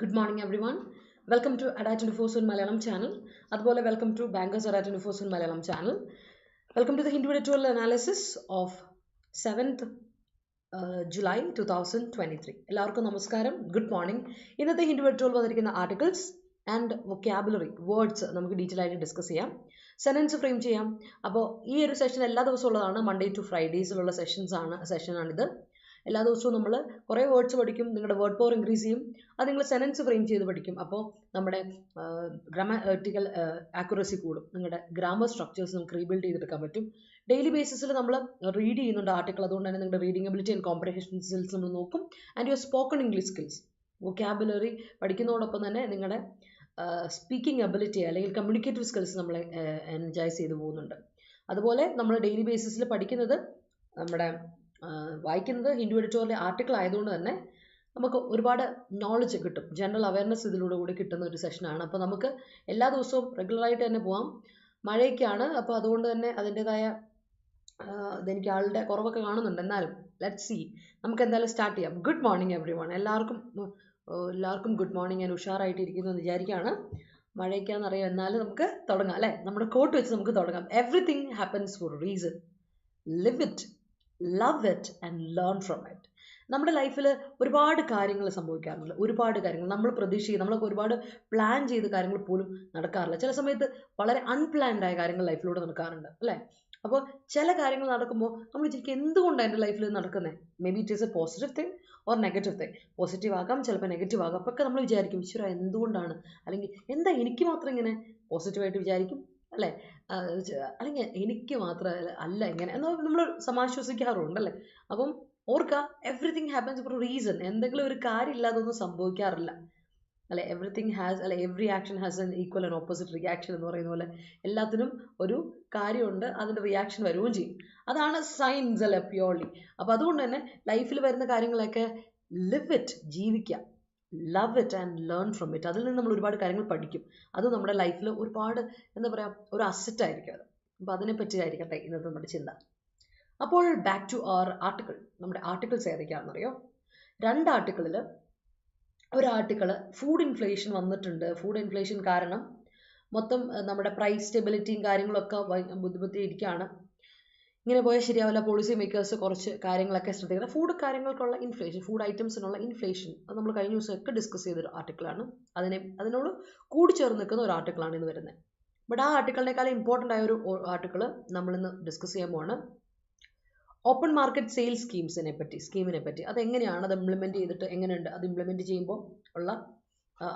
Good morning, everyone. Welcome to Adda247 Malayalam channel. അതുപോലെ welcome to Bankers Adda247 Malayalam channel. Welcome to the Hindu Editorial analysis of 7th July 2023. എല്ലാവർക്കും നമസ്കാരം. Good morning. ഇന്നത്തെ Hindu Editorial വന്നിരിക്കുന്ന articles and vocabulary words നമുക്ക് detail ആയിട്ട് discuss ചെയ്യാം. Sentence frame ചെയ്യാം. അപ്പോൾ ഈ ഒരു സെഷൻ എല്ലാ ദിവസവും ഉള്ളതാണ്. മൺഡേ ടു ഫ്രൈഡേസിലുള്ള സെഷനാണിത്. എല്ലാ ദിവസവും നമ്മൾ കുറേ വേർഡ്സ് പഠിക്കും. നിങ്ങളുടെ വേർഡ് പവർ ഇൻക്രീസ് ചെയ്യും. അത് നിങ്ങൾ സെനൻസ് ഫ്രെയിം ചെയ്ത് പഠിക്കും. അപ്പോൾ നമ്മുടെ ഗ്രാമാറ്റിക്കൽ ആക്യുറസി കൂടും. നിങ്ങളുടെ ഗ്രാമർ സ്ട്രക്ചേഴ്സ് നമുക്ക് റീബിൽഡ് ചെയ്തെടുക്കാൻ പറ്റും. ഡെയിലി ബേസിസിൽ നമ്മൾ റീഡ് ചെയ്യുന്നുണ്ട് ആർട്ടിക്കിൾ. അതുകൊണ്ട് തന്നെ നിങ്ങളുടെ reading ability and comprehension skills നമ്മൾ നോക്കും. And your spoken English skills vocabulary പഠിക്കുന്നതോടൊപ്പം തന്നെ നിങ്ങളുടെ സ്പീക്കിംഗ് എബിലിറ്റി അല്ലെങ്കിൽ കമ്മ്യൂണിക്കേറ്റീവ് സ്കിൽസ് നമ്മൾ എൻജോയ് ചെയ്ത് പോകുന്നുണ്ട്. അതുപോലെ നമ്മൾ ഡെയിലി ബേസിസിൽ പഠിക്കുന്നത് നമ്മുടെ വായിക്കുന്നത് ഹിന്ദു എഡിറ്റോറിയൽ ആർട്ടിക്കിൾ ആയതുകൊണ്ട് തന്നെ നമുക്ക് ഒരുപാട് നോളജ് കിട്ടും. ജനറൽ അവയർനെസ് ഇതിലൂടെ കൂടി കിട്ടുന്ന ഒരു സെഷനാണ്. അപ്പോൾ നമുക്ക് എല്ലാ ദിവസവും റെഗുലറായിട്ട് തന്നെ പോകാം. മഴയൊക്കെയാണ്, അപ്പോൾ അതുകൊണ്ട് തന്നെ അതിൻ്റെതായ ഇതെനിക്ക് ആളുടെ കുറവൊക്കെ കാണുന്നുണ്ട്. എന്നാലും ലെറ്റ്സ് സീ, നമുക്ക് എന്തായാലും സ്റ്റാർട്ട് ചെയ്യാം. Good morning every one. എല്ലാവർക്കും ഗുഡ് മോർണിംഗ്. ഞാൻ ഉഷാറായിട്ടിരിക്കുന്നു എന്ന് വിചാരിക്കുകയാണ്. മഴയൊക്കെയാണെന്നറിയാം, എന്നാലും നമുക്ക് തുടങ്ങാം അല്ലേ? നമ്മുടെ കോട്ട് വെച്ച് നമുക്ക് തുടങ്ങാം. Everything happens four A reason. Live it, love it and learn from it. നമ്മുടെ ലൈഫിൽ ഒരുപാട് കാര്യങ്ങൾ സംഭവിക്കാറുണ്ട്. ഒരുപാട് കാര്യങ്ങൾ നമ്മൾ പ്രതീക്ഷിക്കും. നമ്മളൊക്കെ ഒരുപാട് പ്ലാൻ ചെയ്ത കാര്യങ്ങൾ പോലും നടക്കാറില്ല. ചില സമയത്ത് വളരെ അൺപ്ലാൻഡ് ആയ കാര്യങ്ങൾ ലൈഫിലൂടെ നടക്കാറുണ്ട് അല്ലേ? അപ്പോൾ ചില കാര്യങ്ങൾ നടക്കുമ്പോൾ നമ്മൾ വിചാരിക്കും എന്തുകൊണ്ടാണ് എൻ്റെ ലൈഫിൽ നടക്കുന്നത്. May be it is A positive thing or negative thing. Positive ആകാം, ചിലപ്പോൾ നെഗറ്റീവ് ആകാം. അപ്പോൾ നമ്മൾ വിചാരിക്കും ഈശ്വര എന്തുകൊണ്ടാണ്, അല്ലെങ്കിൽ എന്താ എനിക്ക് മാത്രം ഇങ്ങനെ പോസിറ്റീവായിട്ട് വിചാരിക്കും അല്ലേ, അല്ലെങ്കിൽ എനിക്ക് മാത്രം അല്ല ഇങ്ങനെ എന്ന് നമ്മൾ സമാശ്വസിക്കാറുണ്ടല്ലേ. അപ്പം ഓർക്കുക, എവറിത്തിങ് ഹാപ്പൻസ് ഫോർ റീസൺ. എന്തെങ്കിലും ഒരു കാര്യമില്ലാതെ ഒന്നും സംഭവിക്കാറില്ല അല്ലെ. എവറിത്തിങ് ഹാസ് അല്ലെ every action has N equal and opposite reaction എന്ന് പറയുന്ന പോലെ എല്ലാത്തിനും ഒരു കാര്യമുണ്ട്, അതിൻ്റെ റിയാക്ഷൻ വരികയും ചെയ്യും. അതാണ് സയൻസ് അല്ലെ, പ്യോർലി. അപ്പോൾ അതുകൊണ്ട് തന്നെ ലൈഫിൽ വരുന്ന കാര്യങ്ങളൊക്കെ ലിവ് ഇറ്റ്, ജീവിക്കുക, love it and learn from it. അതിൽ നിന്ന് നമ്മൾ ഒരുപാട് കാര്യങ്ങൾ പഠിക്കും. അത് നമ്മുടെ ലൈഫിൽ ഒരുപാട് എന്താ പറയുക, ഒരു അസറ്റ് ആയിരിക്കും അത്. അപ്പോൾ അതിനെ പറ്റിയായിരിക്കട്ടെ ഇന്നത്തെ നമ്മുടെ ചിന്ത. അപ്പോൾ ബാക്ക് ടു അവർ ആർട്ടിക്കിൾ. നമ്മുടെ ആർട്ടിക്കിൾസ് ഏതൊക്കെയാണെന്നറിയോ? 2 ആർട്ടിക്കിളിൽ ഒരു ആർട്ടിക്കിൾ ഫുഡ് ഇൻഫ്ലേഷൻ വന്നിട്ടുണ്ട്. ഫുഡ് ഇൻഫ്ലേഷൻ കാരണം മൊത്തം നമ്മുടെ പ്രൈസ് സ്റ്റെബിലിറ്റിയും കാര്യങ്ങളൊക്കെ ബുദ്ധിമുട്ടിയിരിക്കുകയാണ്. ഇങ്ങനെ പോയാൽ ശരിയാവില്ല. പോളിസി മേക്കേഴ്സ് കുറച്ച് കാര്യങ്ങളൊക്കെ ശ്രദ്ധിക്കണം. ഫുഡ് കാര്യങ്ങൾക്കുള്ള ഇൻഫ്ലേഷൻ, ഫുഡ് ഐറ്റംസിനുള്ള ഇൻഫ്ലേഷൻ, അത് നമ്മൾ കഴിഞ്ഞ ദിവസമൊക്കെ ഡിസ്കസ് ചെയ്തൊരു ആർട്ടിക്കിളാണ്. അതിനോട് കൂടി ചേർന്ന് നിൽക്കുന്ന ഒരു ആർട്ടിക്കിളാണ് ഇന്ന് വരുന്നത്. ബട്ട് ആ ആർട്ടിക്കിളിനേക്കാളും ഇമ്പോർട്ടൻ്റ് ആയ ഒരു ആർട്ടിക്കിൾ നമ്മളിന്ന് ഡിസ്കസ് ചെയ്യാൻ പോവാണ്. ഓപ്പൺ മാർക്കറ്റ് സെയിൽ സ്കീമിനെ പറ്റി. അതെങ്ങനെയാണ് അത് ഇംപ്ലിമെൻറ്റ് ചെയ്തിട്ട് എങ്ങനെയുണ്ട് അത് ഇംപ്ലിമെൻറ്റ് ചെയ്യുമ്പോൾ ഉള്ള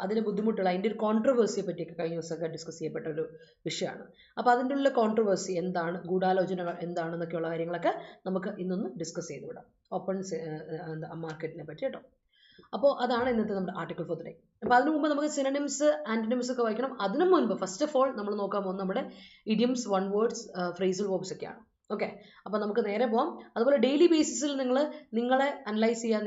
അതിന് ബുദ്ധിമുട്ടുള്ള അതിൻ്റെ ഒരു കോൺട്രവേഴ്സിയെ പറ്റിയൊക്കെ കഴിഞ്ഞ ദിവസമൊക്കെ ഡിസ്കസ് ചെയ്യപ്പെട്ട ഒരു വിഷയമാണ്. അപ്പോൾ അതിൻ്റെ ഉള്ള കോൺട്രവേഴ്സി എന്താണ്, ഗൂഢാലോചനകൾ എന്താണെന്നൊക്കെയുള്ള കാര്യങ്ങളൊക്കെ നമുക്ക് ഇന്നൊന്ന് ഡിസ്കസ് ചെയ്ത് വിടാം, ഓപ്പൺ മാർക്കറ്റിനെ പറ്റി കേട്ടോ. അപ്പോൾ അതാണ് ഇന്നത്തെ നമ്മുടെ ആർട്ടിക്കിൾ ഫോർ ദ ഡേ. അപ്പോൾ അതിന് മുമ്പ് നമുക്ക് സിനോണിംസ് ആന്റണിംസ് ഒക്കെ വായിക്കണം. അതിനു മുൻപ് ഫസ്റ്റ് ഓഫ് ഓൾ നമ്മൾ നോക്കാൻ പോകുന്നത് നമ്മുടെ idioms, one words, phrasal verbs ഒക്കെയാണ്. ഓക്കെ, അപ്പോൾ നമുക്ക് നേരെ പോകാം. അതുപോലെ ഡെയിലി ബേസിസിൽ നിങ്ങളെ അനലൈസ് ചെയ്യുക,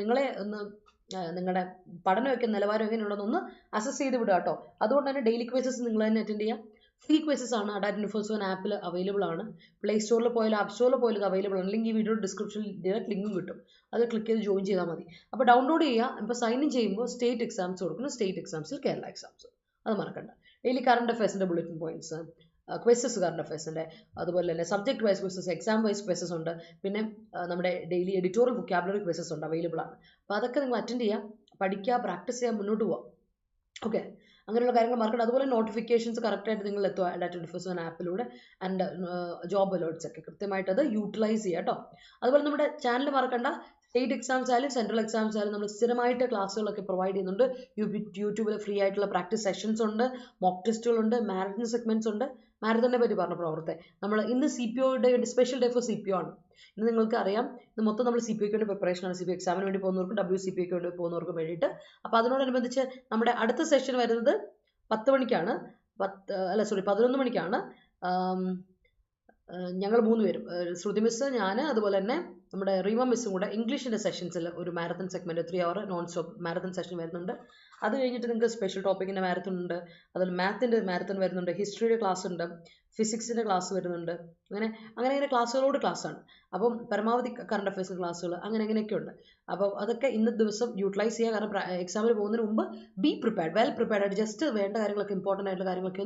നിങ്ങളുടെ പഠനമൊക്കെ നിലവാരം എങ്ങനെയുള്ളതെന്ന് അസസ് ചെയ്ത് വിടുക കേട്ടോ. അതുകൊണ്ട് തന്നെ ഡെയിലി ക്വിസസ് നിങ്ങൾ തന്നെ അറ്റൻഡ് ചെയ്യുക. ഫ്രീ ക്വിസസ് ആണ്. Adda247 ആപ്പിൽ അവൈലബിൾ ആണ്. പ്ലേ സ്റ്റോറിൽ പോയാലും ആപ്പ് സ്റ്റോറിൽ പോയാലും ഇത് അവൈലബിൾ ആണ്. അല്ലെങ്കിൽ ഈ വീഡിയോ ഡിസ്ക്രിപ്ഷനിൽ ഡയറക്റ്റ് ലിങ്കും കിട്ടും. അത് ക്ലിക്ക് ചെയ്ത് ജോയിൻ ചെയ്താൽ മതി. അപ്പോൾ ഡൗൺലോഡ് ചെയ്യുക. ഇപ്പോൾ സൈൻ ഇൻ ചെയ്യുമ്പോൾ സ്റ്റേറ്റ് എക്സാംസ് കൊടുക്കുന്നു. സ്റ്റേറ്റ് എക്സാംസിൽ കേരള എക്സാംസ്, അത് മറക്കണ്ട. ഡെയിലി കറണ്ട് അഫയേഴ്സിൻ്റെ ബുള്ളറ്റിൻ പോയിന്റ്സ്, ക്വസ്റ്റസ് കറണ്ട് അഫയേഴ്സിൻ്റെ, അതുപോലെ തന്നെ subject wise questions, exam wise questions ഉണ്ട്. പിന്നെ നമ്മുടെ ഡെയിലി എഡിറ്റോറിയൽ വൊക്കാബുലറി ക്വസ്റ്റസ് ഉണ്ട്, അവൈലബിൾ ആണ്. അപ്പോൾ അതൊക്കെ നിങ്ങൾ അറ്റൻഡ് ചെയ്യുക, പഠിക്കുക, പ്രാക്ടീസ് ചെയ്യാൻ മുന്നോട്ട് പോവാം. ഓക്കെ, അങ്ങനെയുള്ള കാര്യങ്ങൾ മറക്കണം. അതുപോലെ നോട്ടിഫിക്കേഷൻസ് കറക്റ്റായിട്ട് നിങ്ങൾ എത്തുക Adda247 ആപ്പിലൂടെ. ആൻഡ് ജോബ് അലേർട്ട്സ് ഒക്കെ കൃത്യമായിട്ട് അത് യൂട്ടിലൈസ് ചെയ്യുക കേട്ടോ. അതുപോലെ നമ്മുടെ ചാനൽ മറക്കണ്ട. സ്റ്റേറ്റ് എക്സാംസ് ആയാലും സെൻട്രൽ എക്സാംസ് ആയാലും നമ്മൾ സ്ഥിരമായിട്ട് ക്ലാസ്സുകളൊക്കെ പ്രൊവൈഡ് ചെയ്യുന്നുണ്ട്. യൂട്യൂബിൽ ഫ്രീ ആയിട്ടുള്ള പ്രാക്ടീസ് സെഷൻസ് ഉണ്ട്, മോക്ക് ടെസ്റ്റുകളുണ്ട്, മാരത്തൺ സെഗ്മെന്റ്സ് ഉണ്ട്. മാരത്തണിനെ പറ്റി പറഞ്ഞ പ്രവർത്തനം നമ്മൾ ഇന്ന് CPOയുടെ സ്പെഷ്യൽ ഡേ ഫോർ CPO ആണ്. ഇന്ന് നിങ്ങൾക്ക് അറിയാം, ഇന്ന് മൊത്തം നമ്മൾ CPOയ്ക്ക് വേണ്ടി പ്രിപ്പറേഷനാണ്. CPO എക്സാമിന് വേണ്ടി പോകുന്നവർക്കും WCPOയ്ക്ക് വേണ്ടി പോകുന്നവർക്കും വേണ്ടിയിട്ട്. അപ്പോൾ അതിനോടനുബന്ധിച്ച് നമ്മുടെ അടുത്ത സെഷൻ വരുന്നത് 10 മണിക്കാണ്. 11 മണിക്കാണ്. ഞങ്ങൾ 3 പേരും, ശ്രുതി മിസ്, ഞാൻ, അതുപോലെ തന്നെ നമ്മുടെ റീമ മിസ്സും കൂടെ ഇംഗ്ലീഷിൻ്റെ സെഷൻസിൽ ഒരു marathon segment 3 hour non stop marathon session വരുന്നുണ്ട്. അത് കഴിഞ്ഞിട്ട് നിങ്ങൾക്ക് സ്പെഷ്യൽ ടോപ്പിക്കിൻ്റെ മാരത്തൺ ഉണ്ട്, അതുപോലെ മാത്തിൻ്റെ മാരത്തൺ വരുന്നുണ്ട്, ഹിസ്റ്ററിയുടെ ക്ലാസ് ഉണ്ട്, ഫിസിക്സിൻ്റെ ക്ലാസ് വരുന്നുണ്ട്. അങ്ങനെ ക്ലാസ്സുകളോട് ക്ലാസ്സാണ്. അപ്പം പരമാവധി കറണ്ട് അഫയേഴ്സ് ക്ലാസ്സുകൾ അങ്ങനെയൊക്കെ ഉണ്ട്. അപ്പോൾ അതൊക്കെ ഇന്നത്തെ ദിവസം യൂട്ടിലൈസ് ചെയ്യുക. കാരണം എക്സാമിന് പോകുന്നതിന് മുമ്പ് ബി പ്രിപ്പയർഡ്, വെൽ പ്രിപ്പയർഡ് ആയിട്ട് ജസ്റ്റ് വേണ്ട കാര്യങ്ങളൊക്കെ, ഇമ്പോർട്ടൻ്റ് ആയിട്ടുള്ള കാര്യങ്ങളൊക്കെ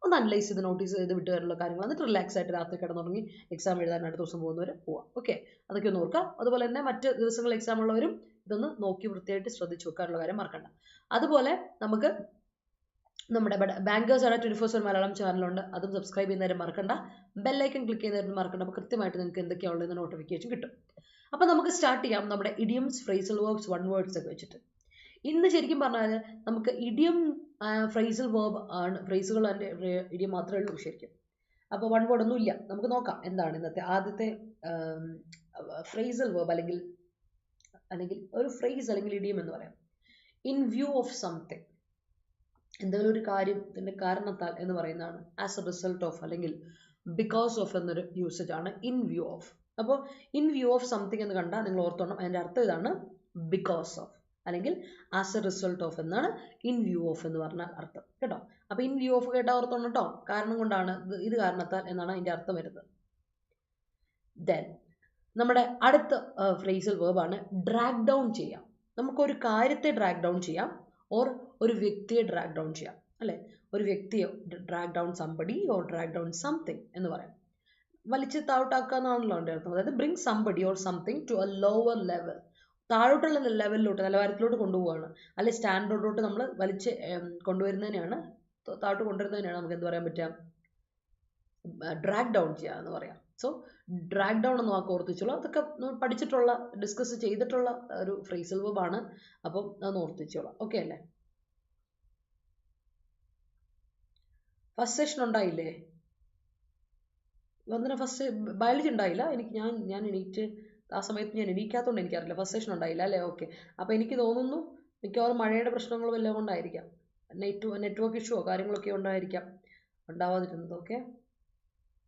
ഒന്ന് അനലൈസ് ചെയ്ത് നോട്ടീസ് ചെയ്ത് വിട്ട് വരാനുള്ള കാര്യങ്ങൾ, എന്നിട്ട് റിലാക്സ് ആയിട്ട് രാത്രി കിടന്നുറങ്ങി എക്സാം എഴുതാൻ അടുത്ത ദിവസം പോകുന്നവർ പോവാം. ഓക്കെ, അതൊക്കെ ഒന്ന് ഓർക്കുക. അതുപോലെ തന്നെ മറ്റ് ദിവസങ്ങളിൽ എക്സാം ഉള്ളവരും ഇതൊന്ന് നോക്കി വൃത്തിയായിട്ട് ശ്രദ്ധിച്ചു വെക്കാനുള്ള കാര്യം മറക്കണ്ട. അതുപോലെ നമുക്ക് നമ്മുടെ ബാങ്കേഴ്സ് അഡ 24/7 മലയാളം ചാനലുണ്ട്, അതും സബ്സ്ക്രൈബ് ചെയ്യുന്നവരും മറക്കണ്ട. ബെല്ലൈക്കൺ ക്ലിക്ക് ചെയ്യുന്നവരും മറക്കണ്ട. അപ്പോൾ കൃത്യമായിട്ട് നിങ്ങൾക്ക് എന്തൊക്കെയാണുള്ളതെന്ന് നോട്ടിഫിക്കേഷൻ കിട്ടും. അപ്പോൾ നമുക്ക് സ്റ്റാർട്ട് ചെയ്യാം നമ്മുടെ idioms, phrasal verbs, one words ഒക്കെ വെച്ചിട്ട്. ഇന്ന് ശരിക്കും പറഞ്ഞാൽ നമുക്ക് ഇഡിയം ഫ്രേസൽ വേർബ് ആണ്, ഫ്രേസുകൾ അതിൻ്റെ ഇഡിയം മാത്രമേ ഉള്ളൂ ശരിക്കും. അപ്പോൾ വൺ വേർഡ് ഒന്നും ഇല്ല. നമുക്ക് നോക്കാം എന്താണ് ഇന്നത്തെ ആദ്യത്തെ ഫ്രേസൽ വേർബ് അല്ലെങ്കിൽ ഒരു ഫ്രേസ് അല്ലെങ്കിൽ ഇഡിയം എന്ന് പറയാം. ഇൻ വ്യൂ ഓഫ് സംതിങ്, എന്തെങ്കിലും ഒരു കാര്യത്തിൻ്റെ കാരണത്താൽ എന്ന് പറയുന്നതാണ്. ആസ് എ റിസൾട്ട് ഓഫ് അല്ലെങ്കിൽ ബിക്കോസ് ഓഫ് എന്നൊരു യൂസേജ് ആണ് ഇൻ വ്യൂ ഓഫ്. അപ്പോൾ ഇൻ വ്യൂ ഓഫ് സംതിങ് എന്ന് കണ്ടാൽ നിങ്ങൾ ഓർത്തോണം, അതിൻ്റെ അർത്ഥം ഇതാണ്, ബിക്കോസ് ഓഫ് അല്ലെങ്കിൽ ആസ് എ റിസൾട്ട് ഓഫ് എന്നാണ് ഇൻ വ്യൂ ഓഫ് എന്ന് പറഞ്ഞാൽ അർത്ഥം കേട്ടോ. അപ്പോൾ ഇൻ വ്യൂ ഓഫ് കേട്ടാൽ ഓർത്തോണം കേട്ടോ, കാരണം കൊണ്ടാണ്, ഇത് കാരണത്താൽ എന്നാണ് അതിൻ്റെ അർത്ഥം വരുന്നത്. ദെൻ നമ്മുടെ അടുത്ത ഫ്രേസൽ വേർബാണ് ഡ്രാഗ് ഡൗൺ ചെയ്യാം. നമുക്കൊരു കാര്യത്തെ ഡ്രാഗ് ഡൗൺ ചെയ്യാം, ഓർ ഒരു വ്യക്തിയെ ഡ്രാഗ് ഡൗൺ ചെയ്യാം, അല്ലേ? ഒരു വ്യക്തിയെ drag down somebody or drag down something എന്ന് പറയാം. വലിച്ച് താഴോട്ടാക്കുക എന്നാണല്ലോ അതിൻ്റെ അർത്ഥം. അതായത് bring somebody or something to a lower level, താഴോട്ടുള്ള ലെവലിലോട്ട്, നിലവാരത്തിലോട്ട് കൊണ്ടുപോവുകയാണ്, അല്ലെങ്കിൽ സ്റ്റാൻഡേർഡിലോട്ട് നമ്മൾ വലിച്ച് കൊണ്ടുവരുന്നതിനെയാണ്, താഴോട്ട് കൊണ്ടുവരുന്നതിനാണ് നമുക്ക് എന്ത് പറയാൻ പറ്റുക, ഡ്രാഗ് ഡൗൺ ചെയ്യുക എന്ന് പറയാം. സോ ഡ്രാഗ് ഡൗൺ എന്ന് വാക്ക് ഓർത്തിച്ചോളൂ. അതൊക്കെ പഠിച്ചിട്ടുള്ള, ഡിസ്കസ് ചെയ്തിട്ടുള്ള ഒരു ഫ്രേസൽ വേർബാണ്. അപ്പം അതൊന്ന് ഓർത്തിച്ചോളാം. ഓക്കെ അല്ലേ? ഫസ്റ്റ് സെഷൻ ഉണ്ടായില്ലേ? വന്നിട്ട് ഫസ്റ്റ് ബയോളജി ഉണ്ടായില്ല. ഞാൻ എണീറ്റ് ആ സമയത്ത് ഞാൻ എണീക്കാത്തതുകൊണ്ട് എനിക്കറിയില്ല. ഫസ്റ്റ് സെഷൻ ഉണ്ടായില്ല അല്ലേ? ഓക്കെ. അപ്പോൾ എനിക്ക് തോന്നുന്നു മിക്കവാറും മഴയുടെ പ്രശ്നങ്ങളും എല്ലാം കൊണ്ടായിരിക്കാം, നെറ്റ്വർക്ക് ഇഷ്യൂവോ കാര്യങ്ങളൊക്കെ ഉണ്ടായിരിക്കാം ഉണ്ടാവാതിരുന്നത്. Okay,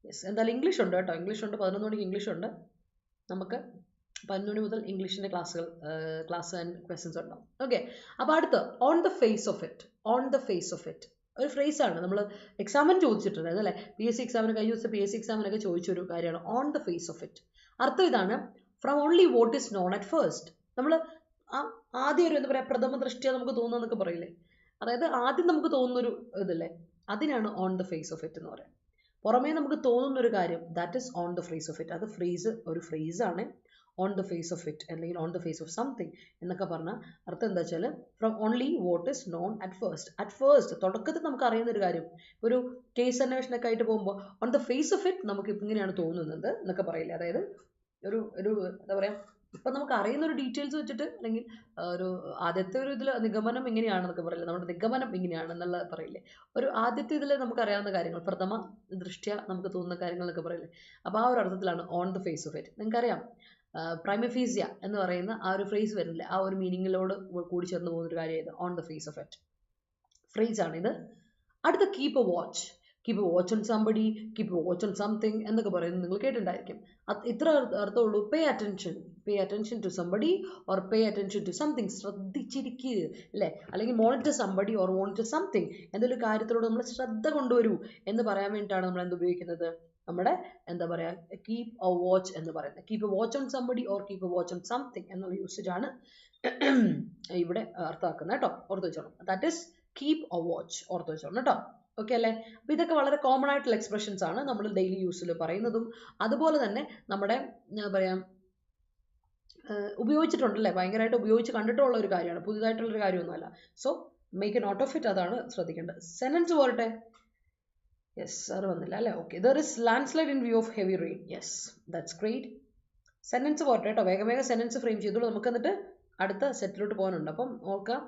yes. എന്തായാലും ഇംഗ്ലീഷ് ഉണ്ട് കേട്ടോ, ഇംഗ്ലീഷ് ഉണ്ട്. 11 മണിക്ക് ഇംഗ്ലീഷ് ഉണ്ട്. നമുക്ക് 11 മണി മുതൽ ഇംഗ്ലീഷിൻ്റെ ക്ലാസ് ആൻഡ് ക്വസ്റ്റ്യൻസ് ഉണ്ടാവും. ഓക്കെ, അപ്പോൾ അടുത്ത് on the face of it. On the face of it ഒരു ഫ്രേസാണ്, നമ്മൾ എക്സാമിന് ചോദിച്ചിട്ടുണ്ട് അല്ലേ? PSC എക്സാമിന്, കഴിഞ്ഞ ദിവസം PSC എക്സാമിനൊക്കെ ചോദിച്ചൊരു കാര്യമാണ് on the face of it. അർത്ഥം ഇതാണ്, from only what is known at first. നമ്മൾ ആദ്യം ഒരു എന്താ പറയുക, പ്രഥമ ദൃഷ്ടിയ നമുക്ക് തോന്നുന്നതെന്നൊക്കെ പറയില്ലേ, അതായത് ആദ്യം നമുക്ക് തോന്നുന്നൊരു ഇതല്ലേ, അതിനാണ് on the face of it എന്ന് പറയാം. പുറമേ നമുക്ക് തോന്നുന്നൊരു കാര്യം, that is on the face of it. അത് ഒരു ഫ്രേസാണ്, on the face of it അല്ലെങ്കിൽ on the face of something എന്നൊക്കെ പറഞ്ഞാൽ അർത്ഥം എന്താ വെച്ചാൽ, from only what is known at first. At first തുടക്കത്തിൽ നമുക്ക് അറിയുന്ന ഒരു കാര്യം, ഒരു കേസ് അന്വേഷണമൊക്കെ ആയിട്ട് പോകുമ്പോൾ on the face of it നമുക്ക് ഇങ്ങനെയാണ് തോന്നുന്നത് എന്നൊക്കെ പറയില്ലേ. അതായത് ഒരു എന്താ പറയുക, ഇപ്പം നമുക്ക് അറിയുന്ന ഒരു ഡീറ്റെയിൽസ് വെച്ചിട്ട്, അല്ലെങ്കിൽ ഒരു ആദ്യത്തെ ഒരു ഇതിൽ നിഗമനം ഇങ്ങനെയാണെന്നൊക്കെ പറയില്ലേ, നമ്മുടെ നിഗമനം ഇങ്ങനെയാണെന്നുള്ള പറയില്ലേ. ഒരു ആദ്യത്തെ ഇതിൽ നമുക്ക് അറിയാവുന്ന കാര്യങ്ങൾ, പ്രഥമ ദൃഷ്ട്യ നമുക്ക് തോന്നുന്ന കാര്യങ്ങൾ എന്നൊക്കെ പറയില്ലേ. അപ്പോൾ ആ ഒരു അർത്ഥത്തിലാണ് on the face of it. നിങ്ങൾക്കറിയാം, പ്രൈമഫീസിയ എന്ന് പറയുന്ന ആ ഒരു ഫ്രേസ് വരുന്നില്ല, ആ ഒരു മീനിങ്ങിലോട് കൂടി ചേർന്ന് പോകുന്നൊരു കാര്യം ഇത് on the face of it ഫ്രേസാണ് ഇത്. അടുത്ത keep a watch. Keep a watch on somebody, keep a watch on something എന്നൊക്കെ പറയുന്നത് നിങ്ങൾ കേട്ടിട്ടുണ്ടായിരിക്കും. ഇത്ര അർത്ഥമുള്ളൂ, pay attention to somebody or pay attention to something. ശ്രദ്ധിച്ചിരിക്കുക അല്ലേ? അല്ലെങ്കിൽ monitor somebody or monitor something. എന്തെങ്കിലും കാര്യത്തിലൂടെ നമ്മൾ ശ്രദ്ധ കൊണ്ടുവരൂ എന്ന് പറയാൻ വേണ്ടിയിട്ടാണ് നമ്മൾ എന്ത് ഉപയോഗിക്കുന്നത്, നമ്മുടെ എന്താ പറയുക, കീപ്പ് എ വാച്ച് എന്ന് പറയുന്നത്. Keep a watch on somebody or keep a watch on something എന്നുള്ള യൂസേജ് ആണ് ഇവിടെ അർത്ഥമാക്കുന്നത് കേട്ടോ, ഓർത്ത് വെച്ചോണം. That is keep a watch, ഓർത്ത് വെച്ചോണം കേട്ടോ. ഓക്കെ അല്ലേ? അപ്പോൾ ഇതൊക്കെ വളരെ കോമൺ ആയിട്ടുള്ള എക്സ്പ്രഷൻസ് ആണ് നമ്മൾ ഡെയിലി യൂസിൽ പറയുന്നതും, അതുപോലെ തന്നെ നമ്മുടെ എന്താ പറയാ, ഉപയോഗിച്ചിട്ടുണ്ടല്ലേ, ഭയങ്കരമായിട്ട് ഉപയോഗിച്ച് കണ്ടിട്ടുള്ള ഒരു കാര്യമാണ്, പുതിയതായിട്ടുള്ളൊരു കാര്യമൊന്നുമല്ല. So make a note of it, അതാണ് ശ്രദ്ധിക്കേണ്ടത്. സെന്റൻസ് പോരട്ടെ. യെസ്, അത് വന്നില്ല അല്ലേ? Okay. There is landslide in view of heavy rain. Yes, that's great. Sentence പോരട്ടെ കേട്ടോ, വേഗം സെന്റൻസ് ഫ്രെയിം ചെയ്തോളൂ. നമുക്ക് എന്നിട്ട് അടുത്ത സെറ്റിലോട്ട് പോകാനുണ്ട്. അപ്പം ഓർക്കാം,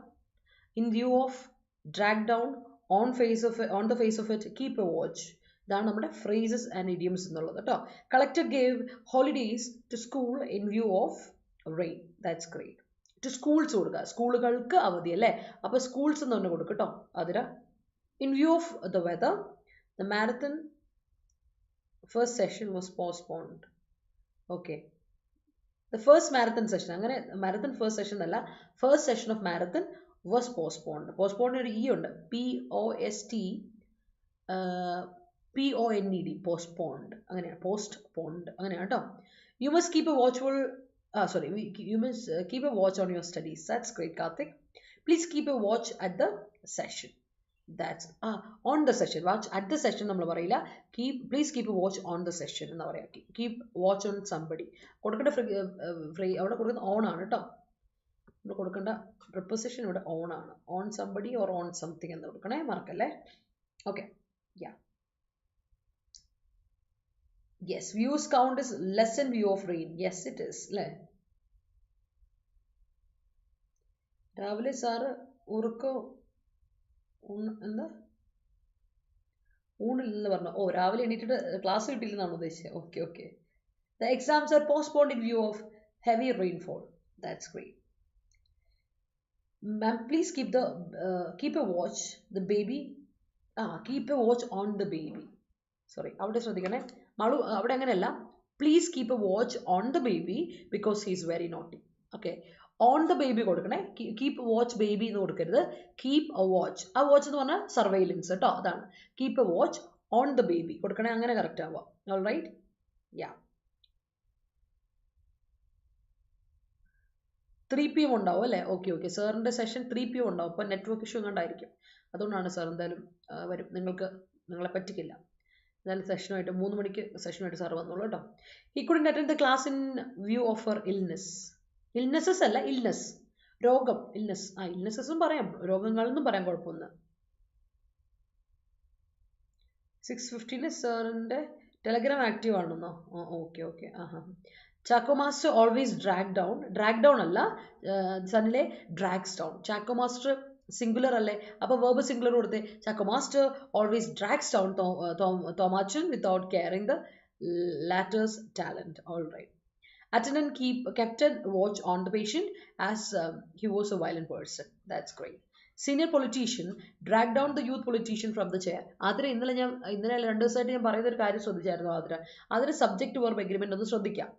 in view of, drag down, on the face of it, keep a watch. ഇതാണ് നമ്മുടെ ഫ്രേസസ് ആൻഡ് ഇഡിയംസ് എന്നുള്ളത് കേട്ടോ. Collector gave holidays to school in view of rain. That's great. To schools കൊടുക്കുക, സ്കൂളുകൾക്ക് അവധി അല്ലേ? അപ്പോൾ സ്കൂൾസ് എന്ന് തന്നെ കൊടുക്കും കേട്ടോ. അതിന് in view of the weather, the marathon first session was postponed. Okay, the first marathon session, അങ്ങനെ marathon first session അല്ല, first session of marathon was postponed. Postponed ഒരു E ഉണ്ട്. POSTPONED. Postponed. അങ്ങനെയാണ്. Postponed. അങ്ങനെയാണ് കേട്ടോ. You must keep a watchful. You must keep a watch on your studies. That's great, Karthik. Please keep a watch at the session. That's on the session. Watch at the session നമ്മൾ പറയില്ല. Please keep a watch on the session എന്ന് പറയാം. Keep watch on somebody. കൊടുക്കേണ്ട അവിടെ കൊടുക്കുന്ന on ആണ് കേട്ടോ. നമ്മൾ കൊടുക്കേണ്ട preposition ഇവിടെ on ആണ്. On somebody or on something എന്ന് കൊടുക്കണേ, മറക്കല്ലേ. Okay. Yeah. Yes, views count is less than view of rain. Yes, it is. അല്ലേ? രാവിലെ സാറ് ഉറക്കം എന്താ ഊണില്ലെന്ന് പറഞ്ഞു. ഓ, രാവിലെ എണീറ്റിട്ട് ക്ലാസ് കിട്ടിയില്ലെന്നാണ് ഉദ്ദേശിച്ചത്. Okay. The exams are postponed in view of heavy rainfall. That's great. Ma'am, please keep a watch the baby. Keep a watch on the baby. Sorry, അവിടെ ശ്രദ്ധിക്കണേ. മാളു അവിടെ അങ്ങനെയല്ല. Please keep a watch on the baby because he is very naughty. Okay. On the baby കൊടുക്കണേ. Keep a watch baby എന്ന് കൊടുക്കരുത്. Keep a watch. ആ watch എന്ന് പറഞ്ഞാൽ സർവൈലൻസ് കേട്ടോ, അതാണ്. Keep a watch on the baby കൊടുക്കണേ, അങ്ങനെ കറക്റ്റ് ആവുക. All right? Yeah. 3 PM ഉണ്ടാവും അല്ലേ? ഓക്കെ. സാറിൻ്റെ സെഷൻ 3 PM ഉണ്ടാവും. അപ്പോൾ നെറ്റ്വർക്ക് ഇഷ്യൂ കണ്ടായിരിക്കും. അതുകൊണ്ടാണ് സാർ എന്തായാലും വരും. നിങ്ങളെ പറ്റിക്കില്ല. എന്തായാലും സെഷനുമായിട്ട് 3 മണിക്ക് സെഷനുമായിട്ട് സാർ വന്നോളൂ കേട്ടോ. He couldn't attend the class in view of her illness. Illnesses അല്ല, illness. രോഗം, illness. illnesses പറയാം, രോഗങ്ങളെന്നും പറയാം, കുഴപ്പമൊന്നും. 6:15 സാറിൻ്റെ ടെലഗ്രാം ആക്റ്റീവ് ആണെന്നോ? Okay. Chaco Master always drag down അല്ല, സണ്ണിലെ drags down. Chaco Master singular അല്ലേ, അപ്പോൾ verb സിംഗുലർ കൊടുത്തേ. Chaco Master always drags down Thomachan without caring the latter's talent. All right. Attendant kept a watch on the patient as he was a violent person. That's great. Senior politician dragged down the youth politician from the chair. അതിന് ഇന്നലെ 2 ദിവസമായിട്ട് ഞാൻ പറയുന്ന ഒരു കാര്യം ശ്രദ്ധിച്ചായിരുന്നു. അതിന് subject verb agreement ഒന്ന് ശ്രദ്ധിക്കാം.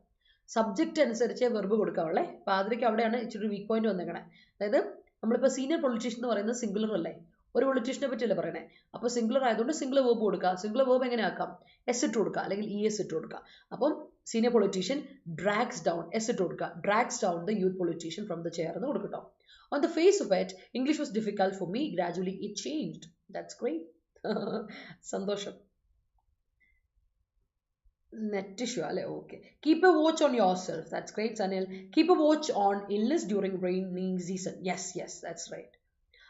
സബ്ജക്റ്റ് അനുസരിച്ച് വെർബ് കൊടുക്കാവുള്ളേ. അപ്പോൾ അതിലേക്ക് അവിടെയാണ് ഇച്ചിരി വീക്ക് പോയിന്റ് വന്നേക്കണേ. അതായത് നമ്മളിപ്പോൾ സീനിയർ പൊളിറ്റീഷ്യൻ എന്ന് പറയുന്നത് സിംഗുലർ അല്ലേ, ഒരു പൊളിറ്റീഷ്യനെ പറ്റിയല്ലേ പറയണേ. അപ്പോൾ സിംഗുലർ ആയതുകൊണ്ട് സിംഗുലർ വേർബ് കൊടുക്കുക. സിംഗുലർ വേർബ് എങ്ങനെ ആക്കാം? എസ് ഇട്ട് കൊടുക്കുക, അല്ലെങ്കിൽ ES ഇട്ട് കൊടുക്കുക. അപ്പം senior politician drags down, S ഇട്ട് കൊടുക്കുക, drags down the youth politician from the chair എന്ന് കൊടുക്കട്ടോ. On the face of it, English was difficult for me. Gradually it changed. That's great. സന്തോഷം. Net issue അല്ലേ? Okay. Keep a watch on yourself. That's great, Sanil. Keep a watch on illness during rainy season. Yes, that's right.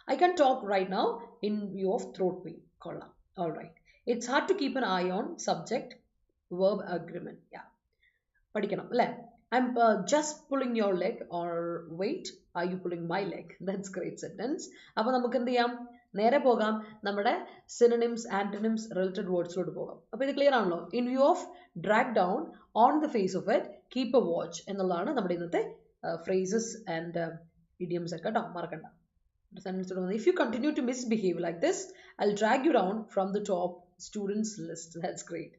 I can talk right now in view of throat pain. Kolla. All right. It's hard to keep an eye on subject verb agreement. Yeah. പഠിക്കണം അല്ലേ? I'm just pulling your leg, or wait, are you pulling my leg? That's great sentence. അപ്പോൾ നമുക്ക് എന്ത് ചെയ്യാം? നേരെ പോകാം, നമ്മുടെ synonyms, antonyms, related wordsലോട്ട് പോകാം. അപ്പോൾ ഇത് ക്ലിയർ ആണല്ലോ? In view of drag down, on the face of it, keep a watch എന്നുള്ളതാണ് നമ്മുടെ ഇന്നത്തെ phrases and idioms ഒക്കെ കേട്ടോ, മറക്കണ്ട. If you continue to misbehave like this, I'll drag you down from the top students list. That's great.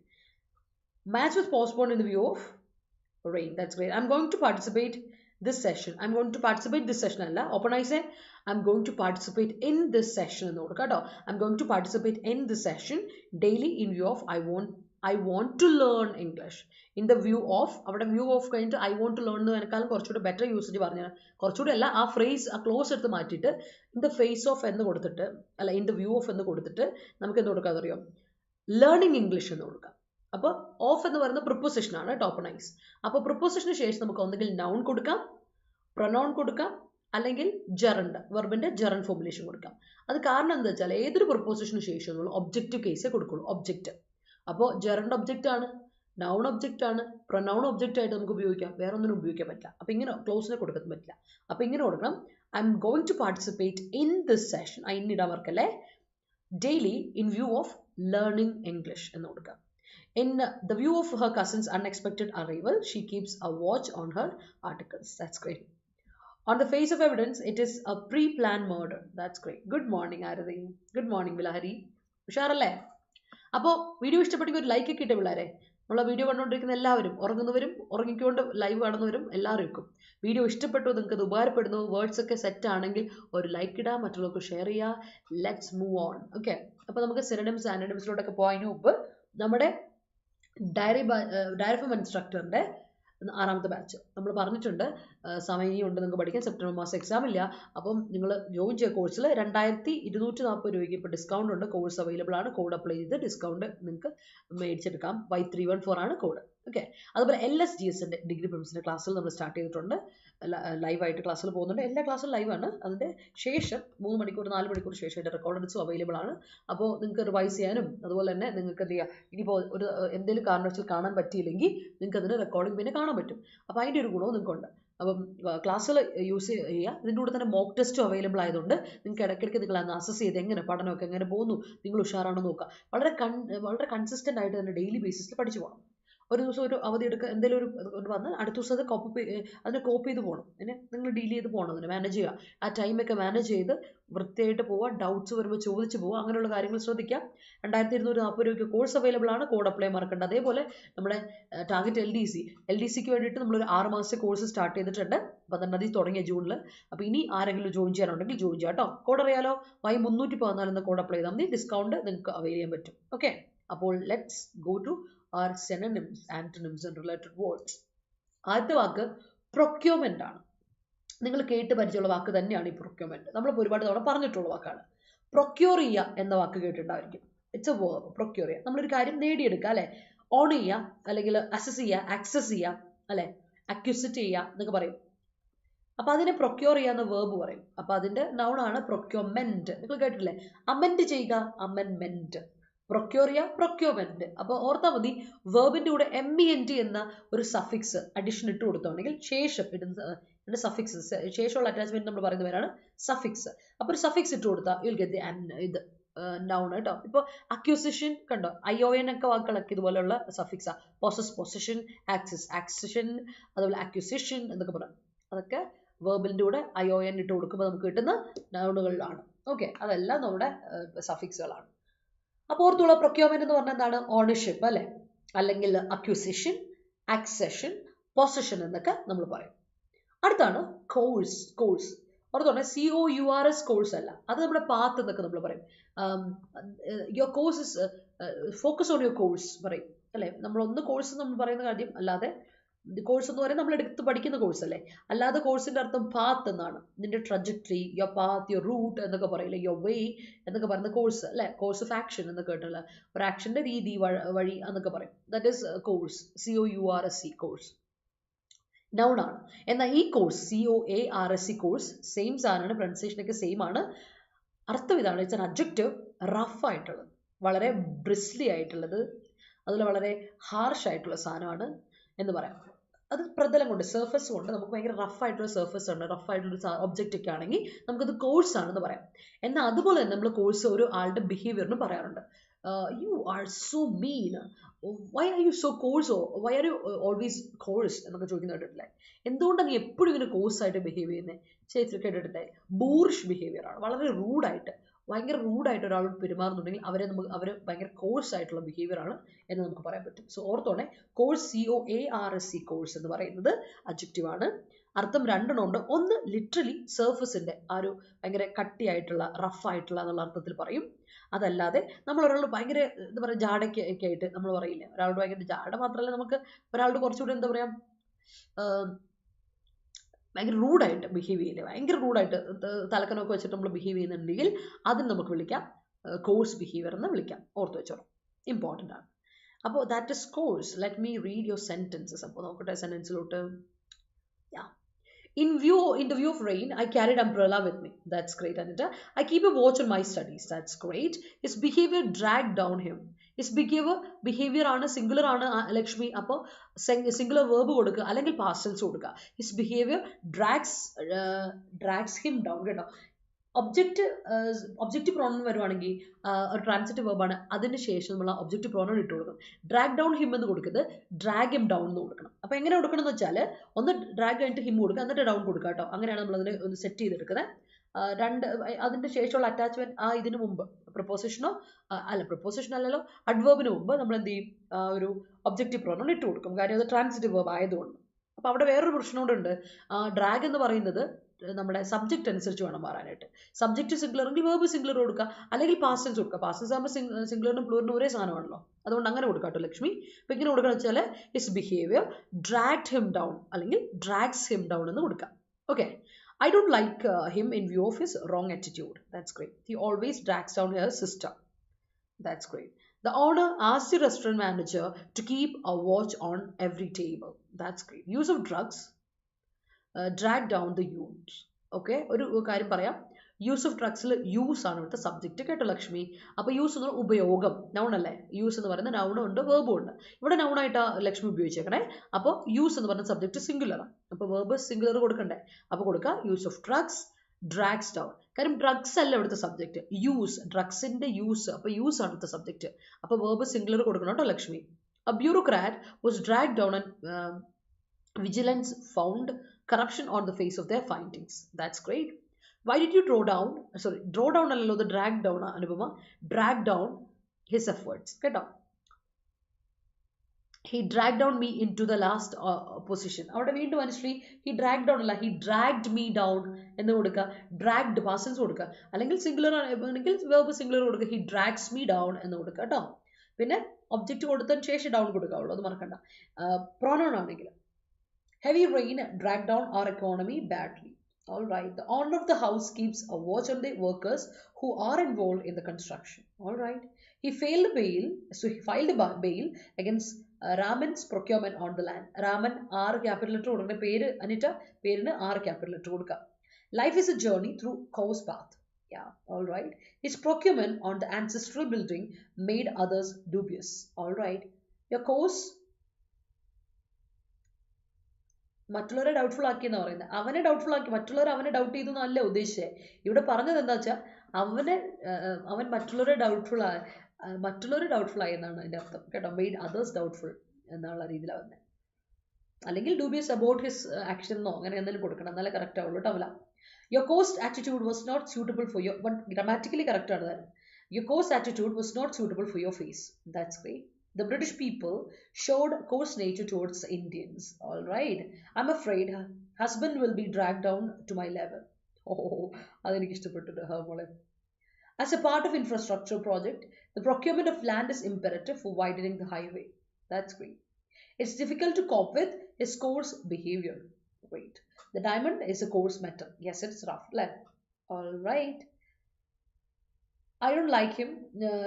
Match was postponed in the view of rain. That's great. I'm going to participate this session. അല്ല, open I say I'm going to participate in this session എന്ന് കൊടുക്കുക കേട്ടോ. I'm going to participate in this session daily in view of I want to learn English. In the view of, അവിടെ view of കഴിഞ്ഞിട്ട് I want to learn എന്നതിനേക്കാളും കുറച്ചുകൂടെ better usage പറഞ്ഞാൽ, കുറച്ചുകൂടെ അല്ല, ആ ഫ്രേസ്, ആ ക്ലോസ് എടുത്ത് മാറ്റിയിട്ട് in the face of എന്ന് കൊടുത്തിട്ട്, അല്ല in the view of എന്ന് കൊടുത്തിട്ട് നമുക്ക് എന്ത് കൊടുക്കാതെ അറിയാം? ലേണിംഗ് ഇംഗ്ലീഷ് എന്ന് കൊടുക്കാം. അപ്പോൾ ഓഫ് എന്ന് പറയുന്ന പ്രിപ്പോസിഷൻ ആണ്, ടോപ്പണൈസ്. അപ്പോൾ പ്രിപ്പോസിഷന് ശേഷം നമുക്ക് ഒന്നുകിൽ നൗൺ കൊടുക്കാം, പ്രൊനൗൺ കൊടുക്കാം, അല്ലെങ്കിൽ ജെറണ്ട്, വെർബിന്റെ ജെറണ്ട് ഫോർമുലേഷൻ കൊടുക്കാം. അത് കാരണം എന്താ വെച്ചാൽ ഏതൊരു പ്രിപ്പോസിഷന് ശേഷമുള്ള ഒബ്ജക്റ്റീവ് കേസേ കൊടുക്കുള്ളൂ, ഒബ്ജക്റ്റ്. അപ്പോൾ ജെറണ്ട് ഒബ്ജക്റ്റ് ആണ്, നൗൺ ഒബ്ജക്റ്റ് ആണ്, പ്രൊനൗൺ ഒബ്ജക്റ്റ് ആയിട്ട് നമുക്ക് ഉപയോഗിക്കാം, വേറെ ഒന്നിനും ഉപയോഗിക്കാൻ പറ്റില്ല. അപ്പോൾ ഇങ്ങനെ ക്ലോസിനെ കൊടുക്കാൻ പറ്റില്ല. അപ്പോൾ ഇങ്ങനെ കൊടുക്കണം, I'm going to participate in this session. ഇടാൻ മറക്കല്ലേ, daily in view of learning English എന്ന് കൊടുക്കാം. In the view of her cousin's unexpected arrival, she keeps a watch on her articles. That's great. On the face of evidence, it is a pre-planned murder. That's great. Good morning, Arathi. Good morning, Vilahari. ഉഷാറല്ലേ? അപ്പോൾ video ഇഷ്ടപ്പെട്ടെങ്കിൽ ഒരു like ഒക്കെ ഇട്ടേ പിള്ളേരെ. നമ്മളെ video കണ്ടുകൊണ്ടിരിക്കുന്ന എല്ലാവരും, ഉറങ്ങുന്നവരും ഉറങ്ങിക്കൊണ്ട് live കാണുന്നവരും എല്ലാവർക്കും വീഡിയോ ഇഷ്ടപ്പെട്ടു, നിങ്ങൾക്ക് അത് ഉപകാരപ്പെടുന്നു, വേർഡ്സ് ഒക്കെ സെറ്റ് ആണെങ്കിൽ ഒരു ലൈക്ക് ഇടുക, മറ്റുള്ളവർക്ക് ഷെയർ ചെയ്യുക. Let's move on. ഓക്കെ, അപ്പോൾ നമുക്ക് സിനോണിംസ് ആന്റണിംസിലോട്ടൊക്കെ പോയതിന് മുമ്പ് നമ്മുടെ ഡയറി ഫോം ഇൻസ്ട്രക്ടറിൻ്റെ 6ാമത്തെ ബാച്ച് നമ്മൾ പറഞ്ഞിട്ടുണ്ട്. സമയം ഉണ്ട് നിങ്ങൾക്ക് പഠിക്കാൻ. സെപ്റ്റംബർ മാസം എക്സാം ഇല്ല. അപ്പം നിങ്ങൾ ജോയിൻ ചെയ്ത കോഴ്സിൽ 2240 രൂപയ്ക്ക് ഇപ്പോൾ ഡിസ്കൗണ്ട് ഉണ്ട്. കോഴ്സ് അവൈലബിൾ ആണ്. കോഡ് അപ്ലൈ ചെയ്ത് ഡിസ്കൗണ്ട് നിങ്ങൾക്ക് മേടിച്ചെടുക്കാം. Y314 ആണ് കോഡ്. ഓക്കെ, അതുപോലെ LSGSൻ്റെ ഡിഗ്രി പ്രിൻസിൻ്റെ ക്ലാസ്സിൽ നമ്മൾ സ്റ്റാർട്ട് ചെയ്തിട്ടുണ്ട്. ലൈവായിട്ട് ക്ലാസ്സിൽ പോകുന്നുണ്ട്. എല്ലാ ക്ലാസ്സും ലൈവാണ്. അതിൻ്റെ ശേഷം 3 മണിക്കൂർ 4 മണിക്കൂർ ശേഷം അതിൻ്റെ റെക്കോർഡൻസും അവൈലബിൾ ആണ്. അപ്പോൾ നിങ്ങൾക്ക് റിവൈസ് ചെയ്യാനും അതുപോലെ തന്നെ നിങ്ങൾക്ക് എന്ത് ചെയ്യുക, ഇനിയിപ്പോൾ ഒരു എന്തെങ്കിലും കാരണവശാൽ കാണാൻ പറ്റിയില്ലെങ്കിൽ നിങ്ങൾക്ക് അതിന് റെക്കോർഡിംഗ് പിന്നെ കാണാൻ പറ്റും. അപ്പോൾ അതിൻ്റെ ഒരു ഗുണവും നിങ്ങൾക്കുണ്ട്. അപ്പം ക്ലാസ്സുകൾ യൂസ് ചെയ്യുക. ഇതിൻ്റെ കൂടെ തന്നെ മോക്ക് ടെസ്റ്റും അവൈലബിൾ ആയതുകൊണ്ട് നിങ്ങൾക്ക് ഇടയ്ക്കിടയ്ക്ക് നിങ്ങൾ അന്ന് അസസ് ചെയ്ത് എങ്ങനെ പഠനമൊക്കെ എങ്ങനെ പോകുന്നു, നിങ്ങൾ ഉഷാറാണെന്ന് നോക്കുക. വളരെ കൺസിസ്റ്റൻ്റ് ആയിട്ട് തന്നെ ഡെയിലി ബേസിസിൽ പഠിച്ചു പോകണം. ഒരു ദിവസം ഒരു അവധി എടുക്കുക, എന്തെങ്കിലും ഒരു വന്നാൽ അടുത്ത ദിവസം അത് അതിനെ കോപ്പി ചെയ്ത് പോകണം. പിന്നെ നിങ്ങൾ ഡീൽ ചെയ്ത് പോകണം, അതിനെ മാനേജ് ചെയ്യുക. ആ ടൈമൊക്കെ മാനേജ് ചെയ്ത് വൃത്തിയായിട്ട് പോവുക. ഡൗട്ട്സ് വരുമ്പോൾ ചോദിച്ച് പോവുക. അങ്ങനെയുള്ള കാര്യങ്ങൾ ശ്രദ്ധിക്കാം. 2240 രൂപയ്ക്ക് കോഴ്സ് അവൈലബിൾ ആണ്. കോഡ് അപ്ലൈ മറക്കണ്ട. അതേപോലെ നമ്മുടെ ടാർഗറ്റ് LDCക്ക് വേണ്ടിയിട്ട് നമ്മളൊരു 6 മാസത്തെ കോഴ്സ് സ്റ്റാർട്ട് ചെയ്തിട്ടുണ്ട്. 12 തീയതി തുടങ്ങിയ ജൂണിൽ. അപ്പോൾ ഇനി ആരെങ്കിലും ജോയിൻ ചെയ്യാനുണ്ടെങ്കിൽ ജോയിൻ ചെയ്യാം കേട്ടോ. കോഡ് അറിയാലോ, Y314 എന്ന കോഡ് അപ്ലൈ ചെയ്താൽ മതി. ഡിസ്കൗണ്ട് നിങ്ങൾക്ക് അവൈൽ ചെയ്യാൻ പറ്റും. ഓക്കെ, അപ്പോൾ let's go to our synonyms, antonyms and related words. ആദ്യത്തെ വാക്ക് പ്രൊക്യൂർമെന്റ് ആണ്. നിങ്ങൾ കേട്ട് പരിചയമുള്ള വാക്ക് തന്നെയാണ് ഈ പ്രൊക്യൂർമെന്റ്. നമ്മളിപ്പോൾ ഒരുപാട് തവണ പറഞ്ഞിട്ടുള്ള വാക്കാണ്. പ്രൊക്യൂർ ചെയ്യുക എന്ന വാക്ക് കേട്ടിട്ടുണ്ടായിരിക്കും. It's a verb. പ്രൊക്യൂർ ചെയ്യുക, നമ്മളൊരു കാര്യം നേടിയെടുക്കുക അല്ലെ. ഓൺ ചെയ്യുക, അല്ലെങ്കിൽ അസസ് ചെയ്യുക, ആക്സസ് ചെയ്യുക അല്ലെ, അക്യൂസിറ്റ് ചെയ്യുക എന്നൊക്കെ പറയും. അപ്പോൾ അതിനെ പ്രൊക്യൂർ ചെയ്യുക എന്ന വേർബ് പറയും. അപ്പോൾ അതിന്റെ നൗണാണ് പ്രൊക്യൂർമെന്റ്. നിങ്ങൾ കേട്ടിട്ടില്ലേ, അമെൻഡ് ചെയ്യുക, അമെൻമെന്റ്. പ്രൊക്യൂറിയ, പ്രൊക്യൂർമെന്റ്. അപ്പോൾ ഓർത്താൽ മതി, വേർബിന്റെ കൂടെ MENT എന്ന ഒരു സഫിക്സ് അഡീഷൻ ഇട്ട് കൊടുത്തോണ്ടെങ്കിൽ ശേഷം ഇടുന്ന സഫിക്സ്, ശേഷമുള്ള അറ്റാച്ച്മെന്റ് നമ്മൾ പറയുന്നവരാണ് സഫിക്സ്. അപ്പോൾ ഒരു സഫിക്സ് ഇട്ട് കൊടുത്താൽ യുൽ ഗെറ്റ് ഇത് നൗൺ കേട്ടോ. ഇപ്പോൾ അക്യൂസിഷൻ കണ്ടോ, ION ഒക്കെ വാക്കുകളൊക്കെ ഇതുപോലെയുള്ള സഫിക്സാ. പൊസഷൻ, ആക്സിഷൻ, അതുപോലെ അക്യൂസിഷൻ എന്നൊക്കെ പറയാം. അതൊക്കെ വേർബിന്റെ കൂടെ ION ഇട്ട് കൊടുക്കുമ്പോൾ നമുക്ക് കിട്ടുന്ന നൗണുകളിലാണ്. ഓക്കെ, അതെല്ലാം നമ്മുടെ സഫിക്സുകളാണ്. അപ്പോൾ ഓർത്തുള്ള പ്രൊക്യൂർമെന്റ് എന്ന് പറഞ്ഞാൽ എന്താണ്? ഓണർഷിപ്പ് അല്ലെ, അല്ലെങ്കിൽ അക്യൂസിഷൻ, ആക്സഷൻ, പൊസഷൻ എന്നൊക്കെ നമ്മൾ പറയും. അടുത്താണ് കോഴ്സ്. ഓർത്തോണെ COURS കോഴ്സ് അല്ല, അത് നമ്മുടെ പാത്ത് എന്നൊക്കെ നമ്മൾ പറയും. Your course is focus on your course പറയും അല്ലെ. നമ്മളൊന്ന് കോഴ്സ് നമ്മൾ പറയുന്ന കാര്യം അല്ലാതെ, കോഴ്സ് എന്ന് പറയുന്നത് നമ്മൾ എടുത്ത് പഠിക്കുന്ന കോഴ്സ് അല്ലേ. അല്ലാതെ കോഴ്സിന്റെ അർത്ഥം പാത്ത് എന്നാണ്. നിന്റെ trajectory, your path, your route എന്നൊക്കെ പറയില്ലേ, യുവർ വേ എന്നൊക്കെ പറയുന്ന കോഴ്സ് അല്ലെ. കോഴ്സ് ഓഫ് ആക്ഷൻ എന്നൊക്കെ കേട്ടുള്ള ഒരു ആക്ഷന്റെ രീതി, വഴി എന്നൊക്കെ പറയും. That is course. COURS course noun ആണ്. എന്നാൽ ഈ കോഴ്സ് COARS കോഴ്സ് സെയിം സാധനമാണ്, പ്രൊനൗൺസിയേഷൻ ഒക്കെ സെയിം ആണ്. അർത്ഥം ഇതാണ്, ഇറ്റ്സ് ആൻ അഡ്ജക്റ്റീവ്. റഫ് ആയിട്ടുള്ളത്, വളരെ ബ്രിസ്ലി ആയിട്ടുള്ളത്, അതുപോലെ വളരെ ഹാർഷ് ആയിട്ടുള്ള സാധനമാണ് എന്ന് പറയാം. അത് പ്രതലം കൊണ്ട്, സർഫസ് കൊണ്ട് നമുക്ക് ഭയങ്കര റഫായിട്ടുള്ള സർഫസ് ഉണ്ട്, റഫായിട്ടുള്ള ഒബ്ജക്റ്റ് ഒക്കെ ആണെങ്കിൽ നമുക്കത് കോഴ്സ് ആണെന്ന് പറയാം. എന്നാൽ അതുപോലെ തന്നെ നമ്മൾ കോഴ്സ് ഒരു ആളുടെ ബിഹേവിയറിന് പറയാറുണ്ട്. You are so mean, why are you so coarse, why are you always coarse എന്നൊക്കെ ചോദിക്കുന്ന കേട്ടിട്ടില്ലേ. എന്തുകൊണ്ടാണ് നീ എപ്പോഴും ഇങ്ങനെ കോഴ്സായിട്ട് ബിഹേവ് ചെയ്യുന്നത്? കേട്ടിട്ടില്ലേ. ബൂറിഷ് ബിഹേവിയർ ആണ്, വളരെ റൂഡായിട്ട്, ഭയങ്കര റൂഡായിട്ട് ഒരാൾ പെരുമാറുന്നുണ്ടെങ്കിൽ അവർ ഭയങ്കര കോഴ്സ് ആയിട്ടുള്ള ബിഹേവിയർ ആണ് എന്ന് നമുക്ക് പറയാൻ പറ്റും. സോ ഓർത്തോണെ, കോഴ്സ് COARS കോഴ്സ് എന്ന് പറയുന്നത് അഡ്ജക്റ്റീവ് ആണ്. അർത്ഥം രണ്ടെണ്ണം ഉണ്ട്. ഒന്ന് ലിറ്ററലി സർഫസിന്റെ ആ ഒരു ഭയങ്കര കട്ടിയായിട്ടുള്ള, റഫായിട്ടുള്ള എന്നുള്ള അർത്ഥത്തിൽ പറയും. അതല്ലാതെ നമ്മൾ ഒരാളോട് ഭയങ്കര എന്താ പറയുക, ജാടയ്ക്ക് ഒക്കെ ആയിട്ട് നമ്മൾ പറയില്ല. ഒരാളോട് ഭയങ്കര ജാട മാത്രമല്ല, നമുക്ക് ഒരാളോട് കുറച്ചുകൂടി എന്താ പറയാ, ഭയങ്കര റൂഡായിട്ട് ബിഹേവ് ചെയ്യില്ലേ, ഭയങ്കര റൂഡായിട്ട് തലക്കനൊക്കെ വെച്ചിട്ട് നമ്മൾ ബിഹേവ് ചെയ്യുന്നുണ്ടെങ്കിൽ അതിന് നമുക്ക് വിളിക്കാം കോഴ്സ് ബിഹേവിയർ എന്ന് വിളിക്കാം. ഓർത്ത് വെച്ചോളാം, ഇമ്പോർട്ടൻ്റ് ആണ്. അപ്പോൾ that is course. Let me read your sentences. അപ്പോൾ നോക്കട്ടെ സെന്റൻസിലോട്ട്. In the view of rain, I carried umbrella with me. That's great, Anita. I keep a watch on my studies. That's great. His behavior dragged down him. His behavior ആണ്, singular ആണ് ലക്ഷ്മി. അപ്പോൾ singular verb കൊടുക്കുക, അല്ലെങ്കിൽ past tense കൊടുക്കുക. His behaviour drags him down കേട്ടോ. Objective pronoun വരുവാണെങ്കിൽ ഒരു transitive വേർബാണ്, അതിന് ശേഷം നമ്മൾ ഒബ്ജക്റ്റീവ് പ്രോണൗൺ ഇട്ട് കൊടുക്കണം. ഡ്രാഗ് ഡൗൺ ഹിം എന്ന് കൊടുക്കുന്നത് ഡ്രാഗ് ഹിം ഡൗൺ എന്ന് കൊടുക്കണം. അപ്പോൾ എങ്ങനെ കൊടുക്കണം എന്ന് വെച്ചാൽ, ഒന്ന് ഡ്രാഗ് കഴിഞ്ഞിട്ട് ഹിം കൊടുക്കുക, എന്നിട്ട് ഡൗൺ കൊടുക്കുക കേട്ടോ. അങ്ങനെയാണ് നമ്മൾ അതിനെ ഒന്ന് സെറ്റ് ചെയ്തെടുക്കുന്നത്. അതിന്റെ ശേഷമുള്ള അറ്റാച്ച്മെന്റ് ഇതിന് മുമ്പ് പ്രൊപ്പോസിഷനോ അല്ല പ്രൊപ്പോസിഷൻ അല്ലല്ലോ അഡ്വേർബിന് മുമ്പ് നമ്മൾ എന്ത് ചെയ്യും ഒരു ഒബ്ജക്റ്റീവ് പ്രൊനൗൺ ഇട്ട് കൊടുക്കും, കാര്യം അത് ട്രാൻസിറ്റീവ് വേർബ് ആയതുകൊണ്ട്. അപ്പോൾ അവിടെ വേറൊരു പ്രശ്നമുണ്ട്. ഡ്രാഗ് എന്ന് പറയുന്നത് നമ്മുടെ സബ്ജക്റ്റ് അനുസരിച്ച് വേണം മാറാനായിട്ട്. സബ്ജക്റ്റ് സിംഗുലർ എങ്കിൽ വേർബ് സിംഗുലർ കൊടുക്കുക, അല്ലെങ്കിൽ പാസ്റ്റ് ടെൻസ് കൊടുക്കുക. പാസ്റ്റ് ടെൻസ് ആകുമ്പോൾ സിംഗുലറിനും പ്ലൂറിനും ഒരേ സാധനമാണല്ലോ, അതുകൊണ്ട് അങ്ങനെ കൊടുക്കാം കേട്ടോ ലക്ഷ്മി. അപ്പോൾ ഇങ്ങനെ കൊടുക്കുക വെച്ചാൽ his behaviour dragged him down അല്ലെങ്കിൽ ഡ്രാഗ്സ് ഹിം ഡൗൺ എന്ന് കൊടുക്കാം. Okay, I don't like him in view of his wrong attitude. That's great. He always drags down her sister. That's great. The owner asked the restaurant manager to keep a watch on every table. That's great. Use of drugs drag down the youth. Okay, ഒരു കാര്യം പറയാം. Use of ഡ്രഗ്സിൽ use ആണ് ഇവിടുത്തെ subject കേട്ടോ ലക്ഷ്മി. അപ്പോൾ use എന്ന് പറഞ്ഞാൽ ഉപയോഗം, നൗൺ അല്ലേ. യൂസ് എന്ന് പറയുന്ന നൗണും ഉണ്ട് വേർബും ഉണ്ട്. ഇവിടെ നൗണായിട്ടാണ് ലക്ഷ്മി ഉപയോഗിച്ചേക്കണേ. അപ്പോൾ യൂസ് എന്ന് പറഞ്ഞ സബ്ജക്റ്റ് സിംഗുലറാണ്, അപ്പോൾ വേർബ് സിംഗുലർ കൊടുക്കണ്ടേ. അപ്പോൾ കൊടുക്കുക use of drugs drags down. കാര്യം ഡ്രഗ്സ് അല്ല ഇവിടുത്തെ സബ്ജക്റ്റ്, യൂസ്, ഡ്രഗ്സിന്റെ യൂസ്. അപ്പോൾ യൂസ് ആണ് ഇവിടുത്തെ സബ്ജക്റ്റ്, അപ്പോൾ വേർബ് സിംഗുലർ കൊടുക്കണം കേട്ടോ Lakshmi. A bureaucrat was dragged down and vigilance found corruption on the face of their findings. That's great. Why did you draw down അല്ലല്ലോ, the drag down Anupama, drag down his efforts കേട്ടോ. He dragged down me into the last position. അവിടെ വീണ്ടും മനസ്സിലായി, he dragged down അല്ല, he dragged me down എന്ന് കൊടുക്കുക. dragged past tense കൊടുക്കുക, അല്ലെങ്കിൽ സിംഗുലർ ആണെങ്കിൽ verb സിംഗുലർ കൊടുക്കുക, he drags me down എന്ന് കൊടുക്കുക കേട്ടോ. പിന്നെ ഒബ്ജക്റ്റ് കൊടുത്തതിന് ശേഷം ഡൗൺ കൊടുക്കാവുള്ളൂ, അത് മറക്കണ്ട. പ്രോനൗൺ ആണെങ്കിൽ heavy rain dragged down our economy badly. All right. The owner of the house keeps a watch on the workers who are involved in the construction. All right. He filed a bail against Raman's procurement on the land. Raman R capital letter കൊടുക്കുന്ന പേര് Anita, പേരിന് R capital letter കൊടുക്കുക. Life is a journey through course path. Yeah. All right. His procurement on the ancestral building made others dubious. All right. Your course മറ്റുള്ളവരെ doubtful ആക്കി എന്ന് പറയുന്നത്, അവനെ doubtful ആക്കി, മറ്റുള്ളവർ അവനെ ഡൗട്ട് ചെയ്തു എന്നല്ല ഉദ്ദേശിച്ചത്. ഇവിടെ പറഞ്ഞത് എന്താ വെച്ചാൽ അവൻ മറ്റുള്ളവരെ ഡൗട്ട്ഫുൾ ആയി എന്നാണ് അതിൻ്റെ അർത്ഥം കേട്ടോ. മെയ്ഡ് അതേഴ്സ് ഡൗട്ട്ഫുൾ എന്നുള്ള രീതിയിലാണ് വന്നത്. അല്ലെങ്കിൽ ഡൂബിയസ് അബൌട്ട് ഹിസ് ആക്ഷൻ എന്നോ അങ്ങനെ എന്തെങ്കിലും കൊടുക്കണം, എന്നാലേ കറക്റ്റ് ആവുള്ളൂ കേട്ടോ. അവല യുവർ കോസ്റ്റ് attitude was not suitable for your, grammatically correct ആണ് താനും. യുവർ കോസ്റ്റ് attitude was not suitable for your face. That's great. The British people showed coarse nature towards the Indians. All right. I'm afraid husband will be dragged down to my level. Oh, adenikku ishtapettu ha mole. As a part of infrastructure project, the procurement of land is imperative for widening the highway. That's great. It's difficult to cope with his coarse behavior. Great. The diamond is a coarse metal. Yes, it's rough. All right. I don't like him,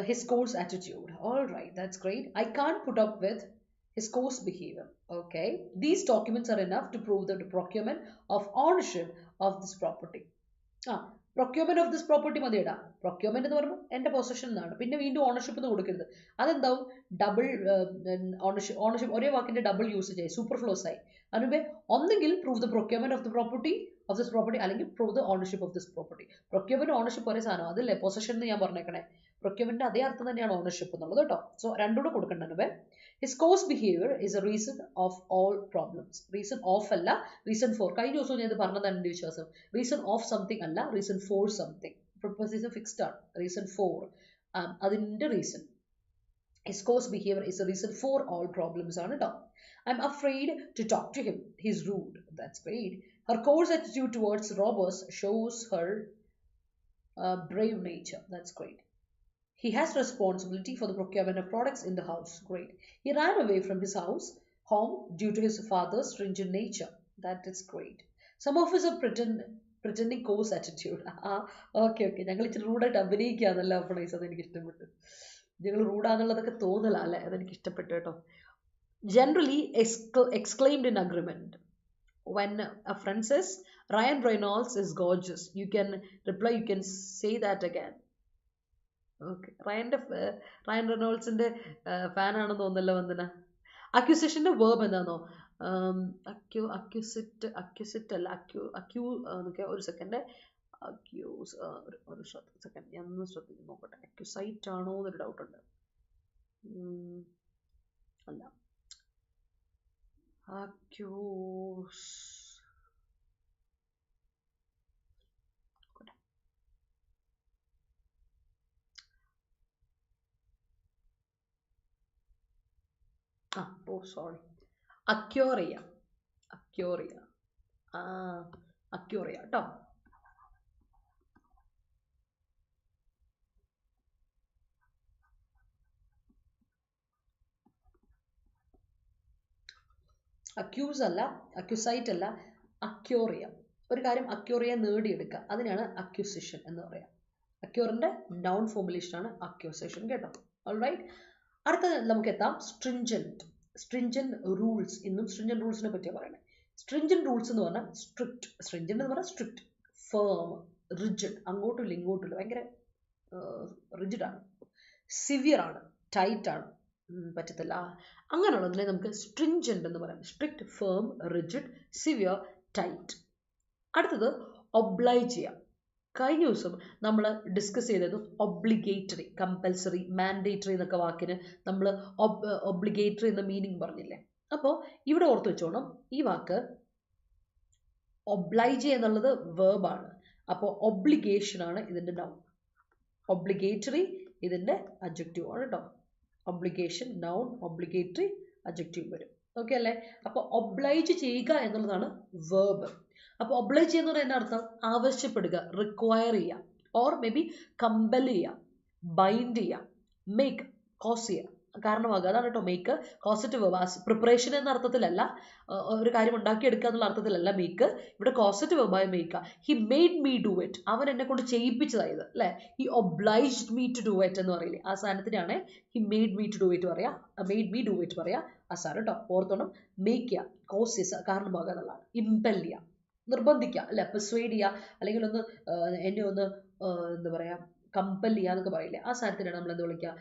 his coarse attitude. All right, that's great. I can't put up with his coarse behavior. Okay, these documents are enough to prove the procurement of ownership of this property. Procurement of this property മതിയടാ. procurement എന്ന് പറയുമ്പോൾ എൻ്റെ possession എന്നാണ്, പിന്നെ വീണ്ടും ownership എന്ന് കൊടുക്കരുത്. അതെന്താവും, double ownership ഒരേ വാക്കിന്റെ ഡബിൾ യൂസേജ് ആയി, സൂപ്പർഫ്ലോസ് ആയി. അതിനുമ്പേ ഒന്നെങ്കിൽ prove the procurement of this property അല്ലെങ്കിൽ prove the ownership of this property. Procurement ownership ഒരേ സാധനം, അതില്ലേ പൊസഷൻ എന്ന് ഞാൻ പറഞ്ഞേക്കണേ. പ്രൊക്യൂർമെന്റിന്റെ അതേ അർത്ഥം തന്നെയാണ് ഓണർഷിപ്പ് എന്നുള്ളത് കേട്ടോ. സോ രണ്ടുകൂടെ കൊടുക്കണ്ടേ. His course behaviour is A reason of all problems. Reason of അല്ല, റീസൺ ഫോർ. കഴിഞ്ഞ ദിവസവും ഞാൻ ഇത് പറഞ്ഞതാണ് എൻ്റെ വിശ്വാസം. റീസൺ ഓഫ് സംതിങ് അല്ല, reason for something. Proposition fixed ആണ്. റീസൺ ഫോർ അതിന്റെ reason. His coarse behavior is a reason for all problems ആണ് കേട്ടോ. I'm afraid to talk to him. He's rude. That's great. Her coarse attitude towards robbers shows her brave nature. That's great. He has responsibility for the procurement of products in the house. Great. He ran away from his home due to his father's stringent nature. That is great. Some of us are pretending coarse attitude. Okay. ഞങ്ങൾ ഇച്ചിരി റൂഡായിട്ട് അഭിനയിക്കുകയാണല്ലോ. അപ്പോൾ അതെനിക്ക് ഇഷ്ടപ്പെട്ടു. ഞങ്ങൾ റൂഡാന്നുള്ളതൊക്കെ തോന്നല അല്ലേ, അതെനിക്ക് ഇഷ്ടപ്പെട്ടു കേട്ടോ. Generally exclaimed in agreement. When a friend says Ryan Reynolds is gorgeous, you can reply, you can say that again. Okay. Ryan റെനോൾഡ്സിന്റെ ഫാൻ ആണെന്ന് തോന്നല്ലോ വന്ദന. അക്യൂസേഷന്റെ വേർബ് എന്താണോ, അക്യൂസിറ്റ് അല്ല, ഒരു സെക്കൻഡ്, അക്യൂസ് ഒരു സെക്കൻഡ് ഞാൻ ഒന്ന് ശ്രദ്ധിച്ച് നോക്കട്ടെ. അക്യൂസൈറ്റ് ആണോ എന്നൊരു ഡൗട്ട് ഉണ്ട്. അല്ല, accuse sorry. Accuria. Accuria. Accuria. Top. Accuse അല്ല, accusate അല്ല, accuria. ഒരു കാര്യം accuria നേടിയെടുക്കുക, അതിനാണ് acquisition എന്ന് പറയാം. Accurന്റെ noun formulation ആണ് accusation, കേട്ടോ. Alright. അടുത്ത നമുക്ക് എത്താം stringent. Stringent rules. ഇന്നും stringent rulesനെ പറ്റിയാണ് പറയുന്നത്. Stringent rules എന്ന് പറഞ്ഞാൽ strict. Stringent എന്ന് പറഞ്ഞാൽ strict, firm, rigid. അങ്ങോട്ടുമില്ല ഇങ്ങോട്ടുമില്ല, ഭയങ്കര rigid ആണ്, severe ആണ്, tight ആണ്, പറ്റത്തില്ല, അങ്ങനെയുള്ളതിനെ നമുക്ക് stringent എന്ന് പറയാം. Strict, firm, rigid, severe, tight. അടുത്തത് ഒബ്ലൈജ് ചെയ്യാം. കഴിഞ്ഞ ദിവസം നമ്മൾ ഡിസ്കസ് ചെയ്തത് ഒബ്ലിഗേറ്ററി, കമ്പൽസറി, മാൻഡേറ്ററി എന്നൊക്കെ വാക്കിന് നമ്മൾ ഒബ്ലിഗേറ്ററി എന്ന മീനിങ് പറഞ്ഞില്ലേ. അപ്പോൾ ഇവിടെ ഓർത്ത് വെച്ചോണം, ഈ വാക്ക് ഒബ്ലൈജ് എന്നുള്ളത് വേർബാണ്. അപ്പോൾ ഒബ്ലിഗേഷൻ ആണ് ഇതിൻ്റെ നൗൺ, ഒബ്ലിഗേറ്ററി ഇതിൻ്റെ അഡ്ജക്റ്റീവ് ആണ് കേട്ടോ. ഒബ്ലിഗേഷൻ നൗൺ, ഒബ്ലിഗേറ്ററി അഡ്ജക്റ്റീവ് വരും. ഓക്കെ അല്ലേ? അപ്പോൾ ഒബ്ലൈജ് ചെയ്യുക എന്നുള്ളതാണ് വേർബ്. അപ്പോൾ ഒബ്ലൈജ് ചെയ്യുന്ന പറഞ്ഞാൽ അർത്ഥം ആവശ്യപ്പെടുക, റിക്വയർ ചെയ്യുക, ഓർ മേ ബി കമ്പൽ ചെയ്യുക, ബൈൻഡ് ചെയ്യുക, മേക്ക്, കോസ് ചെയ്യുക, കാരണമാകുക. അതാണ് കേട്ടോ മേക്ക്. Causative verb. പ്രിപ്പറേഷൻ എന്ന അർത്ഥത്തിലല്ല, ഒരു കാര്യം ഉണ്ടാക്കിയെടുക്കുക എന്നുള്ള അർത്ഥത്തിലല്ല മേക്ക്. ഇവിടെ കോസറ്റീവ് വെർബായ make. He made me do it. അവൻ എന്നെ കൊണ്ട് ചെയ്യിപ്പിച്ചതായത് അല്ലേ. He obliged me to do it എന്ന് പറയില്ലേ, ആ സാധനത്തിനാണ് he made me to do it പറയാ, മെയ്ഡ് മീ ഡു ഇറ്റ് പറയാ, ആ സാധനം കേട്ടോ. ഓർത്തോണം, മേക്ക് ചെയ്യുക, കോസ് ചെയ്യുക, കാരണമാകുക എന്നുള്ളതാണ്. ഇമ്പൽ ചെയ്യുക, നിർബന്ധിക്കുക അല്ലെ, പെർസ്വേഡ് ചെയ്യുക, അല്ലെങ്കിൽ ഒന്ന് എന്നെ ഒന്ന് എന്താ പറയുക, കമ്പൽ ചെയ്യുക എന്നൊക്കെ പറയില്ലേ, ആ സാധനത്തിനാണ് നമ്മൾ എന്ത് വിളിക്കുക,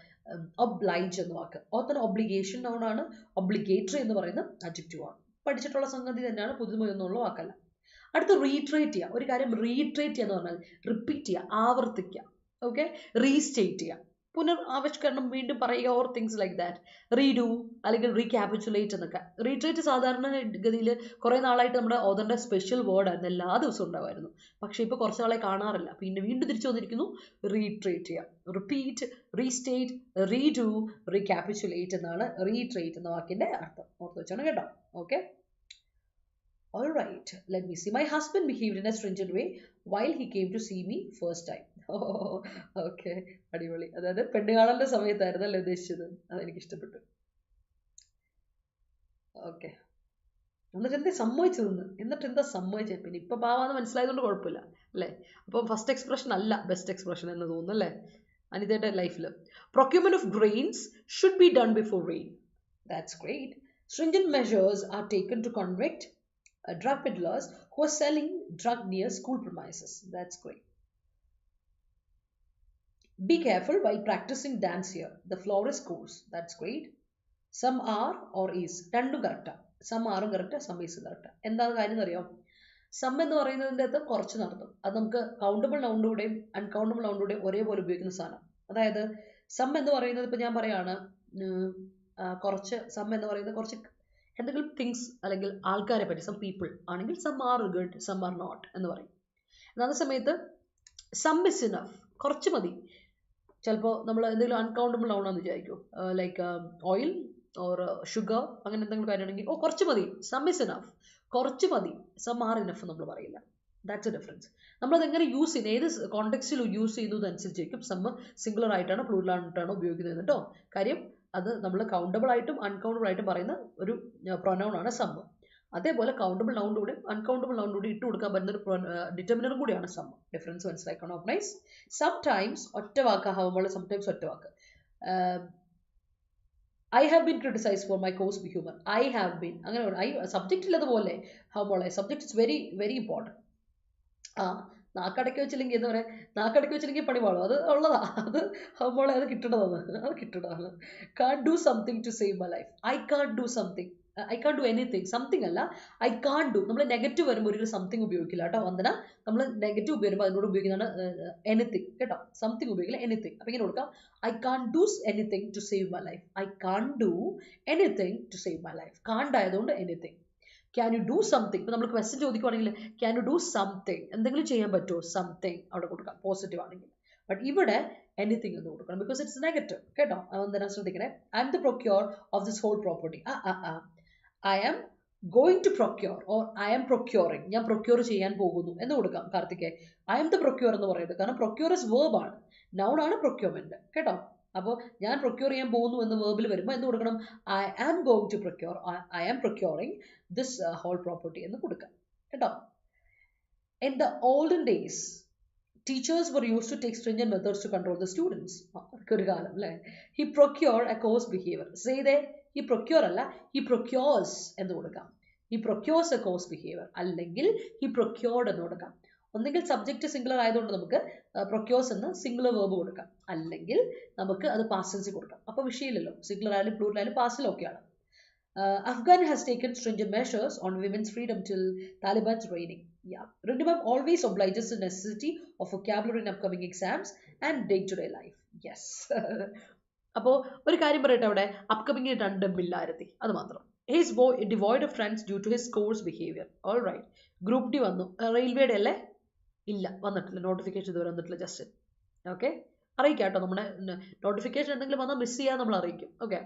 ഒബ്ലൈജ് എന്ന വാക്ക്. ഓർത്തന്നെ ഒബ്ലിഗേഷൻ നൗൺ ആണ്, ഒബ്ലിഗേറ്ററി എന്ന് പറയുന്ന അഡ്ജക്റ്റീവ് ആണ്. പഠിച്ചിട്ടുള്ള സംഗതി തന്നെയാണ്, പുതുമയൊന്നുള്ള വാക്കല്ല. അടുത്ത് റീട്രേറ്റ് ചെയ്യുക. ഒരു കാര്യം റീട്രേറ്റ് ചെയ്യുക എന്ന് പറഞ്ഞാൽ റിപ്പീറ്റ് ചെയ്യുക, ആവർത്തിക്കുക. ഓക്കെ, റീസ്റ്റേറ്റ് ചെയ്യുക, പുനരാവിഷ്കരണം, വീണ്ടും പറയുക, or things like that. Redo അല്ലെങ്കിൽ റീക്യാപിറ്റുലേറ്റ് എന്നൊക്കെ. റീട്രേറ്റ് സാധാരണ ഗതിയിൽ കുറേ നാളായിട്ട് നമ്മുടെ ഓതറിൻ്റെ സ്പെഷ്യൽ വേർഡായിരുന്നു, എല്ലാ ദിവസവും ഉണ്ടാവുമായിരുന്നു. പക്ഷേ ഇപ്പോൾ കുറച്ച് നാളെ കാണാറില്ല. പിന്നെ വീണ്ടും തിരിച്ചു വന്നിരിക്കുന്നു, റീട്രേറ്റ് ചെയ്യുക. റിപ്പീറ്റ്, റീസ്റ്റേറ്റ്, റീഡു, റീക്യാപിറ്റുലേറ്റ് എന്നാണ് റീട്രേറ്റ് എന്ന വാക്കിൻ്റെ അർത്ഥം. ഓർത്ത് വെച്ചാണ് കേട്ടോ. Okay, all right, let me see. My husband behaved in a stringent way while he came to see me first time. Okay, അടിപൊളി. അതായത് പെണ്ണുകാണലിന്റെ സമയത്തായിരുന്നു അല്ലേ ഉദ്ദേശിച്ചത്, അതെനിക്ക് ഇഷ്ടപ്പെട്ടു. ഓക്കെ, എന്നിട്ട് എന്താ സംഭവിച്ചതെന്ന്, എന്നിട്ട് എന്താ സംഭവിച്ചത്, പിന്നെ ഇപ്പൊ പാവാന്ന് മനസ്സിലായതുകൊണ്ട് കുഴപ്പമില്ല അല്ലേ. അപ്പം ഫസ്റ്റ് എക്സ്പ്രഷൻ അല്ല ബെസ്റ്റ് എക്സ്പ്രഷൻ എന്ന് തോന്നുന്നു അല്ലേ അനിതയുടെ ലൈഫിൽ. Procurement of grains should be done before rain. That's great. Stringent measures are taken to convict drug peddlers who are selling drug near school premises. That's great. Be careful while practicing dance here. The floor is coarse. That's great. Some are or is. രണ്ടും correct. Some ആറും correct, some is correct. എന്താണ് കാര്യം എന്നറിയാം? Some എന്ന് പറയുന്നതിൻ്റെ അകത്ത് കുറച്ച് നടത്തും. അത് നമുക്ക് കൗണ്ടബിൾ നൗണിലൂടെയും അൺകൗണ്ടബിൾ നൗണിലൂടെയും ഒരേപോലെ ഉപയോഗിക്കുന്ന സാധനം. അതായത് സം എന്ന് പറയുന്നത് ഇപ്പം ഞാൻ പറയാണ്, കുറച്ച് സം എന്ന് പറയുന്നത് കുറച്ച് എന്തെങ്കിലും തിങ്സ് അല്ലെങ്കിൽ ആൾക്കാരെ പറ്റി, സം പീപ്പിൾ ആണെങ്കിൽ some are good, some are not എന്ന് പറയും. അതേ സമയത്ത് സം ഇസ് ഇനഫ്, കുറച്ച് മതി. ചിലപ്പോൾ നമ്മൾ എന്തെങ്കിലും അൺകൗണ്ടബിൾ നൗണാന്ന് വിചാരിക്കും, ലൈക്ക് ഓയിൽ ഓർ ഷുഗർ, അങ്ങനെ എന്തെങ്കിലും കാര്യമാണെങ്കിൽ ഓ കുറച്ച് മതി, സം ഇസ് ഇനഫ്, കുറച്ച് മതി, സം ആർ ഇനഫ് നമ്മൾ പറയില്ല. That's A difference. നമ്മളത് എങ്ങനെ യൂസ് ചെയ്യുന്നത്, ഏത് കോണ്ടെക്സ്റ്റിൽ യൂസ് ചെയ്യുന്നതനുസരിച്ചിരിക്കും സം സിംഗുലർ ആയിട്ടാണോ പ്ലൂറൽ ആയിട്ടാണോ ഉപയോഗിക്കുന്നത് കേട്ടോ. കാര്യം അത് നമ്മൾ കൗണ്ടബിൾ ആയിട്ടും അൺകൗണ്ടബിൾ ആയിട്ടും പറയുന്ന ഒരു പ്രൊനൗൺ ആണ് സം. അതേപോലെ കൗണ്ടബിൾ നൗണിലൂടെ അൺകൗണ്ടബിൾ നൗണിലൂടെ ഇട്ട് കൊടുക്കാൻ പറ്റുന്ന ഒരു ഡിറ്റർമിനറും കൂടിയാണ് സം. ഡിഫറൻസ് മനസ്സിലാക്കണം. ഓഫ് നൈസ്. സംടൈംസ് ഒറ്റ വാക്കാവുമ്പോൾ, സംടൈംസ് ഒറ്റ വാക്ക്. I have been criticise for my coarse be human. I have been, അങ്ങനെ സബ്ജക്റ്റ് ഇല്ലതുപോലെ ഹൗമോളെ, subject it's very very important. നാക്കടക്കി വെച്ചില്ലെങ്കിൽ എന്താ പറയുക, നാക്കടക്കി വെച്ചില്ലെങ്കിൽ പണി പാടും, അത് ഉള്ളതാ, അത് മോളെ അത് കിട്ടണതാണ്, അത് കിട്ടണതാണ്. Can't do something to save my life. I can't do something, I can't do anything. Something അല്ല, ഐ കാൺ ഡു. നമ്മൾ നെഗറ്റീവ് വരുമ്പോൾ ഒരിക്കലും സംതിങ് ഉപയോഗിക്കില്ല കേട്ടോ വന്ദന. നമ്മൾ നെഗറ്റീവ് വരുമ്പോൾ അതിനോട് ഉപയോഗിക്കുന്നതാണ് എനിത്തിങ് കേട്ടോ. സംതിങ് ഉപയോഗിക്കില്ല, എനിത്തിങ്. അപ്പം ഇങ്ങനെ കൊടുക്കാം, I can't do anything to save my life. I can't do anything to save my life. Can't ആയതുകൊണ്ട് anything. Can you do something. ഇപ്പം നമ്മൾ ക്വസ്റ്റ്യൻ ചോദിക്കുവാണെങ്കിൽ ക്യാൻ യു ഡു സംതിങ്, എന്തെങ്കിലും ചെയ്യാൻ പറ്റുമോ, സംതിങ് അവിടെ കൊടുക്കാം പോസിറ്റീവ് ആണെങ്കിൽ. But ഇവിടെ anything എന്ന് കൊടുക്കണം because it's negative. കേട്ടോ അതെന്തിനാ ശ്രദ്ധിക്കണേ. I am the procurer of this whole property. I am going to procure or I am procuring. ഞാൻ procure ചെയ്യാൻ പോകുന്നു എന്ന് കൊടുക്കാം കാർത്തികേ. I am the procurer എന്ന് പറയുന്നത് കാരണം procure is verb ആണ്, noun ആണ് procurement. കേട്ടോ അപ്പോൾ ഞാൻ procure ചെയ്യാൻ പോകുന്നു എന്ന് verb ൽ വരുമ്പോൾ എന്ത് കൊടുക്കണം? I am going to procure, I am procuring this whole property എന്ന് കൊടുക്കാം. കേട്ടോ. In the olden days, teachers were used to take stringent methods to control the students. He procured a course behavior. Say there, he procure alla, he procures ennu kodukam. He procures a course behavior. Allengil he procured ennu kodukam. ഒന്നെങ്കിൽ subject singular ആയതുകൊണ്ട് നമുക്ക് പ്രൊക്യൂർസ് എന്ന singular verb കൊടുക്കാം, അല്ലെങ്കിൽ നമുക്ക് അത് past ടെൻസിൽ കൊടുക്കാം. അപ്പോൾ വിഷയമില്ലല്ലോ, സിംഗുലർ ആയാലും പ്ലൂറൽ ആയാലും പാസ്റ്റിലും ഒക്കെയാണ്. Afghan has taken stringent measures on women's freedom till Taliban's reigning. Yeah, Rintu ma'am always obliges the necessity of vocabulary in upcoming exams and day-to-day life. Yes. അപ്പോൾ ഒരു കാര്യം പറയട്ടെ, അവിടെ അപ്കമിങ് രണ്ടുമില്ലായിരുത്തി, അത് മാത്രം. He is devoid of friends due to his coarse behavior. All right. Group D വന്നു, റെയിൽവേയുടെ അല്ലേ? ഇല്ല, വന്നിട്ടില്ല, നോട്ടിഫിക്കേഷൻ ഇതുവരെ വന്നിട്ടില്ല. ജസ്റ്റ് ഓക്കെ, അറിയിക്കാം കേട്ടോ. നമ്മുടെ നോട്ടിഫിക്കേഷൻ എന്തെങ്കിലും വന്നാൽ മിസ് ചെയ്യാൻ നമ്മൾ അറിയിക്കും. Okay.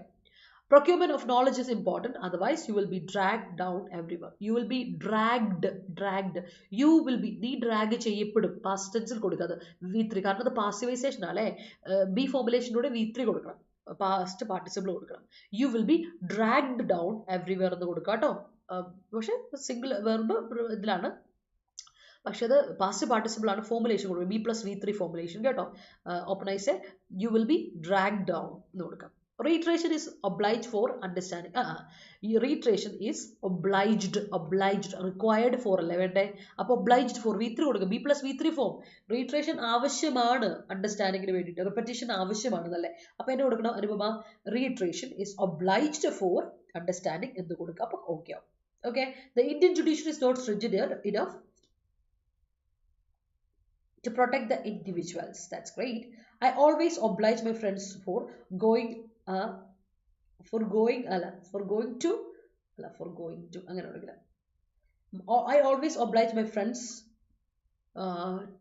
Procurement of knowledge is important, otherwise you will be dragged down everywhere. You will be dragged. You will be, നീ ഡ്രാഗ് ചെയ്യപ്പെടും. പാസ്റ്റ് ടെൻസിൽ കൊടുക്കാതെ V3, കാരണം അത് പാസിവൈസേഷൻ അല്ലേ. ബി ഫോർമുലേഷനോടെ V3 കൊടുക്കണം, പാസ്റ്റ് പാർട്ടിസിപ്പിൾ കൊടുക്കണം. You will be dragged down everywhere എന്ന് കൊടുക്കാം കേട്ടോ. പക്ഷെ സിംഗിൾ വെർബ് ഇതിലാണ്, പക്ഷെ അത് പാസ്റ്റ് പാർട്ടിസിപ്പിൾ ആണ്. ഫോർമുലേഷൻ കൊടുക്കും, B+V3 ഫോർമുലേഷൻ കേട്ടോ. ഓപ്പണൈസ് you will be dragged down എന്ന് കൊടുക്കാം. Reiteration is obliged for understanding. Reiteration is obliged, required for അല്ലേ വേണ്ടേ? അപ്പോൾ obliged for V3 കൊടുക്കുക, B+V3 ഫോം. Reiteration ആവശ്യമാണ് അണ്ടർസ്റ്റാൻഡിങ്ങിന് വേണ്ടിയിട്ട്, റിപ്പറ്റീഷൻ ആവശ്യമാണ് അല്ലേ. അപ്പോൾ എന്നെ കൊടുക്കണം Anupama, reiteration is obliged for understanding എന്ന് കൊടുക്കുക. അപ്പോൾ ഓക്കെ ആവും. Okay, the Indian judiciary is not stringent enough to protect the individuals. That's great. I always oblige my friends for going to അങ്ങനെ കൊടുക്കില്ല. I always oblige my friends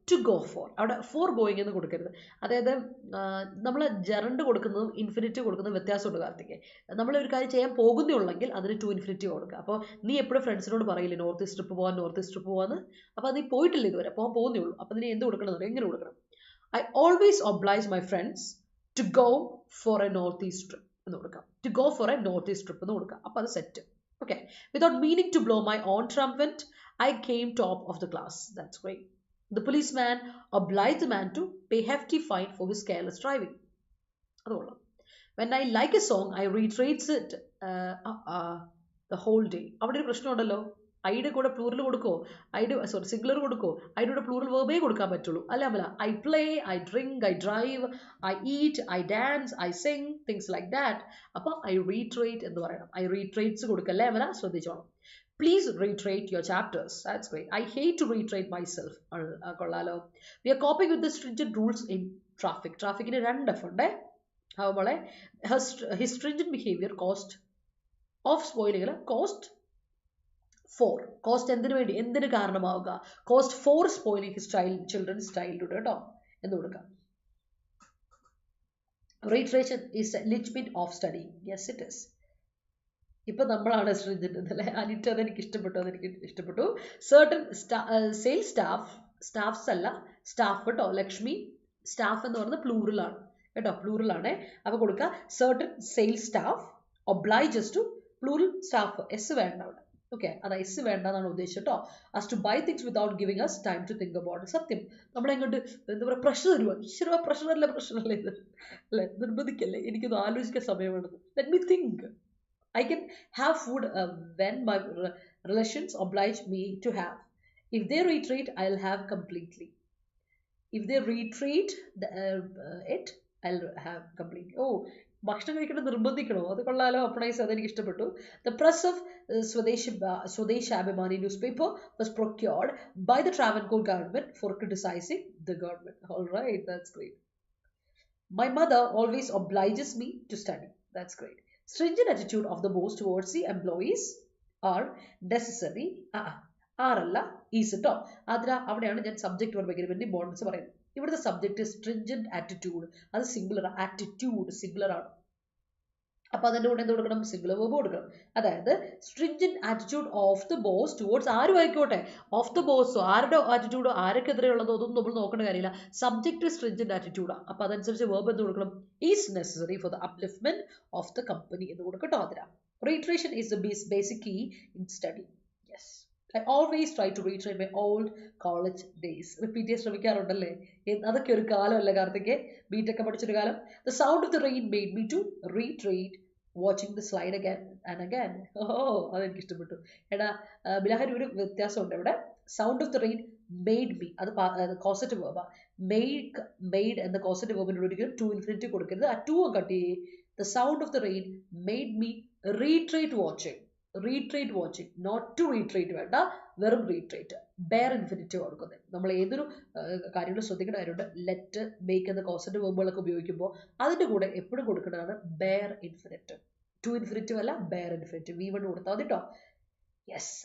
to go for. അവിടെ for going എന്ന് കൊടുക്കരുത്. അതായത് നമ്മൾ gerund കൊടുക്കുന്നതും infinitive കൊടുക്കുന്നതും വ്യത്യാസമുണ്ട് കാർത്തികേ. നമ്മൾ ഒരു കാര്യം ചെയ്യാൻ പോകുന്നുള്ളെങ്കിൽ അതിന് ടു ഇൻഫിനിറ്റീവ് കൊടുക്കുക. അപ്പോൾ നീ എപ്പോഴും ഫ്രണ്ട്സിനോട് പറയില്ലേ നോർത്ത് ഈസ്റ്റ് ട്രിപ്പ് പോകാന്ന്. അപ്പോൾ അത് നീ പോയിട്ടില്ല ഇതുവരെ, പോകുന്നേ ഉള്ളൂ. അപ്പോൾ നീ എന്ത് കൊടുക്കണം, എങ്ങനെ കൊടുക്കണം? I always oblige my friends to go for a north east trip എന്ന് കൊടുക്കാം. To go for a north east trip എന്ന് കൊടുക്കാം. അപ്പോൾ അത് set. Okay. Without meaning to blow my own trumpet, I came top of the class. That's great. The policeman obliged the man to pay hefty fine for his careless driving. അതുകൊള്ളാം. When I like a song, I reiterates it the whole day. അവിടെ ഒരു പ്രശ്നമുണ്ടല്ലോ. ഐയുടെ കൂടെ plural കൊടുക്കോ, singular കൊടുക്കോ, ഐയുടെ കൂടെ plural വേർബേ കൊടുക്കാൻ പറ്റുള്ളൂ. അല്ല, I play, I drink, I drive, I eat, I dance, I Singh, things like that. അപ്പോൾ ഐ റീട്രേറ്റ് എന്ന് പറയണം. ഐ റീട്രേറ്റ്സ് കൊടുക്കല്ലേ അമല, ശ്രദ്ധിച്ചോണം. Please reiterate your chapters. That's great. I hate to reiterate myself. കൊള്ളാലോ. We are coping with the stringent rules in traffic. Trafficന് 2 F ഉണ്ട്. അതുപോലെ his stringent behavior cost of spoiling, cost for. Cost എന്തിനു കാരണമാവുക? Cost for spoiling his children's childhood കേട്ടോ എന്ന് കൊടുക്കാം. Reiteration is a linchpin of study. Yes, it is. ഇപ്പൊ നമ്മളാണ് ശ്രദ്ധിച്ചിട്ടുണ്ടല്ലേ. അനിറ്റ് അതെനിക്ക് ഇഷ്ടപ്പെട്ടു. Certain sales staffs അല്ല, സ്റ്റാഫ് കേട്ടോ. ലക്ഷ്മി സ്റ്റാഫ് എന്ന് പറയുന്നത് പ്ലൂറലാണ് കേട്ടോ, പ്ലൂറലാണ്. അപ്പൊ കൊടുക്കുക certain sales staff obliges to plural staff. S വേണ്ട അവിടെ. ഓക്കെ, അത് എസ് വേണ്ട എന്നാണ് ഉദ്ദേശിച്ചത് കേട്ടോ. as to buy things without giving us time to think about it. സത്യം നമ്മളെങ്ങോട്ട് എന്താ പറയുക, പ്രഷർ തരുവാ. ഈശ്വര പ്രഷറല്ലേ ഇത് അല്ലെ, നിർബന്ധിക്കല്ലേ, എനിക്കൊന്ന് ആലോചിക്കാൻ സമയം വേണ്ടത്. let me think. I can have food when my relations oblige me to have. If they reiterate, I'll have completely. If they reiterate it, I'll have completely. Oh, ഭക്ഷണം കഴിക്കണം നിർബന്ധിക്കണോ? അത് കൊള്ളാലോ, അപ്പണൈസ്, അതെനിക്ക് ഇഷ്ടപ്പെട്ടു. The press of Swadeshabhimani newspaper was procured by the Travancore government for criticizing the government. All right, that's great. My mother always obliges me to study. That's great. Stringent attitude of the boss towards the employees are necessary. ആറല്ല, is കേട്ടോ. അവിടെയാണ് ഞാൻ subject verb agreement importance പറയുന്നത്. ഇവിടുത്തെ subject stringent attitude, അത് singular, attitude singular ആണ്. അപ്പോൾ അതിൻ്റെ കൂടെ എന്ത് കൊടുക്കണം? സിംഗുലർ വെർബ് കൊടുക്കണം. അതായത് stringent attitude of the boss towards ആരും ആയിക്കോട്ടെ, ഓഫ് ദ ബോസോ ആരുടെ ആറ്റിറ്റ്യൂഡോ ആരൊക്കെതിരെയുള്ളതോ അതൊന്നും നമ്മൾ നോക്കേണ്ട കാര്യമില്ല. സബ്ജക്റ്റ് സ്ട്രിഞ്ചന്റ് ആറ്റിറ്റ്യൂഡാണ്. അപ്പോൾ അതനുസരിച്ച് വെർബ് എന്ത് കൊടുക്കണം? Is necessary for the upliftment of the company എന്ന് കൊടുക്കട്ടോ. അതിനാ reiteration is the basic key in study. Yes, I always try to reiterate my old college days. Repeat ചെയ്യാൻ ശ്രമിക്കാറുണ്ടല്ലേ? അതൊക്കെ ഒരു കാലമല്ലേ കാർത്തികേ, ബിടെക് പഠിച്ചൊരു കാലം. The sound of the rain made me to reiterate watching the slide again and again. അതെനിക്ക് ഇഷ്ടപ്പെട്ടു. എടാ ബിലാഹരി, ഒരു വ്യത്യാസമുണ്ട് ഇവിടെ. Sound of the rain made me, അത് കോസറ്റ് വേർബാ. മെയ്ഡ് എന്ന കോസറ്റ് വേർബിനോട് ഒരിക്കലും ടു ഇൻഫിനിറ്റി കൊടുക്കരുത്. ആ ടു കട്ട് ചെയ്യേ. The sound of the rain made me reiterate watching. Reiterate watching, not to reiterate വേണ്ട, വെറും റീട്രേറ്റ്. ബെയർ ഇൻഫിനിറ്റീവ് കൊടുക്കുന്നത്. നമ്മൾ ഏതൊരു കാര്യങ്ങളും ശ്രദ്ധിക്കേണ്ട കാര്യമുണ്ട്. ലെറ്റ്, മേക്ക് എന്ന കോസന്റ് വേർബുകളൊക്കെ ഉപയോഗിക്കുമ്പോൾ അതിൻ്റെ കൂടെ എപ്പോഴും കൊടുക്കേണ്ടതാണ് ബെയർ ഇൻഫിനിറ്റീവ്. ടു ഇൻഫിനിറ്റീവ് അല്ല, ബെയർ ഇൻഫിനിറ്റീവ്. V1 കൊടുത്താൽ മതി കേട്ടോ. Yes,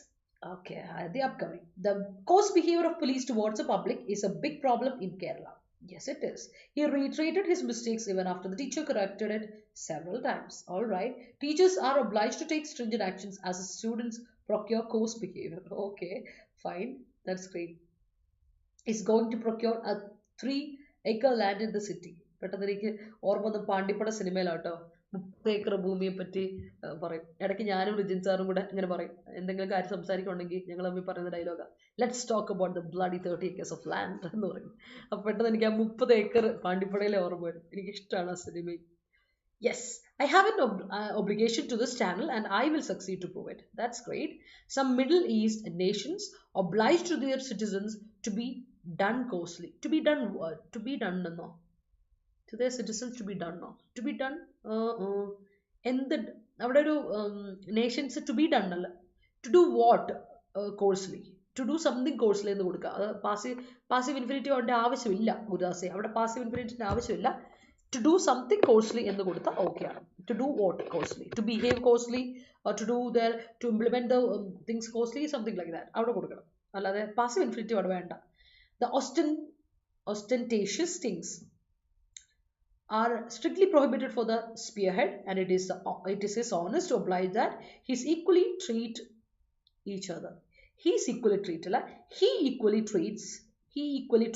okay. The upcoming. The coarse behavior of police towards the public is a big problem in Kerala. Yes, it is. He reiterated his mistakes even after the teacher corrected it several times. All right. Teachers are obliged to take stringent actions as the students procure coarse behavior. Okay, fine. That's great. He's going to procure a 3-acre land in the city. പെട്ടെന്ന് എനിക്ക് ഓർമ്മ വന്ന പാണ്ടിപ്പട സിനിമയിലാട്ടോ. 30 acre ഭൂമിയെ പറ്റി പറയും. ഇടയ്ക്ക് ഞാനും റിജിൻ സാറും കൂടെ ഇങ്ങനെ പറയും. എന്തെങ്കിലും കാര്യം സംസാരിക്കുന്നുണ്ടെങ്കിൽ ഞങ്ങൾ തമ്മിൽ പറയുന്ന ഡയലോഗാണ്, let's talk about the bloody 30 acres of land എന്ന് പറയും. അപ്പോൾ പെട്ടെന്ന് എനിക്ക് ആ 30 ഏക്കർ പാണ്ടിപ്പടയിലെ ഓർമ്മ വരും. എനിക്കിഷ്ടമാണ് ആ സിനിമയിൽ. Yes, I have an obligation to this channel and I will succeed to prove it. That's great. Some Middle East nations oblige to their citizens to be done coarsely. To be done what? To be done no. To their citizens to be done no. To be done എന്ത് അവിടെ ഒരു nations to be done അല്ല, to do what coarsely, to do something coarsely എന്ന് കൊടുക്കുക. അത് passive infinitive അതിൻ്റെ ആവശ്യമില്ല ഗുരുദാസെ, അവിടെ പാസീവ് ഇൻഫിനിറ്റിൻ്റെ ആവശ്യമില്ല. To do something coarsely എന്ന് കൊടുത്താൽ ഓക്കെയാണ്. To do what coarsely? To behave coarsely or to do their, to implement the things coarsely, something like that. അവിടെ കൊടുക്കണം. അല്ലാതെ പാസീവ് ഇൻഫിനിറ്റീവ് അവിടെ വേണ്ട. The ostentatious things are strictly prohibited for the spearhead, and it is his honest to oblige that he equally treat each other. He equally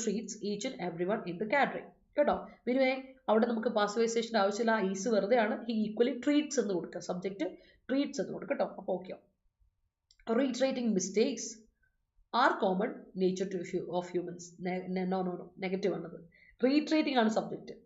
treats each and everyone in the gathering. കേട്ടോ, പിന്നെ അവിടെ നമുക്ക് പാസിവൈസേഷൻ്റെ ആവശ്യമില്ല, is വെറുതെയാണ്. He equally treats എന്ന് കൊടുക്കുക, subject treats എന്ന് കൊടുക്കുക കേട്ടോ. അപ്പോൾ okay. Reiterating mistakes are common nature of humans. No negative ആണത്. റീട്രേറ്റിംഗ് ആണ് സബ്ജക്റ്റ്.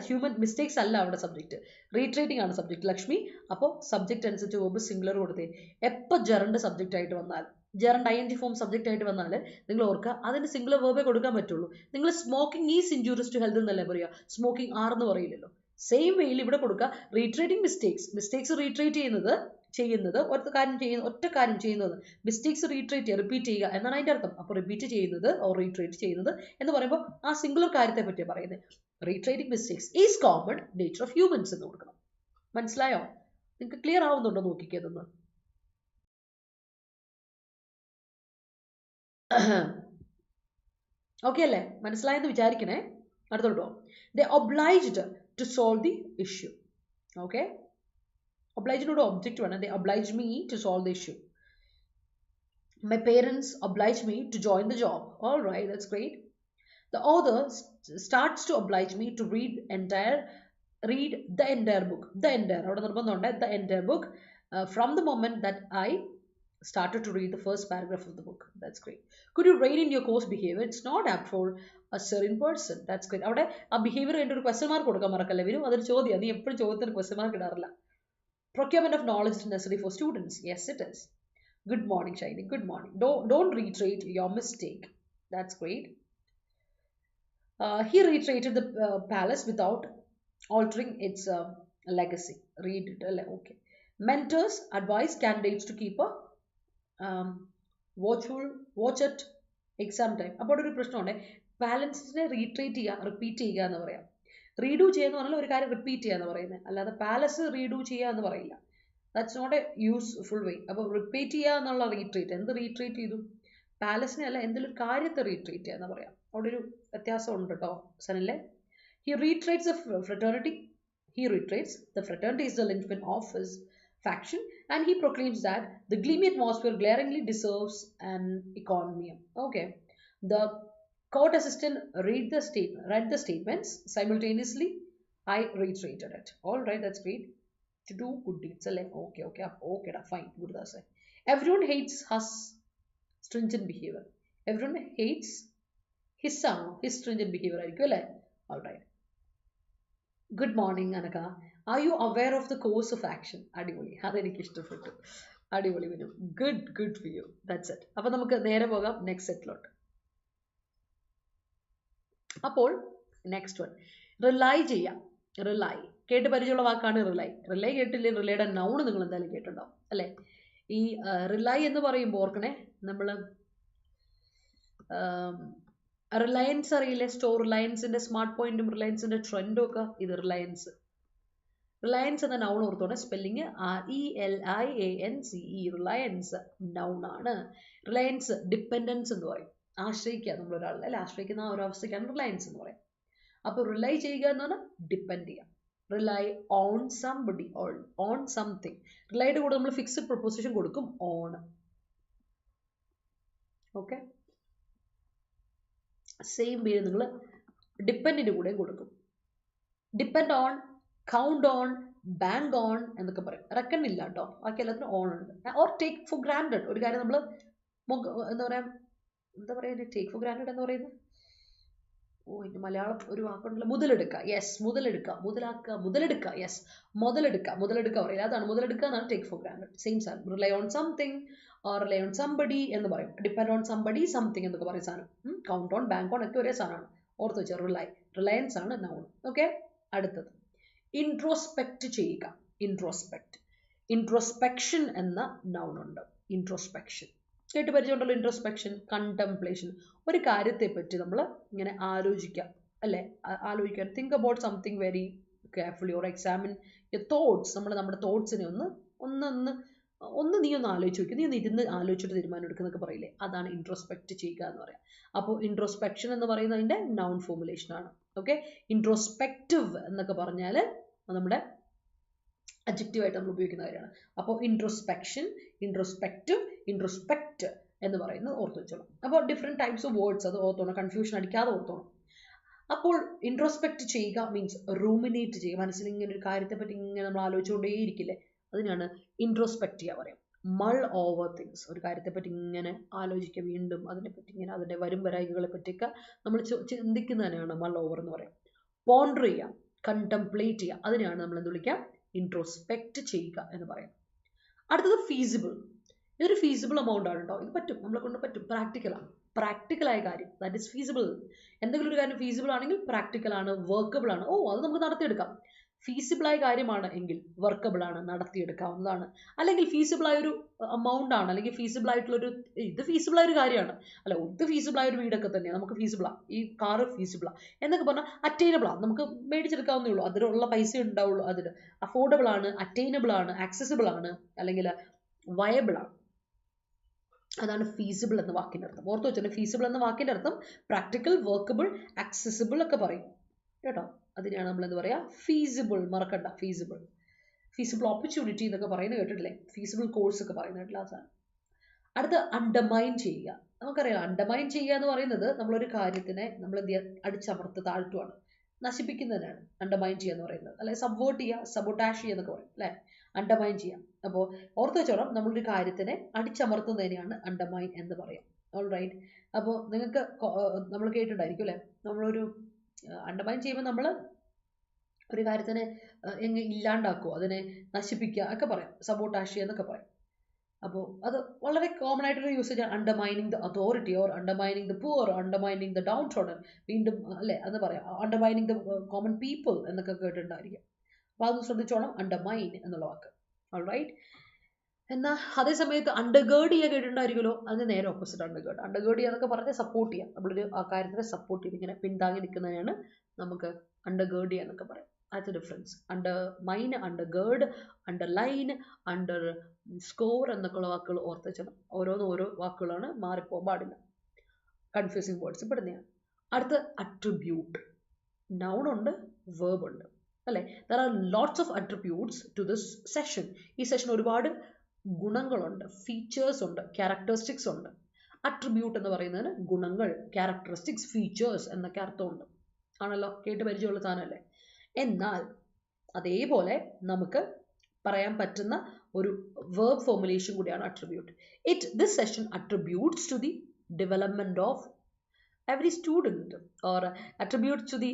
ഹ്യൂമൻ മിസ്റ്റേക്സ് അല്ല അവിടെ സബ്ജക്റ്റ്, റീട്രേറ്റിംഗ് ആണ് സബ്ജക്റ്റ്. ലക്ഷ്മി, അപ്പോൾ സബ്ജക്റ്റ് അനുസരിച്ച് വെർബ് സിംഗുലർ കൊടുത്തേ. എപ്പോൾ ജെറണ്ട് സബ്ജക്റ്റ് ആയിട്ട് വന്നാൽ, ജെറണ്ട് ING ഫോം സബ്ജക്റ്റ് ആയിട്ട് വന്നാൽ നിങ്ങൾ ഓർക്കുക അതിന് സിംഗുലർ വെർബേ കൊടുക്കാൻ പറ്റുള്ളൂ. നിങ്ങൾ smoking is injurious to health എന്നല്ലേ പറയുക, സ്മോക്കിംഗ് ആർന്ന് പറയില്ലല്ലോ. സെയിം വേയിൽ ഇവിടെ കൊടുക്കുക റീട്രേറ്റിംഗ് മിസ്റ്റേക്സ് റീട്രേറ്റ് ചെയ്യുന്നത് ഒറ്റ കാര്യം ചെയ്യുന്നത്. മിസ്റ്റേക്സ് റീട്രേറ്റ് ചെയ്യുക, റിപ്പീറ്റ് ചെയ്യുക എന്നാണ് അതിൻ്റെ അർത്ഥം. അപ്പോൾ റിപ്പീറ്റ് ചെയ്യുന്നത് ഓർ റീട്രേറ്റ് ചെയ്യുന്നത് എന്ന് പറയുമ്പോൾ ആ സിംഗുലർ കാര്യത്തെ പറ്റിയാണ് പറയുന്നത്. Reiterating mistakes is common nature of humans എന്ന് കൊടുക്കണം. മനസ്സിലായോ? നിങ്ങൾക്ക് ക്ലിയർ ആവുന്നുണ്ടോ നോക്കിക്കേതെന്ന്? ഓക്കെ അല്ലേ? മനസ്സിലായെന്ന് വിചാരിക്കണേ. അടുത്തോട്ടോ. They obliged to solve the issue. Okay, ഒബ്ലൈജിനോട് ഒബ്ജക്റ്റ് വേണം. They oblige me to solve the issue. My parents oblige me to join the job. All right, that's great. The author starts to oblige me to read the entire book. The entire, അവിടെ നിർബന്ധമുണ്ട്, the entire book from the moment that I started to read the first paragraph of the book. That's great. Could you rein in your coarse behavior? It's not apt for a certain person. That's great. അവിടെ ആ behaviour എൻ്റെ ഒരു question mark കൊടുക്കാൻ മറക്കല്ലേ വരും. അതൊരു ചോദ്യം. നീ എപ്പോഴും ചോദ്യത്തിന് ക്വസ്റ്റ്യൻ മാർക്ക് ഇടാറില്ല. Procurement of knowledge is necessary for students. Yes, it is. Good morning, Shiny. Good morning. Don't reiterate your mistake. That's great. He reiterated the palace without altering its legacy. Read it. Okay. Mentors advise candidates to keep a watch at exam time. അപ്പോൾ ഒരു പ്രശ്നമുണ്ട്. പാലൻസിനെ retreat ചെയ്യുക, repeat ചെയ്യുക എന്ന് പറയാം. Read ചെയ്യുക എന്ന് പറഞ്ഞാൽ ഒരു കാര്യം റിപ്പീറ്റ് ചെയ്യുക എന്ന് പറയുന്നത്, അല്ലാതെ പാലസ് റീഡു ചെയ്യുക എന്ന് പറയില്ല. ദാറ്റ്സ് നോട്ട് എ യൂസ്ഫുൾ വേ. അപ്പോൾ റിപ്പീറ്റ് ചെയ്യുക എന്നുള്ള റീട്രീറ്റ്, എന്ത് റീട്രീറ്റ് ചെയ്തു? പാലസിനെ അല്ല, എന്തെങ്കിലും ഒരു കാര്യത്തെ റീട്രീറ്റ് ചെയ്യുക എന്ന് പറയാം. അവിടെ ഒരു വ്യത്യാസം ഉണ്ട് കേട്ടോ സനിലെ. He reiterates the fraternity. He reiterates the fraternity is the linchpin of his faction, and he proclaims that the gloomy atmosphere glaringly deserves an encomium. Okay, the court assistant read the statements simultaneously. I reiterated it. All right, that's great. To do good deeds. Okay, fine. Good, that's it. Everyone hates his stringent behavior. Everyone hates his stringent behavior. All right. Good morning, Anaka. Are you aware of the course of action? Adivoli. അതെനിക്ക് ഇഷ്ടപ്പെട്ടു. അടിപൊളി Vinu. Good for you. That's it. അപ്പോൾ നമുക്ക് നേരെ പോകാം next സെറ്റിലോട്ട്. അപ്പോൾ next one rely ചെയ്യാം. Rely കേട്ട് പരിചയമുള്ള വാക്കാണ് റിലൈ. റിലൈ കേട്ടില്ലേ? റിലൈയുടെ നൗൺ നിങ്ങൾ എന്തായാലും കേട്ടിട്ടുണ്ടാവും അല്ലേ? ഈ റിലൈ എന്ന് പറയുമ്പോൾ ഓർക്കണേ, നമ്മൾ റിലയൻസ് അറിയില്ലേ? സ്റ്റോർ റിലയൻസിന്റെ സ്മാർട്ട് പോയിന്റും റിലയൻസിന്റെ ട്രെൻഡും ഒക്കെ ഇത് റിലയൻസ്. റിലയൻസ് എന്ന നൗൺ ഓർത്തോടെ സ്പെല്ലിങ് RELIANCE. റിലയൻസ് നൗൺ ആണ്. റിലയൻസ് ഡിപ്പെൻഡൻസ് എന്ന് പറയും. ആശ്രയിക്കുക നമ്മളൊരാളെ അല്ലെ, ആശ്രയിക്കുന്ന ആ ഒരു അവസ്ഥയ്ക്കാണ് റിലയൻസ് എന്ന് പറയും. അപ്പോൾ റിലൈ ചെയ്യുക എന്ന് പറഞ്ഞാൽ ഡിപ്പെൻഡ് ചെയ്യാം. Rely on somebody or on something. റിലൈയുടെ കൂടെ നമ്മൾ ഫിക്സഡ് പ്രൊപ്പോസിഷൻ കൊടുക്കും, ഓൺ. ഓക്കെ, സെയിം പേര് നിങ്ങൾ ഡിപ്പെൻഡിന്റെ കൂടെയും കൊടുക്കും. Depend on, count on, bank on എന്നൊക്കെ പറയും. റെക്കൺ ഇല്ല കേട്ടോ, ബാക്കി എല്ലാത്തിനും ഓൺ ഉണ്ട്. Or take for granted. ഒരു കാര്യം നമ്മൾ എന്താ പറയുക, ടേക്ക് ഫോർ ഗ്രാൻഡഡ് എന്ന് പറയുന്നത്, ഇതിന് മലയാളം ഒരു വാക്കുണ്ടല്ലോ, മുതലെടുക്കുക. യെസ്, മുതലെടുക്കുക, മുതലാക്കുക, മുതലെടുക്കുക. യെസ്, മുതലെടുക്കുക പറയില്ല, അതാണ് മുതലെടുക്കുക എന്നാണ് ടേക്ക് ഫോർ ഗ്രാൻഡഡ്. സെയിം സാധനം. Rely on something or rely on somebody എന്ന് പറയും. ഡിപ്പെൻഡ് ഓൺ സംബഡി, സംതിങ് എന്നൊക്കെ പറയും സാധനം. കൗണ്ട് ഓൺ, ബാങ്ക് ഓൺ ഒക്കെ ഒരേ സാധനമാണ്. ഓർത്ത് വെച്ചാൽ റിലയൻസ് ആണ് നൗൺ. ഓക്കെ, അടുത്തത് ഇൻട്രോസ്പെക്ട് ചെയ്യുക. ഇൻട്രോസ്പെക്ഷൻ എന്ന നൗൺ ഉണ്ട്. ഇൻട്രോസ്പെക്ഷൻ കേട്ട് പരിചയമുണ്ടല്ലോ. Introspection, contemplation. ഒരു കാര്യത്തെ പറ്റി നമ്മൾ ഇങ്ങനെ ആലോചിക്കാം അല്ലെ, ആലോചിക്കാൻ. Think about something very carefully or examine your thoughts. നമ്മൾ നമ്മുടെ തോട്ട്സിനെ ഒന്ന് നീ ഒന്ന് ആലോചിച്ച് നോക്കി, നീ ഒന്ന് ഇരുന്ന് ആലോചിച്ചിട്ട് തീരുമാനം എടുക്കുന്നൊക്കെ പറയില്ലേ, അതാണ് ഇൻട്രോസ്പെക്ട് ചെയ്യുക എന്ന് പറയാം. അപ്പോൾ ഇൻട്രോസ്പെക്ഷൻ എന്ന് പറയുന്നതിന്റെ നൗൺ ഫോർമുലേഷൻ ആണ്. ഓക്കെ, ഇൻട്രോസ്പെക്റ്റീവ് എന്നൊക്കെ പറഞ്ഞാൽ നമ്മുടെ അഡ്ജക്റ്റീവ് ആയിട്ട് നമ്മൾ ഉപയോഗിക്കുന്ന കാര്യമാണ്. അപ്പോൾ ഇൻട്രോസ്പെക്ഷൻ, ഇൻട്രോസ്പെക്റ്റീവ്, ഇൻട്രോസ്പെക്റ്റ് എന്ന് പറയുന്നത് ഓർത്ത് വെച്ചോളാം. അപ്പോൾ ഡിഫറെൻറ്റ് ടൈപ്സ് ഓഫ് വേർഡ്സ് അത് ഓർത്തോണം, കൺഫ്യൂഷൻ അടിക്കാതെ ഓർത്തോണം. അപ്പോൾ ഇൻട്രോസ്പെക്ട് ചെയ്യുക മീൻസ് റൂമിനേറ്റ് ചെയ്യുക. മനസ്സിൽ ഇങ്ങനെ ഒരു കാര്യത്തെ പറ്റി ഇങ്ങനെ നമ്മൾ ആലോചിച്ചുകൊണ്ടേയിരിക്കില്ലേ, അതിനാണ് ഇൻട്രോസ്പെക്ട് ചെയ്യുക പറയാം. മൾ ഓവർ തിങ്സ്. ഒരു കാര്യത്തെ പറ്റി ഇങ്ങനെ ആലോചിക്കുക, വീണ്ടും അതിനെപ്പറ്റി ഇങ്ങനെ അതിൻ്റെ വരും വരായികളെ പറ്റിയൊക്കെ നമ്മൾ ചിന്തിക്കുന്നതിനാണ് മൾ ഓവർ എന്ന് പറയാം. പോണ്ടർ ചെയ്യുക, കണ്ടംപ്ലേറ്റ് ചെയ്യുക, അതിനെയാണ് നമ്മൾ എന്ത് വിളിക്കുക, ഇൻട്രോസ്പെക്ട് ചെയ്യുക എന്ന് പറയാം. അടുത്തത് ഫീസിബിൾ. ഇതൊരു ഫീസിബിൾ എമൗണ്ട് ആണ് കേട്ടോ. ഇത് പറ്റും, നമ്മളെ കൊണ്ട് പറ്റും, പ്രാക്ടിക്കലാണ്. പ്രാക്ടിക്കലായ കാര്യം, ദാറ്റ് ഇസ് ഫീസിബിൾ. എന്തെങ്കിലും ഒരു കാര്യം ഫീസിബിൾ ആണെങ്കിൽ പ്രാക്ടിക്കൽ ആണ്, വർക്കബിൾ ആണ്. അത് നമുക്ക് നടത്തിയെടുക്കാം. ഫീസിബിളായ കാര്യമാണ് എങ്കിൽ വർക്കബിൾ ആണ്, നടത്തിയെടുക്കാവുന്നതാണ്. അല്ലെങ്കിൽ ഫീസിബിളായ ഒരു എമൗണ്ട് ആണ്, അല്ലെങ്കിൽ ഫീസിബിൾ ആയിട്ടുള്ളൊരു ഇത് ഫീസിബിളായ ഒരു കാര്യമാണ്, അല്ല ഇത് ഫീസിബിളായ ഒരു വീടൊക്കെ തന്നെയാണ്, നമുക്ക് ഫീസിബിളാണ്, ഈ കാറ് ഫീസിബിളാണ് എന്നൊക്കെ പറഞ്ഞാൽ അറ്റൈനബിളാണ്, നമുക്ക് മേടിച്ചെടുക്കാവുന്നേ ഉള്ളൂ, അതിനുള്ള പൈസ ഉണ്ടാവുള്ളൂ, അതിന് അഫോർഡബിൾ ആണ്, അറ്റൈനബിൾ ആണ്, ആക്സസിബിൾ ആണ്, അല്ലെങ്കിൽ വയബിൾ ആണ്. അതാണ് ഫീസിബിൾ എന്ന വാക്കിൻ്റെ അർത്ഥം. ഓർത്ത് വെച്ചാൽ ഫീസിബിൾ എന്ന വാക്കിൻ്റെ അർത്ഥം പ്രാക്ടിക്കൽ, വർക്കബിൾ, ആക്സസിബിൾ ഒക്കെ പറയും കേട്ടോ. അതിനെയാണ് നമ്മൾ എന്താ പറയുക, ഫീസിബിൾ. മറക്കണ്ട, ഫീസിബിൾ ഓപ്പർച്യൂണിറ്റി എന്നൊക്കെ പറയുന്നത് കേട്ടിട്ടില്ലേ, ഫീസിബിൾ കോഴ്സ് ഒക്കെ പറയുന്നത് കേട്ടില്ല. ആ സാധനം. അടുത്ത അണ്ടർമൈൻ ചെയ്യുക. നമുക്കറിയാം അണ്ടർമൈൻ ചെയ്യുക എന്ന് പറയുന്നത് നമ്മളൊരു കാര്യത്തിനെ നമ്മൾ എന്ത് ചെയ്യുക, അടിച്ചമർത്ത് താഴ്ത്തുവാണ്, നശിപ്പിക്കുന്നതിനാണ് അണ്ടർമൈൻ ചെയ്യുക എന്ന് പറയുന്നത്. അല്ലെങ്കിൽ സബ്വേർട്ട് ചെയ്യുക, സബോട്ടാഷ് ചെയ്യുക എന്നൊക്കെ പറയും അല്ലേ, അണ്ടർമൈൻ ചെയ്യാം. അപ്പോൾ ഓർത്ത് വെച്ചോളാം, നമ്മളൊരു കാര്യത്തിനെ അടിച്ചമർത്തുന്നതിനെയാണ് അണ്ടർമൈൻ എന്ന് പറയാം. All right. അപ്പോൾ നിങ്ങൾക്ക് നമ്മൾ കേട്ടിട്ടുണ്ടായിരിക്കും അല്ലേ, നമ്മളൊരു അണ്ടർമൈൻ ചെയ്യുമ്പോൾ നമ്മൾ ഒരു കാര്യത്തിനെ എങ്ങനെ ഇല്ലാണ്ടാക്കുക, അതിനെ നശിപ്പിക്കുക ഒക്കെ പറയാം, സബോട്ടാഷ് ചെയ്യുക എന്നൊക്കെ പറയും. അപ്പോൾ അത് വളരെ കോമൺ ആയിട്ടൊരു യൂസേജ് ആണ്. Undermining the authority or undermining the poor, undermining the Dawn trodden, വീണ്ടും അല്ലേ എന്ന് പറയാം. അണ്ടർമൈനിങ് ദ കോമൺ പീപ്പിൾ എന്നൊക്കെ കേട്ടിട്ടുണ്ടായിരിക്കും. അപ്പോൾ അത് ശ്രദ്ധിച്ചോണം, അണ്ടർമൈൻ എന്നുള്ള വാക്ക്. All right. എന്നാൽ അതേ സമയത്ത് അണ്ടർഗേർഡ് ചെയ്യുക കേട്ടിട്ടുണ്ടായിരിക്കുമല്ലോ, അതിന് നേരെ ഓപ്പോസിറ്റ് അണ്ടർഗേർഡ്. അണ്ടർഗേർഡ് ചെയ്യുക എന്നൊക്കെ പറഞ്ഞാൽ സപ്പോർട്ട് ചെയ്യാം, നമ്മളൊരു ആ കാര്യത്തിനെ സപ്പോർട്ട് ചെയ്ത് ഇങ്ങനെ പിന്താങ്ങി നിൽക്കുന്നതിനാണ് നമുക്ക് അണ്ടർഗേർഡ് ചെയ്യുക എന്നൊക്കെ പറയാം. that's the difference. Undermine, undergird, underline, under score എന്നൊക്കെയുള്ള വാക്കുകൾ ഓർത്ത് വെച്ചാൽ ഓരോന്ന് ഓരോ വാക്കുകളാണ്, മാറിപ്പോകാൻ പാടില്ല, കൺഫ്യൂസിങ് വേർഡ്സ് പെടുന്നതാണ്. അടുത്ത attribute. Noun ഉണ്ട്, verb ഉണ്ട് അല്ലേ. There are lots of attributes to this session. ഈ സെഷൻ ഒരുപാട് ഗുണങ്ങളുണ്ട്, ഫീച്ചേഴ്സ് ഉണ്ട്, ക്യാരക്ടറിസ്റ്റിക്സ് ഉണ്ട്. അട്രിബ്യൂട്ട് എന്ന് പറയുന്നതിന് ഗുണങ്ങൾ, ക്യാരക്ടറിസ്റ്റിക്സ്, ഫീച്ചേഴ്സ് എന്നൊക്കെ അർത്ഥമുണ്ട്. ആണല്ലോ, കേട്ട് പരിചയമുള്ള സാധനമല്ലേ. എന്നാൽ അതേപോലെ നമുക്ക് പറയാൻ പറ്റുന്ന ഒരു verb formulation കൂടിയാണ് attribute. This session attributes to the development of every student or attributes to the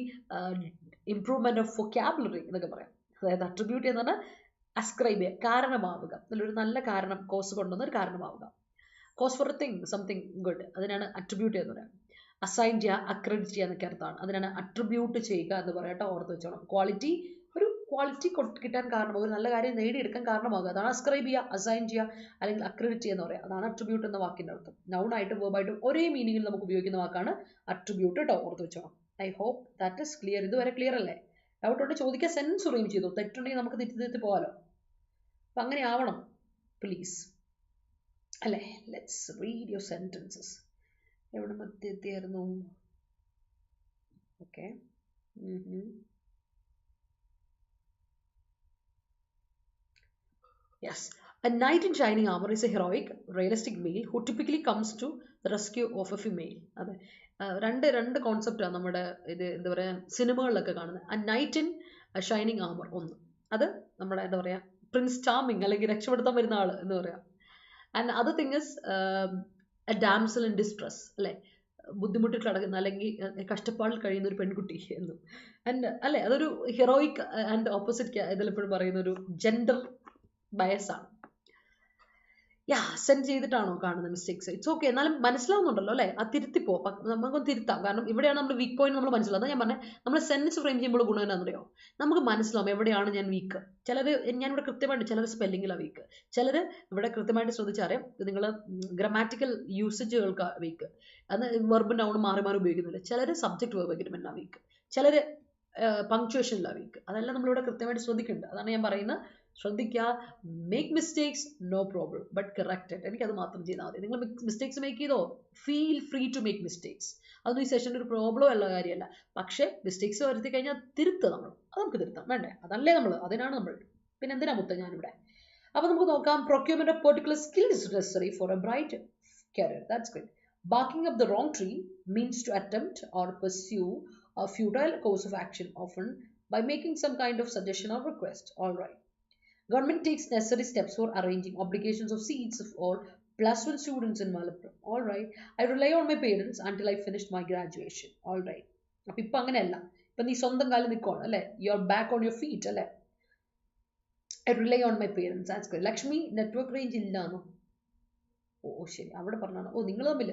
improvement of vocabulary എന്നൊക്കെ പറയാം. അതായത് attribute എന്ന് പറഞ്ഞാൽ ascribe ചെയ്യുക, കാരണമാവുക, അതിലൊരു നല്ല കാരണം, കോസ് കൊണ്ടുവന്ന ഒരു കാരണമാവുക. Cause for a thing, something good, അതിനാണ് അട്രിബ്യൂട്ട് എന്ന് പറയുക. അസൈൻ ചെയ്യുക, അക്രെഡിറ്റ് ചെയ്യുക എന്നൊക്കെ അർത്ഥമാണ്. അതിനാണ് അട്രിബ്യൂട്ട് ചെയ്യുക എന്ന് പറയട്ടെ, ഓർത്ത് വെച്ചോണം. ക്വാളിറ്റി, ഒരു ക്വാളിറ്റി കിട്ടാൻ കാരണമാകും, ഒരു നല്ല കാര്യം നേടിയെടുക്കാൻ കാരണമാകുക, അതാണ് അസ്ക്രൈബ് ചെയ്യുക, അസൈൻ ചെയ്യുക, അല്ലെങ്കിൽ അക്രെഡിറ്റ് ചെയ്യുക എന്ന് പറയുക. അതാണ് അട്രിബ്യൂട്ട് എന്ന വാക്കിൻ്റെ അർത്ഥം. നൗണായിട്ടും വേർബായിട്ടും ഒരേ മീനിങ്ങിൽ നമുക്ക് ഉപയോഗിക്കുന്ന വാക്കാണ് അട്രിബ്യൂട്ട് കേട്ടോ, ഓർത്ത് വെച്ചോണം. I hope that is clear. ഇതുവരെ ക്ലിയർ അല്ലേ? ഡൗട്ട് ഉണ്ട് ചോദിക്കുക, സെൻസ് ഫ്രെയിം ചെയ്തു, തെറ്റുണ്ടെങ്കിൽ നമുക്ക് തിരുത്തി പോകാലോ. അപ്പം അങ്ങനെ ആവണം പ്ലീസ് അല്ലേ. Let's read your sentences. എവിടെ എത്തിയായിരുന്നു? Okay. Yes. A knight in shining armor is a heroic, realistic male who typically comes to the rescue of a female. അതെ, രണ്ട് കോൺസെപ്റ്റാണ് നമ്മുടെ ഇത് എന്താ പറയുക സിനിമകളിലൊക്കെ കാണുന്നത്. A knight in a shining armor ഒന്ന്, അത് നമ്മുടെ എന്താ പറയുക പ്രിൻസ് ചാമിങ് അല്ലെങ്കിൽ രക്ഷപ്പെടുത്താൻ വരുന്ന ആൾ എന്ന് പറയാം. And other thing is A damsel in distress അല്ലേ, ബുദ്ധിമുട്ടിൽ കിടക്കുന്ന അല്ലെങ്കിൽ കഷ്ടപ്പാടിൽ കഴിയുന്ന ഒരു പെൺകുട്ടി എന്നും. ആൻഡ് അല്ലേ, അതൊരു ഹീറോയിക് ആൻഡ് ഓപ്പോസിറ്റ് ഇതിലെപ്പോഴും പറയുന്ന ഒരു ജെൻഡർ ബയസാണ്. സെൻഡ് ചെയ്തിട്ടാണോ കാണുന്ന മിസ്റ്റേക്സ്? ഇറ്റ്സ് ഓക്കെ, എന്നാലും മനസ്സിലാവുന്നുണ്ടല്ലോ അല്ലേ, അത് തിരുത്തിപ്പോ, നമുക്കൊന്ന് തിരുത്താം. കാരണം ഇവിടെയാണ് നമ്മൾ വീക്ക് പോയിന്റ് നമ്മൾ മനസ്സിലാവും. ഞാൻ പറഞ്ഞത് നമ്മൾ സെൻറ്റൻസ് ഫ്രെയിം ചെയ്യുമ്പോൾ ഗുണം എന്നാണെന്നറിയോ, നമുക്ക് മനസ്സിലാവും എവിടെയാണ് ഞാൻ വീക്ക്. ചിലർ ഞാനിവിടെ കൃത്യമായിട്ട്, ചിലർ സ്പെല്ലിങ്ങിലാണ് വീക്ക്, ചിലർ ഇവിടെ കൃത്യമായിട്ട് ശ്രദ്ധിച്ചറിയാം നിങ്ങൾ ഗ്രാമാറ്റിക്കൽ യൂസേജുകൾക്ക് വീക്ക്, അത് വെർബ് നൗൺ മാറി മാറി ഉപയോഗിക്കുന്നില്ല. ചിലർ സബ്ജക്ട് വെർബ് എഗ്രിമെന്റിനാണ് വീക്ക്, ചിലർ പങ്ക്ച്വേഷനിലാണ് വീക്ക്. അതെല്ലാം നമ്മളിവിടെ കൃത്യമായിട്ട് ശ്രദ്ധിക്കുന്നുണ്ട്. അതാണ് ഞാൻ പറയുന്നത്, ശ്രദ്ധിക്കുക. Make mistakes no problem, but corrected. എനിക്കത് മാത്രം ചെയ്താൽ മതി. നിങ്ങൾ മിസ്റ്റേക്സ് മേക്ക് ചെയ്തോ, feel free to make mistakes. അതൊന്നും ഈ സെഷൻ്റെ ഒരു പ്രോബ്ലം ഉള്ള കാര്യമല്ല. പക്ഷേ മിസ്റ്റേക്സ് വരുത്തി കഴിഞ്ഞാൽ തിരുത്തുക, നമ്മൾ അത് നമുക്ക് തിരുത്താം, വേണ്ടേ? അതല്ലേ നമ്മൾ, അതിനാണ് നമ്മൾ. പിന്നെ എന്തിനാ മുത്ത ഞാനിവിടെ. അപ്പോൾ നമുക്ക് നോക്കാം. Procurement of particular skills necessary four A bright career. That's great. Barking up the wrong tree means to attempt or pursue a futile course of action, often by making some kind of suggestion or request. All right. Government takes necessary steps for arranging obligations of seats for +1 students in Malappuram. All right. I rely on my parents until I finished my graduation. All right. അപ്പോൾ ഇപ്പം അങ്ങനെയല്ല, ഇപ്പം നീ സ്വന്തം കാലിൽ നിൽക്കുകയാണ് അല്ലേ, you are back on your feet അല്ലേ. I rely on my parents. That's good. Lakshmi network range ഇല്ലാന്നോ? ശരി, അവിടെ പറഞ്ഞാണ്. നിങ്ങൾ തമ്മിൽ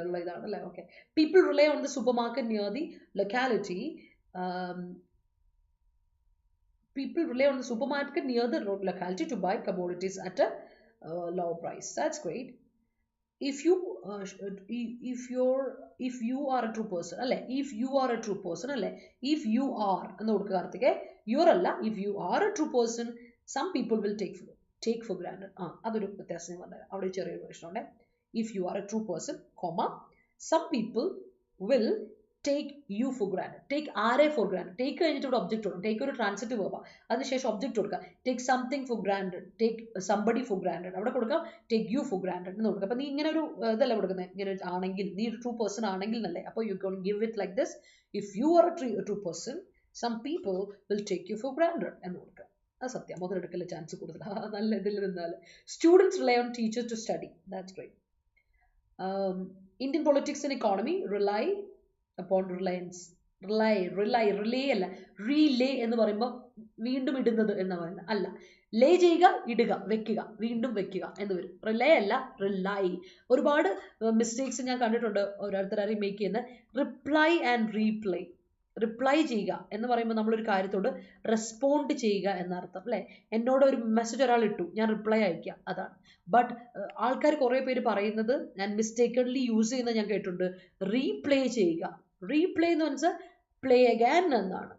ഉള്ള ഇതാണ് അല്ലേ. Okay. People rely on the supermarket near the locality. People rely on the supermarket near the locality to buy commodities at a low price. That's great. If you are a true person, alle, if you are a true person, alle, if you are ennu kodukka karthike, you're alla, if you are a true person, some people will take for granted. അതൊരു വ്യത്യാസം വന്നേരം, അവിടെ ചെറിയൊരു പ്രശ്നം ഉണ്ട്. If you are a true person, comma, some people will take you for granted. Take ആരെ for granted. Take കഴിഞ്ഞിട്ട് ഇവിടെ object കൊടുക്കും. ടേക്ക് ഒരു ട്രാൻസിറ്റീവ് വേർബാ, അതിനുശേഷം ഒബ്ജക്റ്റ് കൊടുക്കുക. Take something for granted, take somebody four granted, അവിടെ കൊടുക്കാം ടേക്ക് യു ഫോർ ഗ്രാൻഡഡ് എന്ന് കൊടുക്കുക. അപ്പം നീ ഇങ്ങനെ ഒരു ഇതല്ല കൊടുക്കുന്നത്, ഇങ്ങനെ ആണെങ്കിൽ, നീ ഒരു ട്രൂ പേഴ്സൺ ആണെങ്കിൽ എന്നല്ലേ. അപ്പോൾ you can give it like this. If you are a true person, some people will take you for granted എന്ന് കൊടുക്കുക. അത് സത്യം, മുതലെടുക്കല് ചാൻസ് കൂടുതൽ. നല്ല ഇതിൽ നിന്നാൽ students rely on teachers to study. That's great. Indian politics and economy rely upon reliance. Relay അല്ല, relay എന്ന് പറയുമ്പോൾ വീണ്ടും ഇടുന്നത് എന്ന് പറയുന്നത് അല്ല. ലേ ചെയ്യുക, ഇടുക, വെക്കുക, വീണ്ടും വെക്കുക എന്ന് വരും. റിലേ അല്ല, റിലൈ. ഒരുപാട് മിസ്റ്റേക്സ് ഞാൻ കണ്ടിട്ടുണ്ട് ഓരോരുത്തരും മേക്ക് ചെയ്യുന്ന. Reply and reply. റിപ്ലൈ ചെയ്യുക എന്ന് പറയുമ്പോൾ നമ്മളൊരു കാര്യത്തോട് റെസ്പോണ്ട് ചെയ്യുക എന്നർത്ഥം അല്ലേ. എന്നോട് ഒരു മെസ്സേജ് ഒരാൾ ഇട്ടു, ഞാൻ റിപ്ലൈ അയക്കുക, അതാണ്. ബട്ട് ആൾക്കാർ കുറേ പേര് പറയുന്നത് ഞാൻ മിസ്റ്റേക്കൺലി യൂസ് ചെയ്യുന്നത് ഞാൻ കേട്ടിട്ടുണ്ട്, റീപ്ലേ ചെയ്യുക. റീപ്ലേ എന്ന് വെച്ചാൽ പ്ലേ അഗാൻ എന്നാണ്.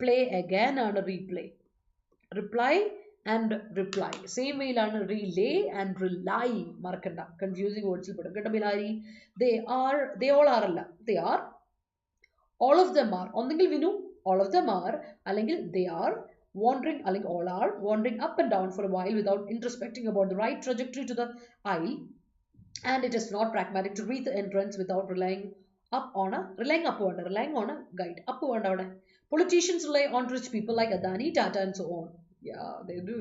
പ്ലേ അഗാൻ ആണ് replay. Reply and reply. Same way ilana relay and rely. Markanda. Confusing words. They all are alla. They are. All of them are. Ondengil vinu. All of them are. Allengil they are wandering. Allengil all are wandering up and down for a while without introspecting about the right trajectory to the aisle. And it is not pragmatic to reach the entrance without relying on a guide. Politicians rely on rich people like Adani, Tata, and so on. Yeah, they do.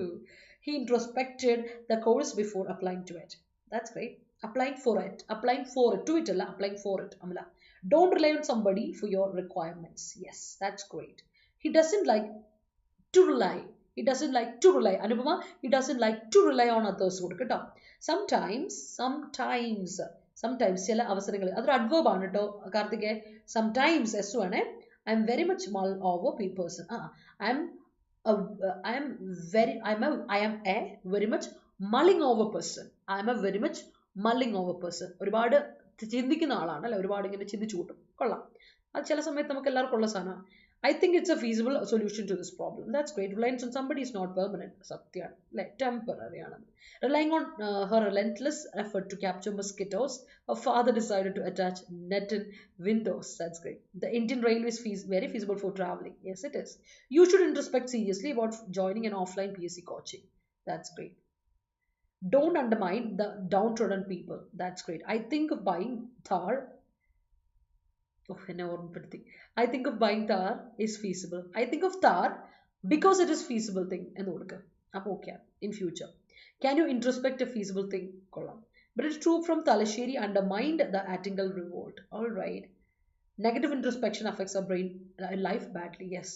He introspected the course before applying to it. That's great. Applying for it. To it, applying for it. Amala. Don't rely on somebody for your requirements. Yes, that's great. He doesn't like to rely. He doesn't like to rely. Anupama, he doesn't like to rely on others. Sometimes ചില അവസരങ്ങളിൽ അതൊരു adverb ആണ് കേട്ടോ കാർത്തികേ. Sometimes S ആണ്. I am very much mull over person. I am a very much mulling over person. I am a very much mulling over person. ഒരുപാട് ചിന്തിക്കുന്ന ആളാണ് അല്ലെ. ഒരുപാട് ഇങ്ങനെ ചിന്തിച്ചു കൂട്ടും. കൊള്ളാം. അത് ചില സമയത്ത് നമുക്ക് എല്ലാവർക്കും ഉള്ള സാധനമാണ്. I think it's a feasible solution to this problem. That's great. Reliance on somebody is not permanent. Satya, like temporary. Relying on her relentless effort to capture mosquitoes, her father decided to attach net in windows. That's great. The Indian Railway is very feasible for traveling. Yes, it is. You should introspect seriously about joining an offline PSC coaching. That's great. Don't undermine the downtrodden people. That's great. I think of buying Thar. I think of buying Thar is feasible. I think of Thar because it is feasible thing. Okay, in future. Can you introspect a feasible thing? British troop from Talasheri undermined the Attingal revolt. Alright. Negative introspection affects our brain life badly. Yes.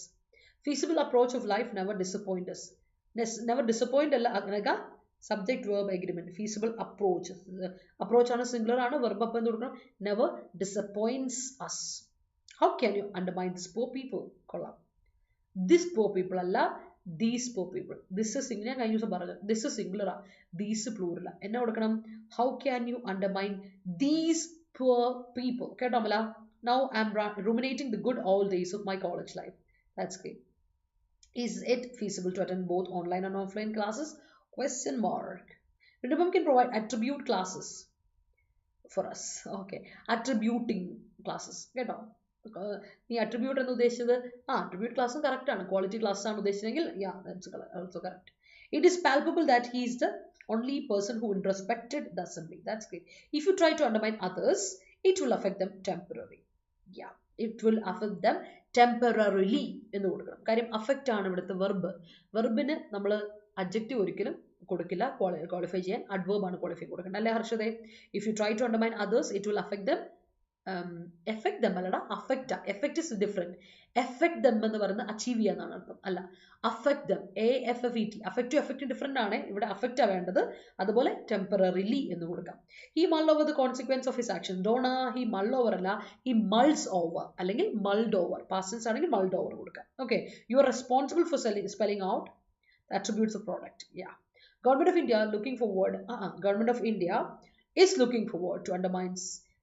Feasible approach of life never disappoint us. Never disappoint subject verb agreement. Feasible approach. Approach on a singular verb never disappoints us. How can you undermine these poor people? This poor people alla these poor people. This is singular. This is singular. These plural. How can you undermine these poor people? Now I am ruminating the good old days of my college life. That's great. Is it feasible to attend both online and offline classes? Question mark. Remember, can provide attribute classes for us. Okay. Attributing classes. Get on. The attribute and the attribute class is correct. Quality class is yeah, that's also correct. It is palpable that he is the only person who introspected the assembly. That's great. If you try to undermine others, it will affect them temporarily. Yeah, it will affect them temporarily. In the order. Affect the verb. Verb in adjective ഒരിക്കലും കൊടുക്കില്ല qualify ചെയ്യാൻ adverb ആണ് qualify കൊടുക്കേണ്ടത് അല്ലേ ഹർഷദേ. If you try to undermine others, it will affect them. Affect them അല്ലടാ, affect. Affect is different. Affect them എന്ന് പറയുന്നത് achieve ചെയ്യാന്നാണ് അർത്ഥം അല്ല. Affect them. AFFET. Affect affect different ആണ്. ഇവിടെ affect വേണ്ടത്. അതുപോലെ temporarily എന്ന് കൊടുക്കാം. He mulled over the consequence of his action. Don't he mull over അല്ല, he mulls over അല്ലെങ്കിൽ mulled over. Past tense ആണെങ്കിൽ mulled over കൊടുക്കാം. Okay. You are responsible for spelling out attributes of product. Yeah. Government of India is looking forward to undermine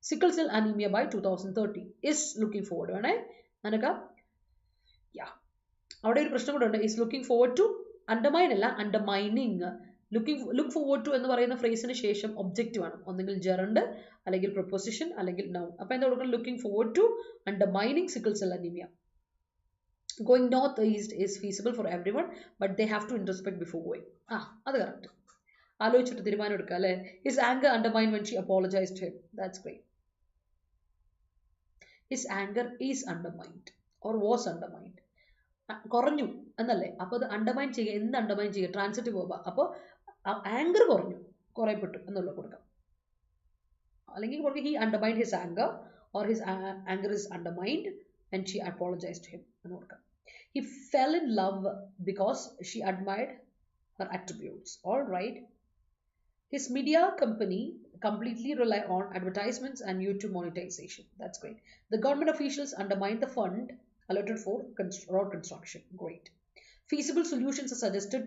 sickle cell anemia by 2030. Is looking forward. Yeah. Is looking forward to undermine undermining. Look forward to എന്ന് പറയുന്ന phrase ന് ശേഷം objective ആണ്. ഒന്നെങ്കിൽ gerund അല്ലെങ്കിൽ preposition അല്ലെങ്കിൽ noun. അപ്പോൾ എന്താ കൊടുക്കണം? Looking forward to undermining sickle cell anemia. Going northeast is feasible for everyone, but they have to introspect before going. That's correct. ആലോചിച്ചിട്ട് തീരുമാനം എടുക്കുക അല്ലേ. His anger undermined when she apologized to him. That's great. His anger is undermined or was undermined. കുറഞ്ഞു എന്നല്ലേ. അപ്പോൾ അത് undermine ചെയ്യുക. എന്ത് അണ്ടർമൈൻ ചെയ്യുക? Transitive verb. അപ്പോൾ ആങ്കർ കുറയപ്പെട്ടു എന്നുള്ള കൊടുക്കാം. അല്ലെങ്കിൽ കൊടുക്കുക he undermined his anger or his anger is undermined and she apologized to him എന്ന് കൊടുക്കാം. He fell in love because she admired her attributes. All right. His media company completely rely on advertisements and YouTube monetization. That's great. The government officials undermine the fund allotted for road construction. Great. Feasible solutions are suggested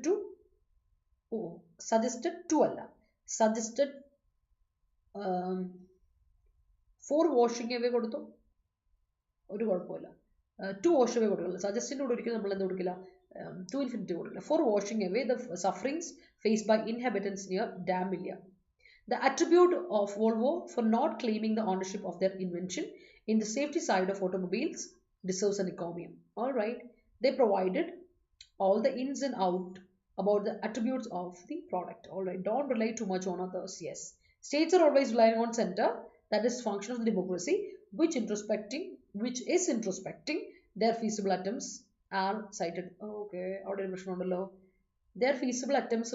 for washing away കൊടുത്തു. ഒരു കുഴപ്പമില്ല. To wash away കൊടുക്കില്ല. സജസ്റ്റിൻ്റെ കൂടെ ഒരിക്കലും നമ്മൾ എന്ത് കൊടുക്കില്ല? to infinity for washing away the sufferings faced by inhabitants near Damilia. The attribute of Volvo for not claiming the ownership of their invention in the safety side of automobiles deserves an encomium. Alright, they provided all the ins and out about the attributes of the product. Alright, don't rely too much on others. Yes, states are always relying on center, that is functional democracy, which is introspecting their feasible attempts are cited. Okay, their feasible attempts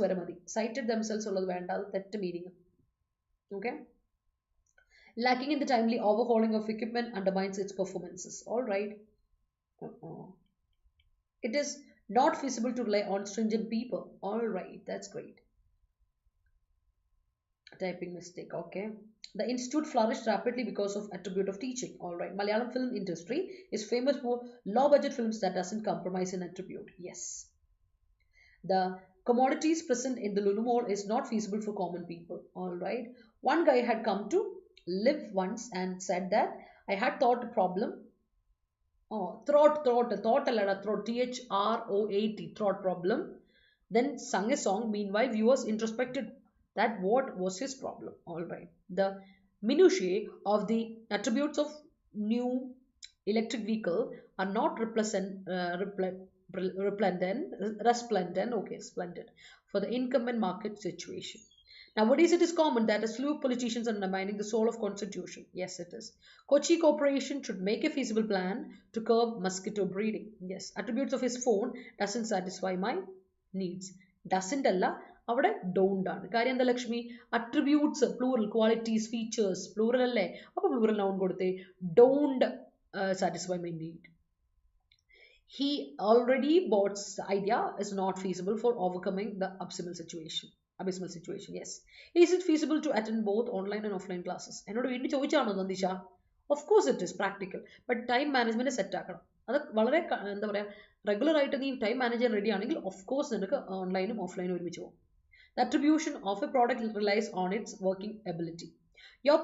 cited themselves meaning. Okay, lacking in the timely overhauling of equipment undermines its performances. All right. It is not feasible to rely on stringent people. All right, that's great. Typing mistake. Okay. The institute flourished rapidly because of attribute of teaching. All right. Malayalam film industry is famous for low budget films that doesn't compromise in attribute. Yes. The commodities present in the Lulu Mall is not feasible for common people. All right. One guy had come to live once and said that I had thought a problem. Oh, throat, THROAT, throat problem. Then sung a song. Meanwhile, viewers introspected that what was his problem. All right. The minutiae of the attributes of new electric vehicle are not resplendent, okay, splendid for the incumbent market situation. Nowadays, it is common that a slew of politicians are undermining the soul of constitution. Yes, it is. Kochi Corporation should make a feasible plan to curb mosquito breeding. Yes, attributes of his phone doesn't satisfy my needs. Doesn't അല്ല അവിടെ don't ആണ്. കാര്യം എന്താ Lakshmi? Attributes, plural, qualities, features, plural അല്ലേ? അപ്പോൾ plural noun കൊടുത്തേ. Don't satisfy my need. He already bought the idea is not feasible for overcoming the abysmal situation. Yes. Is it feasible to attend both online and offline classes? എന്നോട് വീണ്ടും ചോദിച്ചാണോ നന്ദിഷ? Of course it is practical. But time management set ആക്കണം. അത് വളരെ എന്താ പറയുക regular ആയിട്ട് നീ time manager ready ആണെങ്കിൽ ഓഫ് കോഴ്സ് നിനക്ക് ഓൺലൈനും ഓഫ്ലൈനും ഒരുമിച്ച് പോകും. The attribution of a product relies on its working ability. Your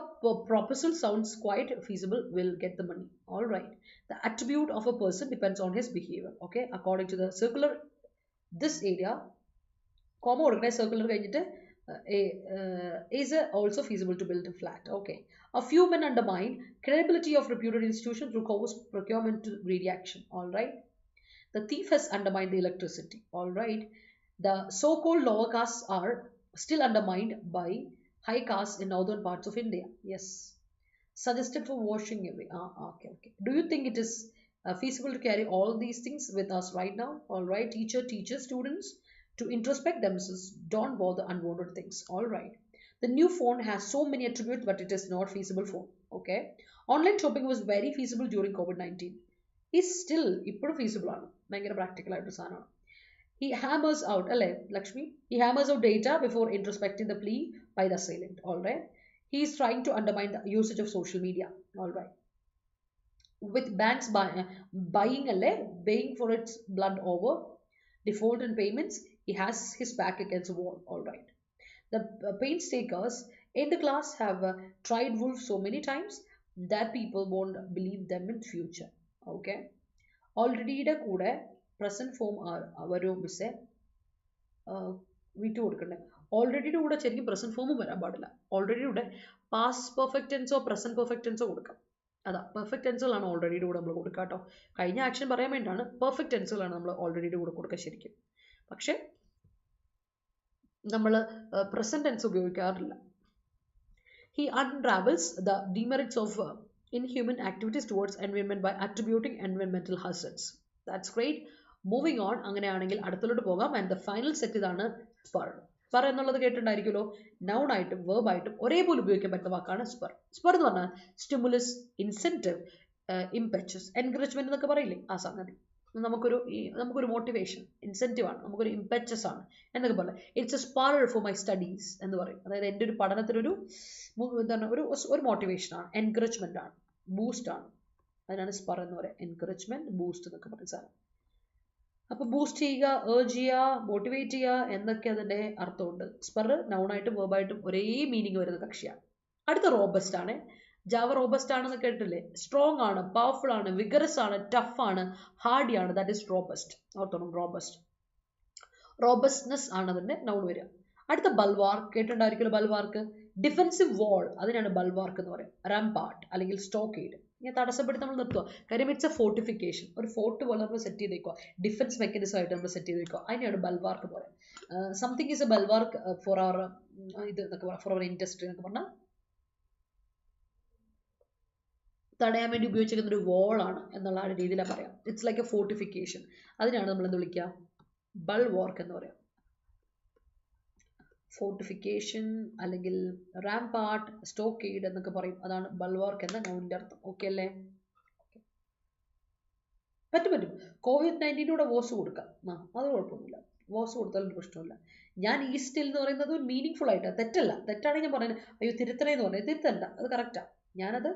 proposal sounds quite feasible, will get the money. All right. The attribute of a person depends on his behavior. Okay. According to the circular, this area, comma organized circular is also feasible to build a flat. Okay. A few men undermine credibility of reputed institution through coerced procurement to greedy action. All right. The thief has undermined the electricity. All right. The so-called lower castes are still undermined by high castes in northern parts of India. Yes. Suggested for washing away. Okay. Do you think it is feasible to carry all these things with us right now? All right. Teacher, students to introspect themselves. Don't bother unwanted things. All right. The new phone has so many attributes, but it is not feasible phone. Okay. Online shopping was very feasible during COVID-19. Is still ഇപ്പോൾ feasible ആണ്. ഭയങ്കര practical ആയിട്ട് സാധനമാണ്. He hammers out, Lakshmi, he hammers out data before introspecting the plea by the assailant. All right. He is trying to undermine the usage of social media. All right. With banks paying for its blood over default in payments, he has his back against the wall. All right. The paintstakers in the class have tried wolf so many times that people won't believe them in future. Okay. Already കൂടെ present form വരും മിസ്സേ വിട്ടു കൊടുക്കണ്ടേ. ഓൾറെഡിയുടെ കൂടെ ശരിക്കും present ഫോമും വരാൻ പാടില്ല. ഓൾറെഡിയുടെ കൂടെ പാസ്റ്റ് പെർഫെക്റ്റ് ടെൻസോ പ്രസന്റ് പെർഫെക്റ്റ് ടെൻസോ കൊടുക്കാം. അതാ പെർഫെക്റ്റ് ടെൻസുകളാണ് ഓൾറെഡിയുടെ കൂടെ നമ്മൾ കൊടുക്കുക കേട്ടോ. കഴിഞ്ഞ ആക്ഷൻ പറയാൻ വേണ്ടിയിട്ടാണ് പെർഫെക്റ്റ് ടെൻസുകളാണ് നമ്മൾ ഓൾറെഡിയുടെ കൂടെ കൊടുക്കുക ശരിക്കും. പക്ഷെ നമ്മൾ പ്രസന്റ് ടെൻസ് ഉപയോഗിക്കാറില്ല. He unravels the demerits of inhuman activities towards environment by attributing environmental hazards. That's great. Moving on, അങ്ങനെയാണെങ്കിൽ അടുത്തോട്ട് പോകാം. ആൻഡ് ദ ഫൈനൽ സെറ്റ് ഇതാണ് സ്പർ. സ്പർ എന്നുള്ളത് കേട്ടിട്ടുണ്ടായിരിക്കുമല്ലോ. നൗൺ ആയിട്ടും വേർബ് ആയിട്ടും ഒരേപോലെ ഉപയോഗിക്കാൻ പറ്റുന്ന വാക്കാണ് സ്പർ. സ്പർ എന്ന് പറഞ്ഞാൽ സ്റ്റിമുലസ്, ഇൻസെന്റീവ്, ഇംപെച്ചസ്, എൻകറേജ്മെന്റ് എന്നൊക്കെ പറയില്ലേ ആ സംഗതി. നമുക്കൊരു മോട്ടിവേഷൻ, ഇൻസെന്റീവ് ആണ്, നമുക്കൊരു ഇംപെച്ചസ് ആണ് എന്നൊക്കെ പറയാം. It's A spur for my studies എന്ന് പറയും. അതായത് എൻ്റെ ഒരു പഠനത്തിനൊരു എന്താണ് ഒരു മോട്ടിവേഷൻ ആണ്, എൻകറേജ്മെന്റ് ആണ്, ബൂസ്റ്റ് ആണ്. അതിനാണ് സ്പർ എന്ന് പറയുക. എൻകറേജ്മെന്റ്, ബൂസ്റ്റ് എന്നൊക്കെ പറയുന്ന സാധനം. അപ്പൊ ബൂസ്റ്റ് ചെയ്യുക, ഏർജ് ചെയ്യുക, മോട്ടിവേറ്റ് ചെയ്യുക എന്നൊക്കെ അതിന്റെ അർത്ഥമുണ്ട്. സ്പർ നൗണായിട്ടും വേർബായിട്ടും ഒരേ മീനിങ് വരുന്ന കക്ഷിയാണ്. അടുത്ത റോബസ്റ്റ് ആണ്. ജാവ റോബസ്റ്റ് ആണെന്ന് കേട്ടില്ലേ? സ്ട്രോങ് ആണ്, പവർഫുൾ ആണ്, വിഗറസ് ആണ്, ടഫ് ആണ്, ഹാർഡി ആണ്. That is robust. ഓർത്തോണം, റോബസ്റ്റ്. റോബസ്റ്റ്നെസ് ആണ് അതിന്റെ നൗൺ വരിക. അടുത്ത ബൾവാർക്ക്, കേട്ടിട്ടുണ്ടായിരിക്കുമല്ലോ ബൾവാർക്ക്. ഡിഫെൻസീവ് വാൾ, അതിനാണ് ബൾവാർക്ക് എന്ന് പറയുക. റാംപാർട്ട് അല്ലെങ്കിൽ സ്റ്റോക്കേഡ്, ഇങ്ങനെ തടസ്സപ്പെടുത്തി നമ്മൾ നിർത്തുക. കാര്യം ഇറ്റ്സ് എ ഫോർട്ടിഫിക്കേഷൻ, ഒരു ഫോർട്ട് പോലെ നമ്മൾ സെറ്റ് ചെയ്ത് വെക്കുക, ഡിഫൻസ് മെക്കാനിസം ആയിട്ട് നമ്മൾ സെറ്റ് ചെയ്ത് വെക്കുക. അതിനെയാണ് ബൾവാർക്ക് എന്ന് പറയുന്നത്. സംതിങ് ഈസ് എ ബൾവാർക്ക് ഫോർ അവർ ഇത് എന്നൊക്കെ പറയാം, ഫോർ അവർ ഇൻഡസ്ട്രി എന്നൊക്കെ പറഞ്ഞാൽ തടയാൻ വേണ്ടി ഉപയോഗിച്ചിരിക്കുന്ന ഒരു വോളാണ് എന്നുള്ള രീതിയിലാണ് പറയാം. It's like A fortification. അതിനാണ് നമ്മൾ എന്ത് വിളിക്കുക? ബൾവാർക്ക് എന്ന് പറയാം. ഫോർട്ടിഫിക്കേഷൻ അല്ലെങ്കിൽ റാംപാർട്ട്, സ്റ്റോക്കേഡ് എന്നൊക്കെ പറയും. അതാണ് ബൾവാർക്ക് എന്ന നൗണിന്റെ അർത്ഥം. ഓക്കെ അല്ലേ? പറ്റും. COVID-19 വോസ് കൊടുക്കാം, അത് കുഴപ്പമൊന്നുമില്ല. വോസ് കൊടുത്താലും പ്രശ്നമില്ല. ഞാൻ ഈസ്റ്റിൽ എന്ന് പറയുന്നത് മീനിങ് ഫുൾ ആയിട്ട്, തെറ്റല്ല. തെറ്റാണെങ്കിൽ ഞാൻ പറയുന്നത് അയ്യോ തിരുത്തണേ എന്ന് പറഞ്ഞത്, തിരുത്തല്ല, അത് കറക്റ്റാ. ഞാനത്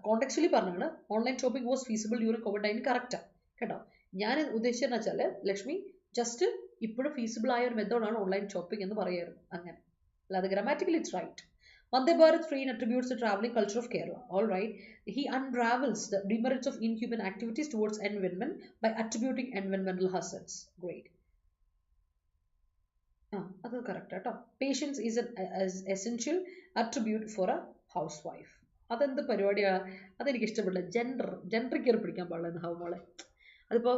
കോണ്ടെക്ച്വലി പറഞ്ഞാണ്. Online shopping was feasible during COVID-19, correct കേട്ടോ. ഞാൻ ഉദ്ദേശിച്ചതെന്ന് വെച്ചാൽ ലക്ഷ്മി ജസ്റ്റ് ഇപ്പോഴും ഫീസിബിൾ ആയ ഒരു മെത്തേഡാണ് ഓൺലൈൻ ഷോപ്പിംഗ് എന്ന് പറയായിരുന്നു, അങ്ങനെ അല്ലാതെ grammatically it's right. Vande Bharat train attributes the travelling culture of Kerala. All right, he unravels the demerits of inhuman activities towards environment by attributing environmental hazards. Great. That's correct. Patience is an essential attribute for a housewife. അതെന്ത് പരിപാടിയാണ്? അതെനിക്ക് ഇഷ്ടപ്പെടില്ല. Gender കയറി പിടിക്കാൻ പാടില്ല ഹൗമോളെ. അതിപ്പോൾ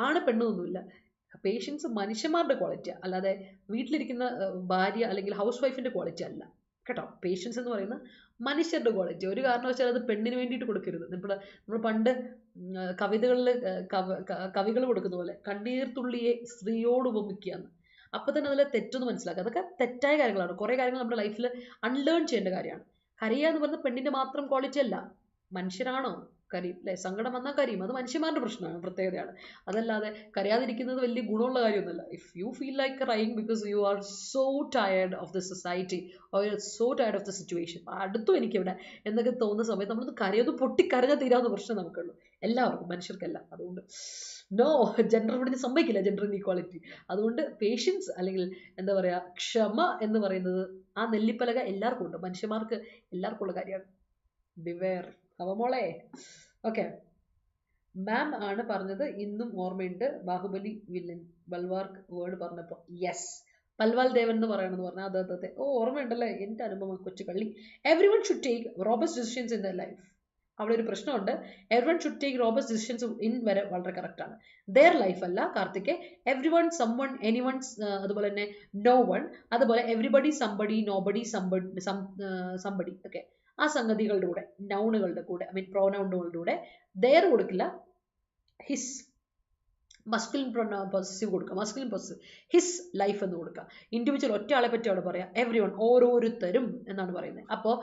ആണ് പെണ്ണൊന്നുമില്ല. Patients മനുഷ്യന്മാരുടെ ക്വാളിറ്റിയാണ്, അല്ലാതെ വീട്ടിലിരിക്കുന്ന ഭാര്യ അല്ലെങ്കിൽ ഹൗസ് വൈഫിൻ്റെ ക്വാളിറ്റി അല്ല കേട്ടോ. പേഷ്യൻസ് എന്ന് പറയുന്നത് മനുഷ്യരുടെ ക്വാളിറ്റി. ഒരു കാരണവശാൽ അത് പെണ്ണിന് വേണ്ടിയിട്ട് കൊടുക്കരുത്. നമ്മൾ പണ്ട് കവിതകളിൽ കവികൾ കൊടുക്കുന്ന പോലെ കണ്ണീർത്തുള്ളിയെ സ്ത്രീയോട് ഉപമിക്കുകയാണ്. അപ്പോൾ തന്നെ അതിൽ തെറ്റൊന്ന് മനസ്സിലാക്കുക. അതൊക്കെ തെറ്റായ കാര്യങ്ങളാണ്. കുറേ കാര്യങ്ങൾ നമ്മുടെ ലൈഫിൽ അൺലേൺ ചെയ്യേണ്ട കാര്യമാണ്. കരയുക എന്ന് പറയുന്നത് പെണ്ണിൻ്റെ മാത്രം ക്വാളിറ്റി അല്ല. മനുഷ്യരാണോ കരയും അല്ലേ? സങ്കടം വന്നാൽ കരയും, അത് മനുഷ്യന്മാരുടെ പ്രശ്നമാണ്, പ്രത്യേകതയാണ്. അതല്ലാതെ കരയാതിരിക്കുന്നത് വലിയ ഗുണമുള്ള കാര്യമൊന്നുമല്ല. If you feel like crying because you are so tired of the society or you are so tired of the situation, അടുത്തും എനിക്കിവിടെ എന്നൊക്കെ തോന്നുന്ന സമയത്ത് നമ്മളൊന്ന് കരയൊന്ന് പൊട്ടിക്കരഞ്ഞാൽ തീരാവുന്ന പ്രശ്നം നമുക്കുള്ളൂ, എല്ലാവർക്കും, മനുഷ്യർക്കല്ല. അതുകൊണ്ട് നോ, ജെൻഡർ ഇവിടെ സമ്മതിക്കില്ല, ജെൻഡർ ഇൻഈക്വാളിറ്റി. അതുകൊണ്ട് പേഷ്യൻസ് അല്ലെങ്കിൽ എന്താ പറയുക, ക്ഷമ എന്ന് പറയുന്നത് ആ നെല്ലിപ്പലക എല്ലാവർക്കും ഉണ്ട്, മനുഷ്യന്മാർക്ക് എല്ലാവർക്കും ഉള്ള കാര്യമാണ്. ബിവെയർ. അപ്പോൾ മോളെ ഓക്കെ, മാം ആണ് പറഞ്ഞത്, ഇന്നും ഓർമ്മയുണ്ട്. ബാഹുബലി വില്ലൻ ബൽവാർക്ക് വേർഡ് പറഞ്ഞപ്പോൾ യെസ്, പൽവാൽ ദേവൻ എന്ന് പറയണമെന്ന് പറഞ്ഞാൽ അതെ ഓർമ്മയുണ്ടല്ലേ? എൻ്റെ അനുഭവം കൊച്ചു കള്ളി. Every one should take robust decisions in the life. അവിടെ ഒരു പ്രശ്നമുണ്ട്. Every one should take robust decisions in വരെ വളരെ കറക്റ്റാണ്. ദെയർ ലൈഫ് അല്ല കാർത്തികെ. Every one, some one, any one, അതുപോലെ തന്നെ നോ വൺ, അതുപോലെ എവ്രിബഡി, സംബഡി, നോബഡി, സംബഡി ഒക്കെ ആ സംഗതികളുടെ കൂടെ, നൗണുകളുടെ കൂടെ, ഐ മീൻ പ്രോനൗണുകളുടെ കൂടെ ദെയർ കൊടുക്കില്ല, ഹിസ് മസ്കുലിൻ പൊസസീവ് കൊടുക്കുക, മസ്കുലിൻ പൊസസീവ് ഹിസ് ലൈഫ് എന്ന് കൊടുക്കുക. ഇൻഡിവിജ്വൽ ഒറ്റ ആളെ പറ്റി അവിടെ പറയാം, എവ്രി വൺ, ഓരോരുത്തരും എന്നാണ് പറയുന്നത്. അപ്പോൾ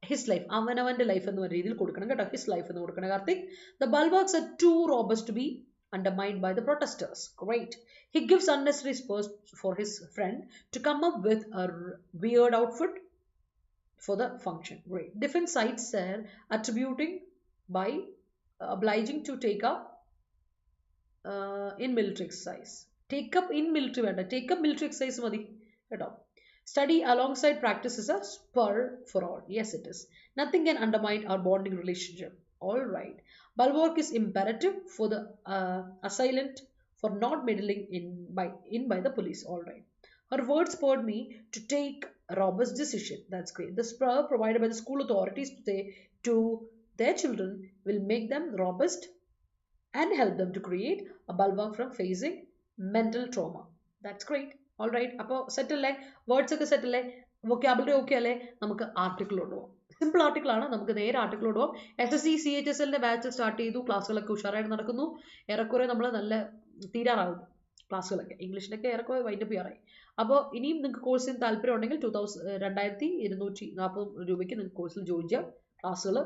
ഹിസ് ലൈഫ്, അവനവൻ്റെ ലൈഫ് എന്ന രീതിയിൽ കൊടുക്കണം കേട്ടോ. ഹിസ് ലൈഫ് എന്ന് കൊടുക്കണം Karthik. The bulwarks are too robust to be undermined by the protesters. Great. He gives unnecessary spurs for his friend to come up with a weird outfit for the function. Great. Different sites are attributing by obliging to take up in military exercise. Take up in military വേണ്ട, take up military exercise മതി കേട്ടോ. Study alongside practice is a spur for all. Yes, it is. Nothing can undermine our bonding relationship. All right. Bulwark is imperative for the assailant for not meddling in by the police. All right. Her words spurred me to take a robust decision. That's great. The spur provided by the school authorities to their children will make them robust and help them to create a bulwark from facing mental trauma. That's great. All right. അപ്പോൾ set അല്ലേ? Words ഒക്കെ set അല്ലേ? Vocabulary okay അല്ലേ? നമുക്ക് ആർട്ടിക്കിളോട് പോകാം. Simple ആർട്ടിക്കിളാണ്, നമുക്ക് നേരെ ആർട്ടിക്കിളോട് പോകാം. SSC CHSL ബാച്ച് സ്റ്റാർട്ട് ചെയ്തു. ക്ലാസ്സുകളൊക്കെ ഉഷാറായിട്ട് നടക്കുന്നു. ഏറെക്കുറെ നമ്മൾ നല്ല തീരാറാകുന്നു ക്ലാസ്സുകളൊക്കെ. ഇംഗ്ലീഷിനൊക്കെ ഏറെക്കുറെ വൈൻഡപ്പ് ചെയ്യാറായി. അപ്പോൾ ഇനിയും നിങ്ങൾക്ക് കോഴ്സിന് താല്പര്യം ഉണ്ടെങ്കിൽ 2240 രൂപയ്ക്ക് നിങ്ങൾക്ക് കോഴ്സിൽ ജോയിൻ ചെയ്യാം. ക്ലാസ്സുകൾ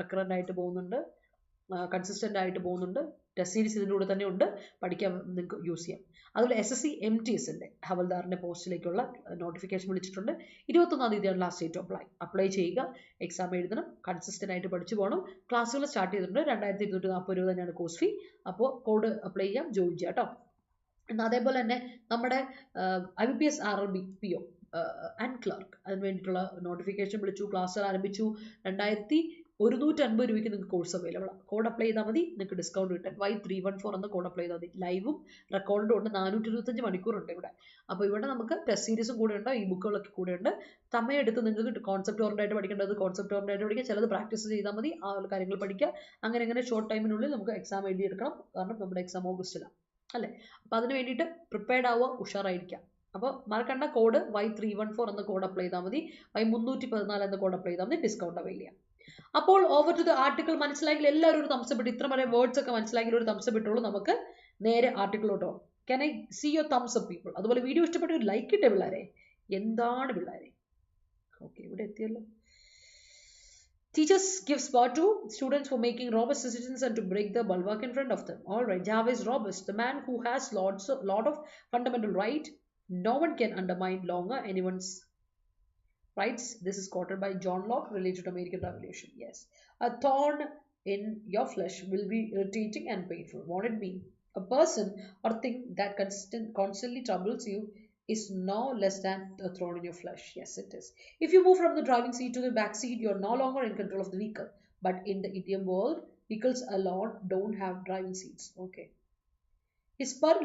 റെക്കറൻ്റ് ആയിട്ട് പോകുന്നുണ്ട്, കൺസിസ്റ്റൻ്റ് ആയിട്ട് പോകുന്നുണ്ട്. ടെസ്റ്റ് സീരീസ് ഇതിൻ്റെ കൂടെ തന്നെ ഉണ്ട്, പഠിക്കാൻ നിങ്ങൾക്ക് യൂസ് ചെയ്യാം. അതുപോലെ SSC MTSൻ്റെ ഹവൽദാറിൻ്റെ പോസ്റ്റിലേക്കുള്ള നോട്ടിഫിക്കേഷൻ വിളിച്ചിട്ടുണ്ട്. 21-ാം തീയതിയാണ് ലാസ്റ്റ് ഡേറ്റ് അപ്ലൈ ചെയ്യുക. എക്സാം എഴുതണം, കൺസിസ്റ്റൻ്റ് ആയിട്ട് പഠിച്ചു പോകണം. ക്ലാസ്സുകൾ സ്റ്റാർട്ട് ചെയ്തിട്ടുണ്ട്. 2240 രൂപ തന്നെയാണ് കോഴ്സ് ഫീ. അപ്പോൾ കോഡ് അപ്ലൈ ചെയ്യാം, ജോയിൻ ചെയ്യാം കേട്ടോ. എന്നാൽ അതേപോലെ തന്നെ നമ്മുടെ IBPS RRB PO and Clerk. അതിന് വേണ്ടിയിട്ടുള്ള നോട്ടിഫിക്കേഷൻ വിളിച്ചു, ക്ലാസ്സുകൾ ആരംഭിച്ചു. 2150 രൂപയ്ക്ക് നിങ്ങൾക്ക് കോഴ്സ് അവൈലബിൾ ആണ്. കോഡ് അപ്ലൈ ചെയ്താൽ മതി, നിങ്ങൾക്ക് ഡിസ്കൗണ്ട് കിട്ടും. Y314 എന്ന കോഡ് അപ്ലൈ ചെയ്താൽ മതി. ലൈവും റെക്കോർഡും ഉണ്ട്. 425 മണിക്കൂറുണ്ട് ഇവിടെ. അപ്പോൾ ഇവിടെ നമുക്ക് ടെസ്റ്റ് സീരീസും കൂടെ ഉണ്ട്, ഈ ബുക്കുകളൊക്കെ കൂടെ ഉണ്ട്. സമയമെടുത്ത് നിങ്ങൾക്ക് കോൺസെപ്റ്റ് ഓറിയന്റായിട്ട് പഠിക്കേണ്ടത് കോൺസെപ്റ്റ് ഓറിയന്റായിട്ട് പഠിക്കുക, ചിലത് പ്രാക്ടീസ് ചെയ്താൽ മതി, ആ കാര്യങ്ങൾ പഠിക്കുക. അങ്ങനെ ഷോർട്ട് ടൈമിനുള്ളിൽ നമുക്ക് എക്സാം എഴുതിയെടുക്കണം. കാരണം നമ്മുടെ എക്സാം ഓഗസ്റ്റിലാണ് അല്ലേ. അപ്പോൾ അതിന് വേണ്ടിയിട്ട് പ്രിപ്പയർഡ് ആവുക, ഉഷാറായിരിക്കാം. അപ്പോൾ മറക്കണ്ട, കോഡ് Y314 എന്ന കോഡ് അപ്ലൈ ചെയ്താൽ മതി, Y314 എന്ന കോഡ് അപ്ലൈ ചെയ്താൽ മതി, ഡിസ്കൗണ്ട് അവൈൽ ചെയ്യാം. അപ്പോൾ ഓവർ ടു ദ ആർട്ടിക്കിൾ. മനസ്സിലായെങ്കിൽ എല്ലാവരും ഒരു തംസ് അപ്പ് ഇട്ട്, ഇത്ര വരെ വേർഡ്സ് ഒക്കെ മനസ്സിലായെങ്കിൽ ഒരു തംസ് അപ്പ് ഇട്ടുള്ളൂ. നമുക്ക് നേരെ ആർട്ടിക്കിളോട്ടോ. Can I see your thumbs up people? അതുപോലെ വീഡിയോ ഇഷ്ടപ്പെട്ട ലൈക്ക് ഇട്ടേ പിള്ളേരെ. എന്താണ് പിള്ളേരെ? ഓക്കെ, ഇവിടെ എത്തിയല്ലോ. Teachers give spot to students for making robust decisions and to break the bulwark in front of them. All right, Java is robust. The man who has lot of fundamental right. No one can undermine longer anyone's rights. This is quoted by John Locke related to American Revolution. Yes, a thorn in your flesh will be irritating and painful. What it mean? A person or thing that constantly troubles you is no less than a thorn in your flesh. Yes, it is. If you move from the driving seat to the back seat, you're no longer in control of the vehicle. But in the idiom world, vehicles alone don't have driving seats. Okay. His spur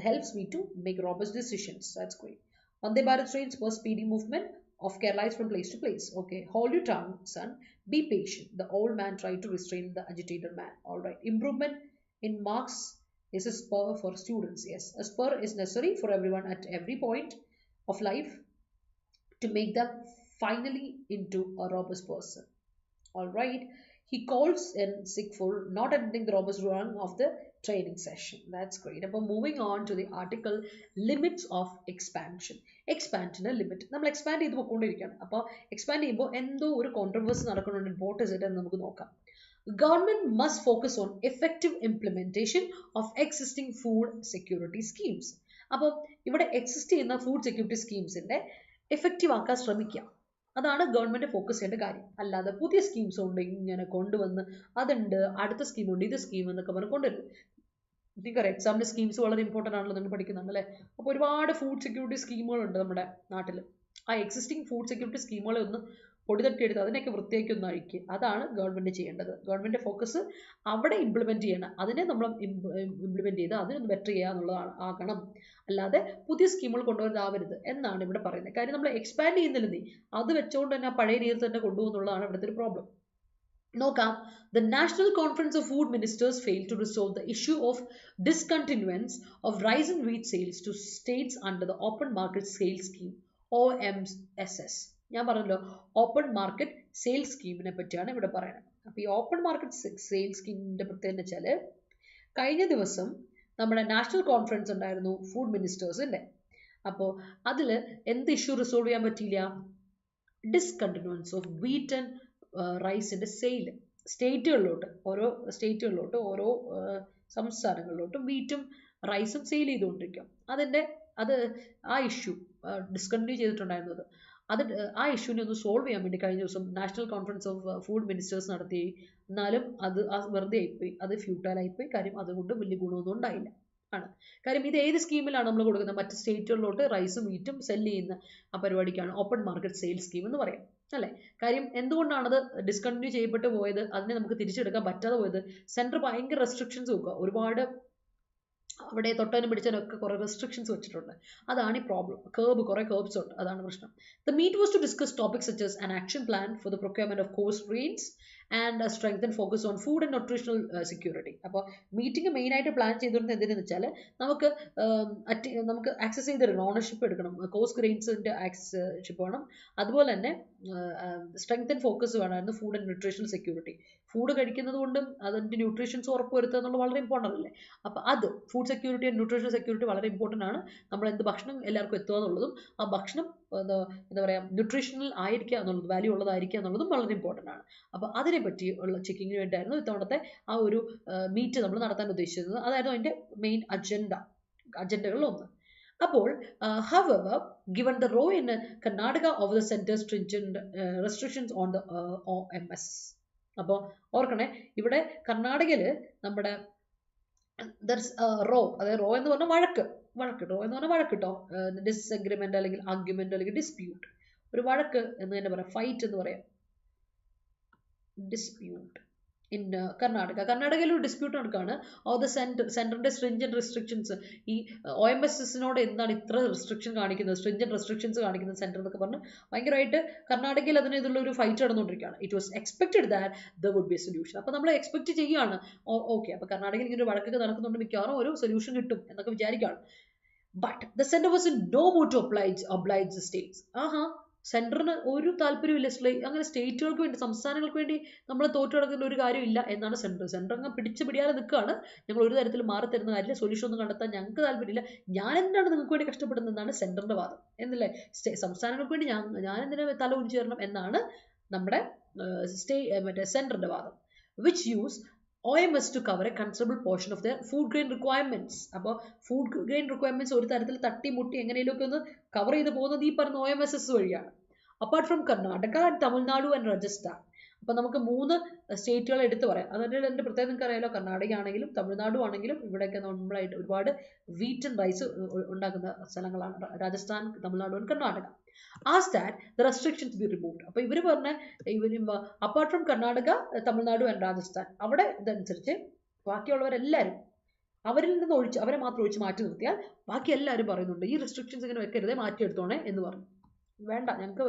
helps me to make robust decisions. That's great. Vande Bharat trains for speedy movement of Kerala from place to place. Okay. Hold your tongue, son. Be patient. The old man tried to restrain the agitated man. All right. Improvement in marks is a spur for students. Yes, a spur is necessary for everyone at every point of life to make them finally into a robust person. All right. He calls in sick for not attending the robust run of the training session. That's great. Now moving on to the article limits of expansion. Expansion limit. നമ്മൾ expand ചെയ്ത് പോയിക്കൊണ്ടിരിക്കുകയാണ്. അപ്പോൾ expand ചെയ്യുമ്പോൾ എന്തോ ഒരു controversy നടക്കുന്നുണ്ട്. What is it എന്ന് നമുക്ക് നോക്കാം. Government must focus on effective implementation of existing food security schemes. അപ്പോൾ ഇവിടെ എക്സിസ്റ്റ് ചെയ്യുന്ന ഫുഡ് സെക്യൂരിറ്റി സ്കീംസിന്റെ എഫക്റ്റീവ് ആക്കാൻ ശ്രമിക്കുക. അതാണ് ഗവൺമെന്റ് ഫോക്കസ് ചെയ്യേണ്ട കാര്യം. അല്ലാതെ പുതിയ സ്കീംസ് ഉണ്ട് ഇങ്ങനെ കൊണ്ടുവന്ന് അതുണ്ട്, അടുത്ത സ്കീമുണ്ട്, ഇത് സ്കീം എന്നൊക്കെ പറഞ്ഞ് കൊണ്ടുവരും. നിങ്ങൾക്കറിയാം എക്സാമിന്റെ സ്കീംസ് വളരെ ഇമ്പോർട്ടൻ്റ് ആണല്ലോ, നിങ്ങൾ പഠിക്കുന്നുണ്ട് അല്ലേ. അപ്പോൾ ഒരുപാട് ഫുഡ് സെക്യൂരിറ്റി സ്കീമുകളുണ്ട് നമ്മുടെ നാട്ടിൽ. ആ എക്സിസ്റ്റിംഗ് ഫുഡ് സെക്യൂരിറ്റി സ്കീമുകളെ ഒന്ന് പൊടി തട്ടിയെടുത്ത് അതിനെയൊക്കെ വൃത്തിയാക്കി ഒന്ന് അഴിക്കുക. അതാണ് ഗവൺമെന്റ് ചെയ്യേണ്ടത്. ഗവൺമെന്റ് ഫോക്കസ് അവിടെ ഇംപ്ലിമെന്റ് ചെയ്യണം. അതിനെ നമ്മൾ ഇംപ്ലിമെന്റ് ചെയ്ത് അതിനൊന്ന് ബെറ്റർ ചെയ്യുക എന്നുള്ളതാണ് ആകണം. അല്ലാതെ പുതിയ സ്കീമുകൾ കൊണ്ടുവരാവരുത് എന്നാണ് ഇവിടെ പറയുന്നത്. കാര്യം നമ്മൾ എക്സ്പാൻഡ് ചെയ്യുന്നില്ലെന്നേ, അത് വെച്ചുകൊണ്ട് തന്നെ ആ പഴയ രീതിയിൽ തന്നെ കൊണ്ടുപോകുന്നുള്ളതാണ് ഇവിടുത്തെ ഒരു പ്രോബ്ലം. നോക്കാം. The National Conference of Food Ministers failed to resolve the issue of discontinuance of rice and wheat sales to states under the Open Market Sales Scheme OMSS. ഞാൻ പറഞ്ഞല്ലോ ഓപ്പൺ മാർക്കറ്റ് സെയിൽസ് സ്കീമിനെ പറ്റിയാണ് ഇവിടെ പറയുന്നത്. അപ്പോൾ ഈ open market sales സ്കീമിന്റെ പ്രത്യേകത വെച്ചാൽ കഴിഞ്ഞ ദിവസം നമ്മുടെ നാഷണൽ കോൺഫറൻസ് ഉണ്ടായിരുന്നു ഫുഡ് മിനിസ്റ്റേഴ്സിന്റെ. അപ്പോൾ അതിൽ എന്ത് ഇഷ്യൂ റിസോൾവ് ചെയ്യാൻ പറ്റിയില്ല? ഡിസ്കണ്ടിന്യൂവൻസ് ഓഫ് വീറ്റ് ആൻഡ് റൈസിന്റെ സെയിൽ സ്റ്റേറ്റുകളിലോട്ട്, ഓരോ സംസ്ഥാനങ്ങളിലോട്ടും വീറ്റും റൈസും സെയിൽ ചെയ്തുകൊണ്ടിരിക്കും. ആ ഇഷ്യൂ ഡിസ്കണ്ടിന്യൂ ചെയ്തിട്ടുണ്ടായിരുന്നത്. ആ ഇഷ്യൂവിനെ ഒന്ന് സോൾവ് ചെയ്യാൻ വേണ്ടി കഴിഞ്ഞ ദിവസം national conference of food ministers നടത്തി. എന്നാലും അത് വെറുതെ ആയിപ്പോയി, അത് ഫ്യൂട്ടൈലായിപ്പോയി. കാര്യം അതുകൊണ്ട് വലിയ ഗുണമൊന്നും ഉണ്ടായില്ല ആണ്. കാര്യം ഇത് ഏത് സ്കീമിലാണ് നമ്മൾ കൊടുക്കുന്നത്? മറ്റ് സ്റ്റേറ്റുകളിലോട്ട് റൈസും വീറ്റും സെല് ചെയ്യുന്ന ആ പരിപാടിക്കാണ് ഓപ്പൺ മാർക്കറ്റ് സെയിൽസ് സ്കീം എന്ന് പറയാം അല്ലേ. കാര്യം എന്തുകൊണ്ടാണത് ഡിസ്കണ്ടിന്യൂ ചെയ്യപ്പെട്ട് പോയത്, അതിനെ നമുക്ക് തിരിച്ചെടുക്കാൻ പറ്റാതെ പോയത്? സെൻറ്റർ ഭയങ്കര റെസ്ട്രിക്ഷൻസ് വെക്കുക, ഒരുപാട് അവിടെ തൊട്ടതിനും പിടിച്ചതിനൊക്കെ കുറേ റെസ്ട്രിക്ഷൻസ് വെച്ചിട്ടുണ്ട്. അതാണ് ഈ പ്രോബ്ലം. കുറേ കേർബ്സ് ഉണ്ട്, അതാണ് പ്രശ്നം. The meet was to discuss topics such as an action plan for the procurement of coarse grains and a strengthened focus on food and nutritional security. അപ്പോൾ മീറ്റിംഗ് മെയിനായിട്ട് പ്ലാൻ ചെയ്തിരുന്നത് എന്തിനെന്ന് വെച്ചാൽ നമുക്ക് ആക്സസ് ചെയ്തെടുക്കണം, ഓണർഷിപ്പ് എടുക്കണം, കോഴ്സ് ഗ്രെയിൻസിൻ്റെ ആക്സസ്ഷിപ്പ് വേണം. അതുപോലെ തന്നെ സ്ട്രെങ്തൻ ഫോക്കസ് വേണമായിരുന്നു food and nutritional security. Food കഴിക്കുന്നത് കൊണ്ടും അതിൻ്റെ ന്യൂട്രീഷൻസ് ഉറപ്പ് വരുത്തുക എന്നുള്ളത് വളരെ ഇമ്പോർട്ടൻ്റ് അല്ലേ. അപ്പോൾ അത് food security and nutritional security വളരെ ഇമ്പോർട്ടൻ്റ് ആണ്. നമ്മൾ എന്ത് ഭക്ഷണം എല്ലാവർക്കും എത്തുക എന്നുള്ളതും ആ ഭക്ഷണം എന്താ പറയുക ന്യൂട്രീഷണൽ ആയിരിക്കുക എന്നുള്ളത്, വാല്യൂ ഉള്ളതായിരിക്കുക എന്നുള്ളതും വളരെ ഇമ്പോർട്ടൻ്റ് ആണ്. അപ്പോൾ അതിനെ പറ്റി ഉള്ള ചെക്കിങ്ങിന് വേണ്ടിയായിരുന്നു ഇത്തവണത്തെ ആ ഒരു മീറ്റ് നമ്മൾ നടത്താൻ ഉദ്ദേശിച്ചിരുന്നത്. അതായിരുന്നു അതിൻ്റെ മെയിൻ അജണ്ടകളിൽ ഒന്ന്. അപ്പോൾ however, given the role in Karnataka of the center's stringent restrictions on the OMS. അപ്പോൾ ഓർക്കണേ, ഇവിടെ കർണാടകയിൽ നമ്മുടെ റോ, അതായത് റോ എന്ന് പറഞ്ഞാൽ വഴക്ക്, വഴക്കിട്ടോ എന്ന് പറഞ്ഞാൽ വഴക്കിട്ടോ, ഡിസ്അഗ്രിമെന്റ് അല്ലെങ്കിൽ ആർഗ്യുമെന്റ് അല്ലെങ്കിൽ ഡിസ്പ്യൂട്ട്, ഒരു വഴക്ക് എന്ന് തന്നെ പറയാം, ഫൈറ്റ് എന്ന് പറയാം, ഡിസ്പ്യൂട്ട്. ഇൻ കർണാടകയിൽ ഒരു ഡിസ്പ്യൂട്ട് നടക്കുകയാണ്. ഓ ദ സെൻറ്ററിന്റെ സ്ട്രിഞ്ചന്റ് റെസ്ട്രിക്ഷൻസ്, ഈ OMSSനോട് എന്താണ് ഇത്ര റെസ്ട്രിക്ഷൻ കാണിക്കുന്നത്, സ്ട്രിഞ്ചന്റ് റെസ്ട്രിക്ഷൻസ് കാണിക്കുന്നത് സെൻറ്റർ എന്നൊക്കെ പറഞ്ഞ് ഭയങ്കരമായിട്ട് കർണാടകയിൽ അതിനെതിലുള്ള ഒരു ഫൈറ്റ് നടന്നുകൊണ്ടിരിക്കുകയാണ്. It was expected that there would be a solution. അപ്പോൾ നമ്മൾ എക്സ്പെക്ട് ചെയ്യുകയാണ്, ഓക്കെ അപ്പോൾ കർണാടകയിൽ ഇങ്ങനെ ഒരു വഴക്കൊക്കെ നടക്കുന്നുണ്ട്, മിക്കവാറും ഒരു സൊല്യൂഷൻ കിട്ടും എന്നൊക്കെ വിചാരിക്കുകയാണ്. But the centre was in no mood to oblige the states. സെൻറ്ററിന് ഒരു താല്പര്യമില്ല, അങ്ങനെ സ്റ്റേറ്റുകൾക്ക് വേണ്ടി, സംസ്ഥാനങ്ങൾക്ക് വേണ്ടി നമ്മൾ തോറ്റു കിടക്കുന്ന ഒരു കാര്യമില്ല എന്നാണ് സെൻറ്റർ അങ്ങ് പിടിയാതെ നിൽക്കുകയാണ്. ഞങ്ങൾ ഒരു തരത്തിൽ മാറി തരുന്ന കാര്യമില്ല, സൊല്യൂഷൻ ഒന്നും കണ്ടെത്താൻ ഞങ്ങൾക്ക് താല്പര്യമില്ല, ഞാൻ എന്താണ് നിങ്ങൾക്ക് വേണ്ടി കഷ്ടപ്പെടുന്നതെന്നാണ് സെൻറ്ററിൻ്റെ വാദം എന്നല്ലേ. സംസ്ഥാനങ്ങൾക്ക് വേണ്ടി ഞാൻ എന്തിനാ തല ഉരിച്ചു തരണം എന്നാണ് നമ്മുടെ മറ്റേ സെൻറ്ററിൻ്റെ വാദം. Which use OMS to cover a considerable portion of their food grain requirements. അപ്പോൾ ഫുഡ് ഗ്രെയിൻ റിക്വയർമെന്റ്സ് ഒരു തരത്തിൽ തട്ടിമുട്ടി എങ്ങനെയൊക്കെ ഒന്ന് കവർ ചെയ്ത് പോകുന്നത് ഈ പറഞ്ഞ OMSS വഴിയാണ്. Apart from Karnataka and Tamil Nadu and Rajasthan. അപ്പം നമുക്ക് 3 സ്റ്റേറ്റുകൾ എടുത്തു പറയാം. അതിൻ്റെ എൻ്റെ പ്രത്യേകം നിങ്ങൾക്ക് അറിയാലോ, കർണാടക ആണെങ്കിലും തമിഴ്നാടു ആണെങ്കിലും ഇവിടെയൊക്കെ നമ്മളായിട്ട് ഒരുപാട് വീറ്റ് ആൻഡ് റൈസ് ഉണ്ടാക്കുന്ന സ്ഥലങ്ങളാണ് Rajasthan, Tamil Nadu and Karnataka. Ask that the restrictions be removed. അപ്പോൾ ഇവർ പറഞ്ഞ apart from Karnataka, Tamil Nadu and Rajasthan, അവിടെ ഇതനുസരിച്ച് ബാക്കിയുള്ളവരെല്ലാവരും അവരിൽ നിന്ന് അവരെ മാത്രം ഒഴിച്ച് മാറ്റി നിർത്തിയാൽ ബാക്കി എല്ലാവരും പറയുന്നുണ്ട് ഈ റെസ്ട്രിക്ഷൻസ് ഇങ്ങനെ വെക്കരുതേ, മാറ്റിയെടുത്തോണേ എന്ന് പറഞ്ഞു. വേണ്ട, ഞങ്ങൾക്ക്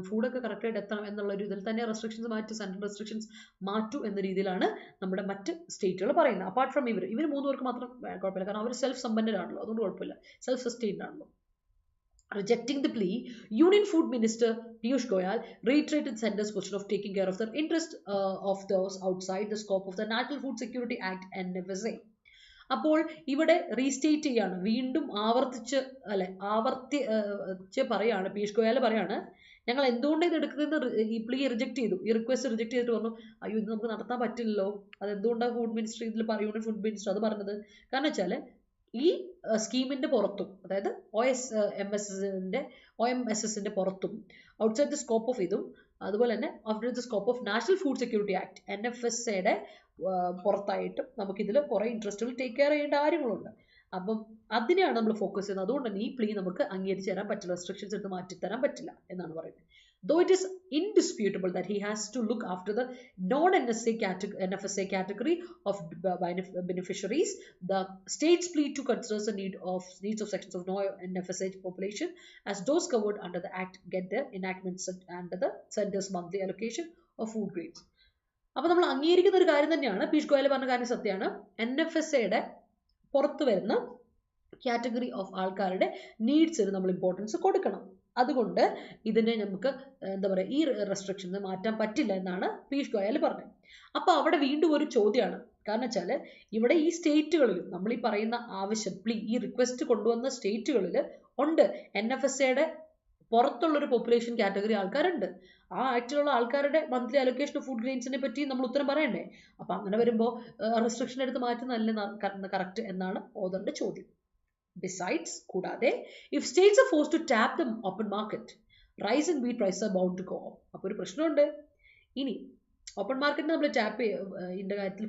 ഫുഡൊക്കെ കറക്റ്റായിട്ട് എത്തണം എന്നുള്ള ഒരു ഇതിൽ തന്നെ റെസ്ട്രിക്ഷൻസ് മാറ്റി, സെൻട്രൽ റെസ്ട്രിക്ഷൻസ് മാറ്റൂ എന്ന രീതിയിലാണ് നമ്മുടെ മറ്റ് സ്റ്റേറ്റുകൾ പറയുന്നത്. അപ്പാർട്ട് ഫ്രം ഇവർ 3 പേർക്ക് മാത്രം കുഴപ്പമില്ല, കാരണം അവർ സെൽഫ് സമ്പന്നരാണല്ലോ, അതുകൊണ്ട് കുഴപ്പമില്ല, സെൽഫ് സസ്റ്റെയിൻഡ് ആണല്ലോ. Rejecting the plea, Union Food Minister Piyush Goyal reiterated Centre's position of taking care of the interest of those outside the scope of the National Food Security Act NFSA. അപ്പോൾ ഇവിടെ restate ചെയ്യാണ്, വീണ്ടും ആവർത്തിച്ച് പറയാണ്, പീയൂഷ് ഗോയൽ പറയാണ്, ഞങ്ങൾ എന്തുകൊണ്ട് ഇത് എടുക്കുന്നത്, ഈ പ്ലീ റിജക്ട് ചെയ്തു, ഈ റിക്വസ്റ്റ് റിജക്ട് ചെയ്തിട്ട് പറഞ്ഞു, അയ്യോ ഇത് നമുക്ക് നടത്താൻ പറ്റില്ലല്ലോ. അതെന്തുകൊണ്ടാണ് യൂണിയൻ ഫുഡ് മിനിസ്റ്റർ അത് പറഞ്ഞത്? കാരണം വെച്ചാൽ ഈ സ്കീമിന്റെ പുറത്തും, അതായത് OMSSന്റെ പുറത്തും, ഔട്ട്സൈഡ് ദ സ്കോപ്പ് ഓഫ് ഇതും, അതുപോലെ തന്നെ outside the scope of national food security act NFSAയുടെ പുറത്തായിട്ടും നമുക്കിതിൽ കുറേ ഇൻട്രസ്റ്റുകൾ ടേക്ക് കെയർ ചെയ്യേണ്ട കാര്യങ്ങളുണ്ട്. അപ്പം അതിനെയാണ് നമ്മൾ ഫോക്കസ് ചെയ്യുന്നത്. അതുകൊണ്ട് തന്നെ ഈ പ്ലീ നമുക്ക് അംഗീകരിച്ച് തരാൻ പറ്റില്ല, റെസ്ട്രിക്ഷൻസ് എടുത്ത് മാറ്റിത്തരാൻ പറ്റില്ല എന്നാണ് പറയുന്നത്. Though it is indisputable that he has to look after the non-NFSA category of beneficiaries, the state's plea to consider the needs of sections of non-NFSA population as those covered under the Act get their enactment under the Centre's monthly allocation of food grains. അപ്പോൾ നമ്മൾ അംഗീകരിക്കുന്ന ഒരു കാര്യം തന്നെയാണ്, പീയൂഷ് ഗോയൽ പറഞ്ഞ കാര്യം സത്യമാണ്, NFSAയുടെ പുറത്ത് വരുന്ന കാറ്റഗറി ഓഫ് ആൾക്കാരുടെ നീഡ്സിന് നമ്മൾ ഇമ്പോർട്ടൻസ് കൊടുക്കണം. അതുകൊണ്ട് ഇതിനെ നമുക്ക് എന്താ പറയുക, ഈ റെസ്ട്രിക്ഷൻസ് മാറ്റാൻ പറ്റില്ല എന്നാണ് പീയൂഷ് ഗോയൽ പറഞ്ഞത്. അപ്പോൾ അവിടെ വീണ്ടും ഒരു ചോദ്യമാണ്, കാരണം വെച്ചാൽ ഇവിടെ ഈ സ്റ്റേറ്റുകളിലും നമ്മൾ ഈ പറയുന്ന ആവശ്യം ഈ റിക്വസ്റ്റ് കൊണ്ടുവന്ന സ്റ്റേറ്റുകളിൽ ഉണ്ട് NFSAയുടെ പുറത്തുള്ളൊരു പോപ്പുലേഷൻ കാറ്റഗറി ആൾക്കാരുണ്ട്. ആ ആക്ടിലുള്ള ആൾക്കാരുടെ മന്ത്ലി അലൊക്കേഷൻ ഓഫ് ഫുഡ് ഗ്രെയിൻസിനെ പറ്റി നമ്മൾ ഉത്തരം പറയണ്ടേ? അപ്പം അങ്ങനെ വരുമ്പോൾ റെസ്ട്രിക്ഷൻ എടുത്ത് മാറ്റുന്നതല്ലേ കറക്റ്റ് എന്നാണ് ഓതറിന്റെ ചോദ്യം. Besides, കൂടാതെ, if states are forced to tap the open market, rice and wheat prices are bound to go up. അപ്പോൾ ഒരു പ്രശ്നമുണ്ട്. ഇനി ഓപ്പൺ മാർക്കറ്റിന് നമ്മൾ ടാപ്പ് ഇതിൻ്റെ കാര്യത്തിൽ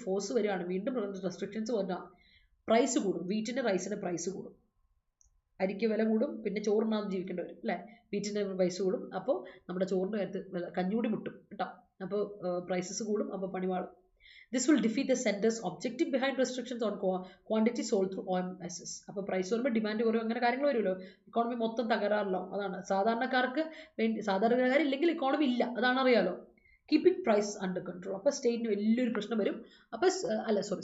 ഫോഴ്സ് വരികയാണ്, വീണ്ടും റെസ്ട്രിക്ഷൻസ് വന്നാൽ പ്രൈസ് കൂടും, വീറ്റിൻ്റെ റൈസിൻ്റെ പ്രൈസ് കൂടും, അരിക്ക് വില കൂടും, പിന്നെ ചോറിനാന്ന് ജീവിക്കേണ്ടി വരും അല്ലേ, വീറ്റിൻ്റെ പ്രൈസ് കൂടും, അപ്പോൾ നമ്മുടെ ചോറിൻ്റെ കാര്യത്തിൽ കഞ്ഞൂടി മുട്ടും കേട്ടോ, അപ്പോൾ പ്രൈസസ് കൂടും, അപ്പോൾ പണിവാളും. This will defeat the center's objective behind restrictions on quantity sold through OMSS. അപ്പോൾ പ്രൈസ് വരുമ്പോൾ ഡിമാൻഡ് കുറയും, അങ്ങനെ കാര്യങ്ങൾ വരുമല്ലോ, ഇക്കോണമി മൊത്തം തകരാറല്ലോ. അതാണ് സാധാരണക്കാർക്ക് വേണ്ടി, സാധാരണക്കാരില്ലെങ്കിൽ ഇക്കോണമി ഇല്ല, അതാണ് അറിയാലോ. Keeping price under control. അപ്പോൾ സ്റ്റേറ്റിന് വലിയൊരു പ്രശ്നം വരും, അപ്പോൾ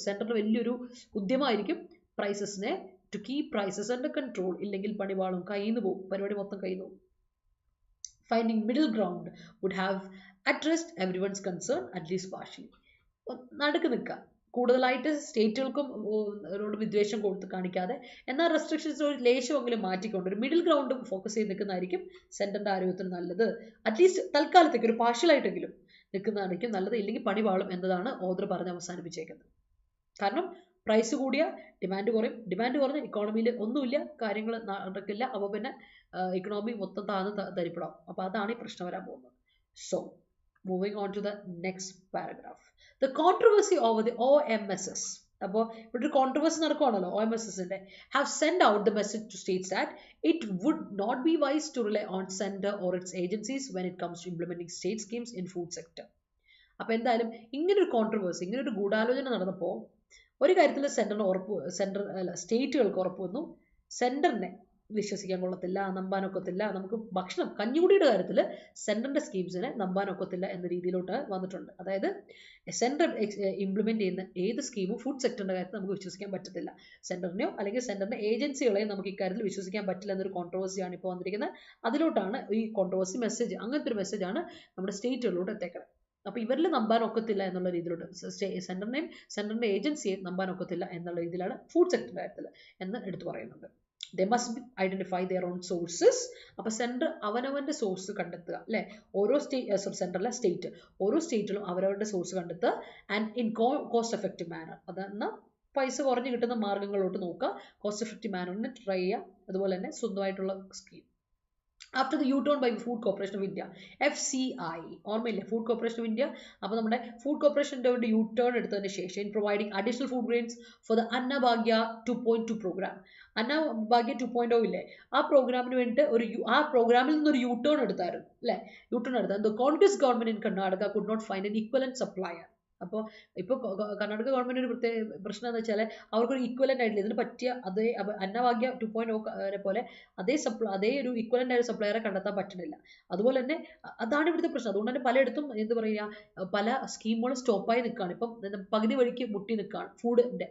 സെൻറ്ററിന് വലിയൊരു ഉദ്യമമായിരിക്കും പ്രൈസസിനെ to keep prices under control. ഇല്ലെങ്കിൽ പണിവാളും, കയ്യിന്ന് പോകും, പരിപാടി മൊത്തം കയ്യിന്ന് പോകും. Finding middle ground would have addressed everyone's concern at least partially. നടുക്ക് നിൽക്കുക, കൂടുതലായിട്ട് സ്റ്റേറ്റുകൾക്കും വിദ്വേഷം കാണിക്കാതെ, എന്നാൽ റെസ്ട്രിക്ഷൻസ് ഒരു ലേശമെങ്കിലും മാറ്റിക്കൊണ്ട് ഒരു മിഡിൽ ഗ്രൗണ്ട് ഫോക്കസ് ചെയ്ത് നിൽക്കുന്നതായിരിക്കും സെൻറ്ററിൻ്റെ ആരോഗ്യത്തിന് നല്ലത്. അറ്റ്ലീസ്റ്റ് തൽക്കാലത്തേക്ക് ഒരു പാർഷ്യലായിട്ടെങ്കിലും നിൽക്കുന്നതായിരിക്കും നല്ലത്, ഇല്ലെങ്കിൽ പണിവാളും എന്നതാണ് ഓതർ പറഞ്ഞ് അവസാനിപ്പിച്ചേക്കുന്നത്. കാരണം പ്രൈസ് കൂടിയ ഡിമാൻഡ് കുറയും, ഡിമാൻഡ് കുറഞ്ഞ ഇക്കോണമിയിൽ ഒന്നുമില്ല, കാര്യങ്ങൾ നടക്കില്ല, അപ്പോൾ പിന്നെ ഇക്കണോമി മൊത്തം തരിപ്പെടാം. അപ്പോൾ അതാണ് ഈ പ്രശ്നം വരാൻ പോകുന്നത്. So moving on to the next paragraph. The controversy over the OMSS അപ്പോൾ ഇവിടെ ഒരു controversy നടക്കുകയാണല്ലോ OMSSന്റെ have sent out the message to states that it would not be wise to rely on center or its agencies when it comes to implementing state schemes in food sector. അപ്പോൾ എന്തായാലും ഇങ്ങനൊരു controversy, ഇങ്ങനൊരു ഗൂഢാലോചന നടന്നപ്പോൾ ഒരു കാര്യത്തിൽ സ്റ്റേറ്റുകൾക്ക് ഉറപ്പ് വന്നു, സെൻറ്ററിനെ വിശ്വസിക്കാൻ കൊള്ളത്തില്ല, നമ്പാനൊക്കത്തില്ല, നമുക്ക് ഭക്ഷണം കഞ്ഞുകുടിയുടെ കാര്യത്തിൽ സെൻറ്ററിൻ്റെ സ്കീംസിനെ നമ്പാനൊക്കത്തില്ല എന്ന രീതിയിലോട്ട് വന്നിട്ടുണ്ട്. അതായത് സെൻറ്റർ ഇംപ്ലിമെൻറ്റ് ചെയ്യുന്ന ഏത് സ്കീമും ഫുഡ് സെക്ടറിൻ്റെ കാര്യത്തിൽ നമുക്ക് വിശ്വസിക്കാൻ പറ്റത്തില്ല. സെൻറ്ററിനെയോ അല്ലെങ്കിൽ സെൻറ്ററിൻ്റെ ഏജൻസികളെയോ നമുക്ക് ഇക്കാര്യത്തിൽ വിശ്വസിക്കാൻ പറ്റില്ല എന്നൊരു കോൺട്രവേഴ്സിയാണ് ഇപ്പോൾ വന്നിരിക്കുന്നത്. അതിലോട്ടാണ് ഈ കോൺട്രവേഴ്സി മെസ്സേജ്, അങ്ങനത്തെ ഒരു മെസ്സേജാണ് നമ്മുടെ സ്റ്റേറ്റുകളിലോട്ട് എത്തേക്കുന്നത്. അപ്പോൾ ഇവരിൽ നമ്പാൻ ഒക്കത്തില്ല എന്നുള്ള രീതിയിലോട്ട് സെൻറ്ററിൻ്റെ ഏജൻസിയെ നമ്പാൻ ഒക്കത്തില്ല എന്നുള്ള രീതിയിലാണ് ഫുഡ് സെക്ടറിൻ്റെ കാര്യത്തിൽ എന്ന് എടുത്തു പറയുന്നുണ്ട്. They must identify their own sources. അപ്പോൾ സെൻറ്റർ അവനവൻ്റെ സോഴ്സ് കണ്ടെത്തുക, അല്ലേ? ഓരോ സെൻറ്ററിലെ സ്റ്റേറ്റ്, ഓരോ സ്റ്റേറ്റിലും അവരവരുടെ സോഴ്സ് കണ്ടെത്തുക. And in cost effective manner, അതെന്നാൽ പൈസ കുറഞ്ഞ് കിട്ടുന്ന മാർഗ്ഗങ്ങളിലോട്ട് നോക്കുക, കോസ്റ്റ് എഫക്റ്റീവ് മാനറിന് ട്രൈ ചെയ്യുക. അതുപോലെ തന്നെ സ്വന്തമായിട്ടുള്ള scheme. After the U-turn by Food Corporation of India, FCI, ഓർമ്മയില്ലേ Food Corporation of India? അപ്പോൾ നമ്മുടെ ഫുഡ് കോർപ്പറേഷൻ്റെ ഒരു U-turn എടുത്തതിന് ശേഷം in providing additional food grains for the Annabhagya 2.2 program. Annabhagya 2.0 ഇല്ലേ, ആ പ്രോഗ്രാമിന് വേണ്ടി ആ പ്രോഗ്രാമിൽ നിന്നൊരു U-turn എടുത്തായിരുന്നു, അല്ലേ? U-turn എടുത്താൽ the Congress government in Karnataka could not find an equivalent supplier. അപ്പോൾ ഇപ്പോൾ കർണാടക ഗവൺമെൻറ് ഒരു പ്രത്യേക പ്രശ്നം എന്ന് വെച്ചാൽ അവർക്കൊരു ഈക്വലൻ്റ് ആയിട്ടില്ല, ഇതിന് പറ്റിയ അതേ അന്നഭാഗ്യ 2.0 പോലെ അതേ ഒരു ഈക്വലൻ്റ് ആയ സപ്ലയറെ കണ്ടെത്താൻ പറ്റുന്നില്ല. അതുപോലെ തന്നെ അതാണ് ഇവിടുത്തെ പ്രശ്നം. അതുകൊണ്ട് തന്നെ പലയിടത്തും എന്ത് പറയുക, പല സ്കീമുകളും സ്റ്റോപ്പായി നിൽക്കുകയാണ്. ഇപ്പം പകുതി വഴിക്ക് മുട്ടി നിൽക്കുകയാണ് ഫുഡിൻ്റെ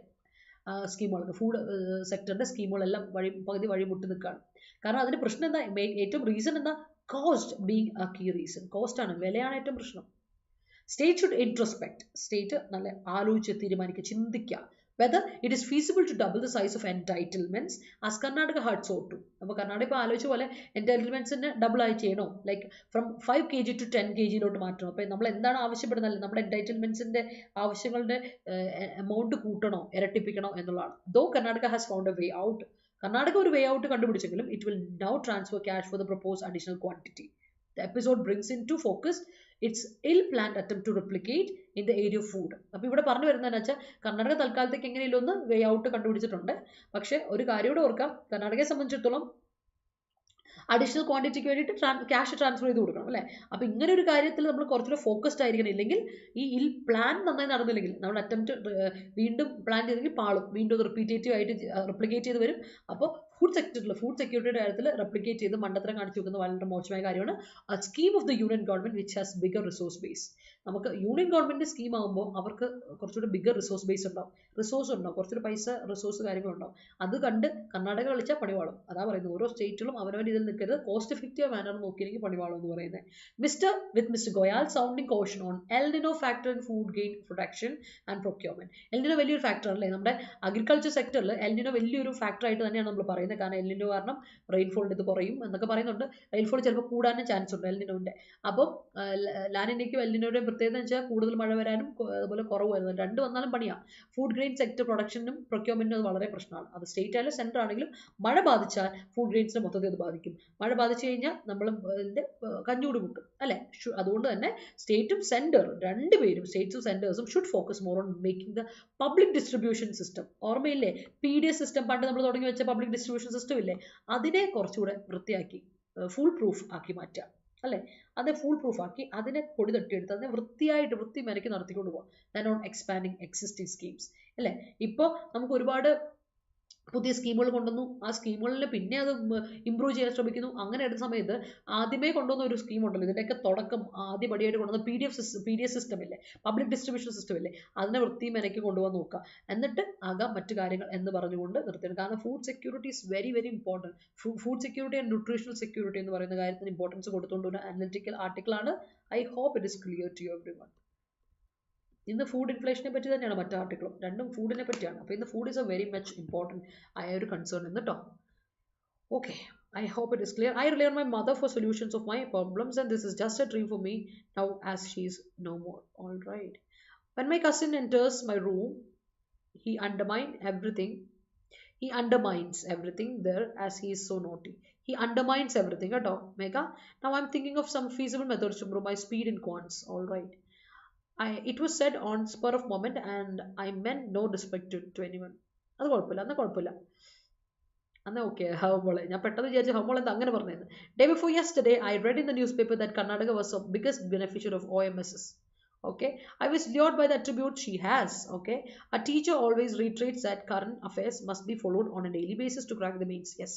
സ്കീമുകൾക്ക്, ഫുഡ് സെക്ടറിൻ്റെ സ്കീമുകളെല്ലാം പകുതി വഴി മുട്ടി നിൽക്കുകയാണ്. കാരണം അതിന് പ്രശ്നം എന്താ, ഏറ്റവും റീസൺ എന്താ, കോസ്റ്റ് ബീങ് ആ കീ റീസൺ. കോസ്റ്റാണ്, വിലയാണ് ഏറ്റവും പ്രശ്നം. സ്റ്റേറ്റ് ഷുഡ് ഇൻട്രോസ്പെക്ട്, സ്റ്റേറ്റ് നല്ല ആലോചിച്ച് തീരുമാനിക്കുക, ചിന്തിക്കുക whether it is feasible to double the size of entitlements as Karnataka had so too. അപ്പോൾ കർണാടക ഇപ്പോൾ ആലോചിച്ച പോലെ എൻറ്റൈറ്റിൽമെൻറ്റ്സിന് ഡബിൾ ആയി ചെയ്യണോ, ലൈക്ക് ഫ്രം 5 kg to 10 kgയിലോട്ട് മാറ്റണോ? അപ്പോൾ നമ്മൾ എന്താണ് ആവശ്യപ്പെടുന്നത്, നമ്മുടെ എൻറ്റൈറ്റിൽമെൻറ്റ്സിൻ്റെ ആവശ്യങ്ങളുടെ എമൗണ്ട് കൂട്ടണോ, ഇരട്ടിപ്പിക്കണോ എന്നുള്ളതാണ്. Though Karnataka has found a way out. Karnataka ഒരു വേ ഔട്ട് കണ്ടുപിടിച്ചെങ്കിലും it will now transfer cash for the proposed additional quantity. The episode brings into focus its ill-planned attempt to replicate in the area of food. അപ്പോൾ ഇവിടെ പറഞ്ഞു വരുന്നതെന്ന് വെച്ചാൽ കർണാടക തൽക്കാലത്തേക്ക് എങ്ങനെയല്ലോ ഒന്ന് വേ out കണ്ടുപിടിച്ചിട്ടുണ്ട്. പക്ഷേ ഒരു കാര്യം കൂടെ ഓർക്കാം, കർണാടകയെ സംബന്ധിച്ചിടത്തോളം അഡീഷണൽ ക്വാണ്ടിറ്റിക്ക് വേണ്ടിയിട്ട് ക്യാഷ് ട്രാൻസ്ഫർ ചെയ്ത് കൊടുക്കണം, അല്ലേ? അപ്പോൾ ഇങ്ങനെ ഒരു കാര്യത്തിൽ നമ്മൾ കുറച്ചുകൂടെ ഫോക്കസ്ഡ് ആയിരിക്കണം. ഇല്ലെങ്കിൽ ഈ പ്ലാൻ നന്നായി നടന്നില്ലെങ്കിൽ, നമ്മൾ അറ്റംപ്റ്റ് വീണ്ടും പ്ലാൻ ചെയ്തെങ്കിൽ പാളും, വീണ്ടും അത് റിപ്പീറ്റേറ്റീവ് ആയിട്ട് റെപ്ലിക്കേറ്റ് ചെയ്ത് വരും. അപ്പോൾ ഫുഡ് സെക്യൂരിറ്റിയുടെ കാര്യത്തിൽ റെപ്ലിക്കേറ്റ് ചെയ്ത് മണ്ടത്തരം കാണിച്ചു വെക്കുന്നത് വളരെ മോശമായ കാര്യമാണ്. Scheme of the union government which has bigger resource base. നമുക്ക് യൂണിയൻ ഗവൺമെന്റ് സ്കീം ആകുമ്പോൾ അവർക്ക് കുറച്ചുകൂടി ബിഗർ റിസോഴ്സ് ബേസ് ഉണ്ടാവും, കുറച്ചുകൂടി പൈസ റിസോഴ്സ് കാര്യങ്ങളുണ്ടാവും. അത് കണ്ട് കർണാടക കളിച്ചാൽ പണിവാളും. അതാ പറയുന്നത്, ഓരോ സ്റ്റേറ്റിലും അവനവൻ്റെ ഇതിൽ നിൽക്കരുത്, കോസ്റ്റ് എഫക്റ്റീവ് മാനർ നോക്കിയെങ്കിൽ പണിവാളും എന്ന് പറയുന്നത്. Mister Goyal sounding caution on El Nino factor in food grain production and procurement. El Nino വലിയൊരു ഫാക്ടർ അല്ലേ, നമ്മുടെ അഗ്രികൾച്ചർ സെക്ടറിൽ എൽ നിനോ വലിയൊരു ഫാക്ടർ ആയിട്ട് തന്നെയാണ് നമ്മൾ പറയുന്നത്. കാരണം എൽ നിനോ കാരണം റെയിൻഫോളിൻ്റെ ഇത് കുറയും എന്നൊക്കെ പറയുന്നുണ്ട്. റെയിൻഫോൾ ചിലപ്പോൾ കൂടാനും ചാൻസ് ഉണ്ട് എൽ നിനോൻ്റെ. അപ്പം ലാനിനയ്ക്കും എൽ നിനോയുടെയും പ്രത്യേകത എന്ന് വെച്ചാൽ കൂടുതൽ മഴ വരാനും അതുപോലെ കുറവ് വരുന്നത്, രണ്ട് വന്നാലും പണിയാണ്. ഫുഡ് ഗ്രെയിൻ സെക്ടർ പ്രൊഡക്ഷനും പ്രൊക്യൂർമെന്റിനും അത് വളരെ പ്രശ്നമാണ്. അത് സ്റ്റേറ്റ് ആയാലും സെൻറ്റർ ആണെങ്കിലും മഴ ബാധിച്ചാൽ ഫുഡ് ഗ്രെയിൻസിനെ മൊത്തത്തിൽ അത് ബാധിക്കും. മഴ ബാധിച്ചു കഴിഞ്ഞാൽ നമ്മൾ ഇതിൻ്റെ കഞ്ഞൂട് മുട്ടും, അല്ലേ? അതുകൊണ്ട് തന്നെ സ്റ്റേറ്റും സെൻറ്ററും രണ്ടുപേരും, സ്റ്റേറ്റ്സും സെൻറ്റേഴ്സും should focus more on making the public distribution system. ഓർമ്മയില്ലേ PDS സിസ്റ്റം, പണ്ട് നമ്മൾ തുടങ്ങി വെച്ച പബ്ലിക് ഡിസ്ട്രിബ്യൂഷൻ സിസ്റ്റം ഇല്ലേ, അതിനെ കുറച്ചുകൂടെ വൃത്തിയാക്കി ഫുൾ പ്രൂഫ് ആക്കി മാറ്റുക, അല്ലേ? അത് ഫുൾ പ്രൂഫ് ആക്കി അതിനെ പൊടി തട്ടിയെടുത്ത് അതിനെ വൃത്തി മെനക്കി നടത്തിക്കൊണ്ട് പോകാം. Than on expanding existing schemes, അല്ലേ? ഇപ്പോൾ നമുക്ക് ഒരുപാട് പുതിയ സ്കീമുകൾ കൊണ്ടുവന്നു, ആ സ്കീമുകളിൽ പിന്നെ അത് ഇമ്പ്രൂവ് ചെയ്യാൻ ശ്രമിക്കുന്നു. അങ്ങനെ എടുത്ത സമയത്ത് ആദ്യമേ കൊണ്ടുവന്ന ഒരു സ്കീം ഉണ്ടല്ലോ, ഇതിൻ്റെയൊക്കെ തുടക്കം ആദ്യപടിയായിട്ട് കൊണ്ടുവന്ന PDS സിസ്റ്റം ഇല്ലേ, പബ്ലിക് ഡിസ്ട്രിബ്യൂഷൻ സിസ്റ്റം ഇല്ലേ, അതിനെ വൃത്തിയും മെനക്കി കൊണ്ടുപോകാൻ നോക്കുക. എന്നിട്ട് ആകാം മറ്റു കാര്യങ്ങൾ എന്ന് പറഞ്ഞുകൊണ്ട് നിർത്തിയാണ്. കാരണം food security is very very important. Food security and nutritional security എന്ന് പറയുന്ന കാര്യത്തിന് ഇമ്പോർട്ടൻസ് കൊടുത്തുകൊണ്ട് ഒരു അനലിറ്റിക്കൽ ആർട്ടിക്കിളാണ്. I hope it is clear to everyone. ഇന്ന് ഫുഡ് ഇൻഫ്ലേഷനെ പറ്റി തന്നെയാണ് മറ്റു ആർട്ടിക്കിളും, രണ്ടും ഫുഡിനെ പറ്റിയാണ്. അപ്പോൾ ഇന്ന് food is a very much important ആയ ഒരു കൺസേൺ എന്ന് കേട്ടോ. Okay, I hope it is clear. I rely on my mother for solutions of my problems and this is just a dream for me now as she is no more. All right. When my cousin enters my room, he undermines everything there as he is so naughty. He undermines everything at all. Mega. Now I'm thinking of some feasible methods to improve my speed in quants. All right. it was said on spur of moment and I meant no disrespect to anyone. അത് കുഴപ്പമില്ല, അന്ന് കുഴപ്പമില്ല, അന്ന് okay. ഹൗമോളെ ഞാൻ പെട്ടെന്ന് വിചാരിച്ചു ഹൗമോളെ എന്താ അങ്ങനെ പറഞ്ഞത്. Day before yesterday I read in the newspaper that Karnataka was the biggest beneficiary of OMSs. Okay, I was lured by the attribute she has. Okay, a teacher always reiterates that current affairs must be followed on a daily basis to crack the mains. Yes,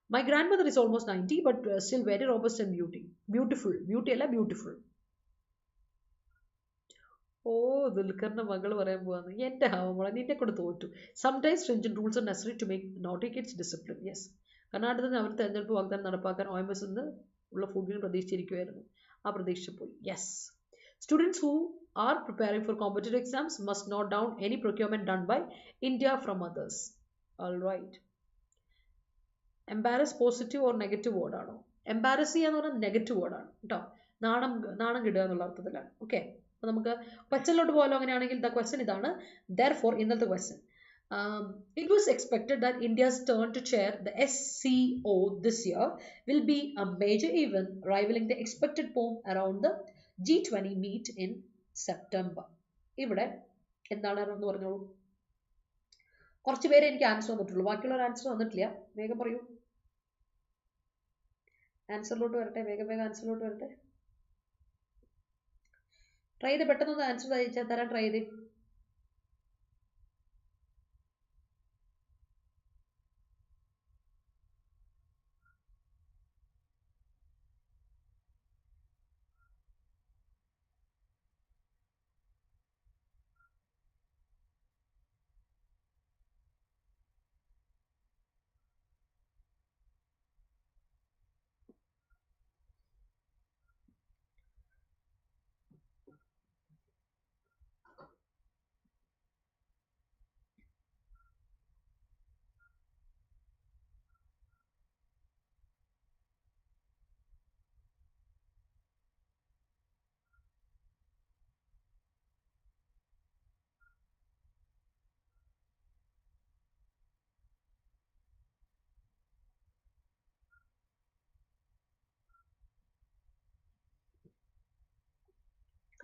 my grandmother is almost 90 but still very robust and beauty അല്ല beautiful. ഓ ദുൽഖറിന്റെ മകൾ പറയാൻ പോവാന്ന്. എന്റെ ഹവമോളെ നിന്നെ കൊണ്ട് തോറ്റു. Sometimes stringent rules are necessary to make naughty kids discipline. Yes, കർണാടകത്തിൽ അവർ തെരഞ്ഞെടുപ്പ് വാഗ്ദാനം നടപ്പാക്കാൻ OMS നിന്ന് ഉള്ള ഫുഡിന് പ്രതീക്ഷിച്ചിരിക്കുമായിരുന്നു. ആ പ്രതീക്ഷ പോയി. Yes, students who are preparing for competitive exams must note down any procurement done by India from others. All right. Embarrass positive or negative വേർഡാണോ? എംബാരസ് ചെയ്യാന്ന് പറഞ്ഞാൽ നെഗറ്റീവ് വേർഡാണ് കേട്ടോ. നാണം കിടുക എന്നുള്ള അർത്ഥത്തിലാണ്. ഓക്കെ, അപ്പോൾ നമുക്ക് ക്വസ്റ്റനിലോട്ട് പോകാലോ. അങ്ങനെയാണെങ്കിൽ ദ ക്വസ്റ്റൻ ഇതാണ്. Therefore, ഇന്നത്തെ question, it was expected that India's turn to chair the SCO this year will be a major event rivaling the expected boom around the G20 meet in September. ഇവിടെ എന്താണ് എന്ന് പറഞ്ഞോളൂ. കുറച്ച് പേര് എനിക്ക് answer വന്നിട്ടുള്ളൂ, ബാക്കിയുള്ളവർ ആൻസർ വന്നിട്ടില്ല. വേഗം പറയൂ, ആൻസറിലോട്ട് വരട്ടെ, വേഗം ആൻസറിലോട്ട് വരട്ടെ. ട്രൈ ചെയ്ത് പെട്ടെന്നൊന്ന് ആൻസർ തരാൻ ട്രൈ ചെയ്ത്.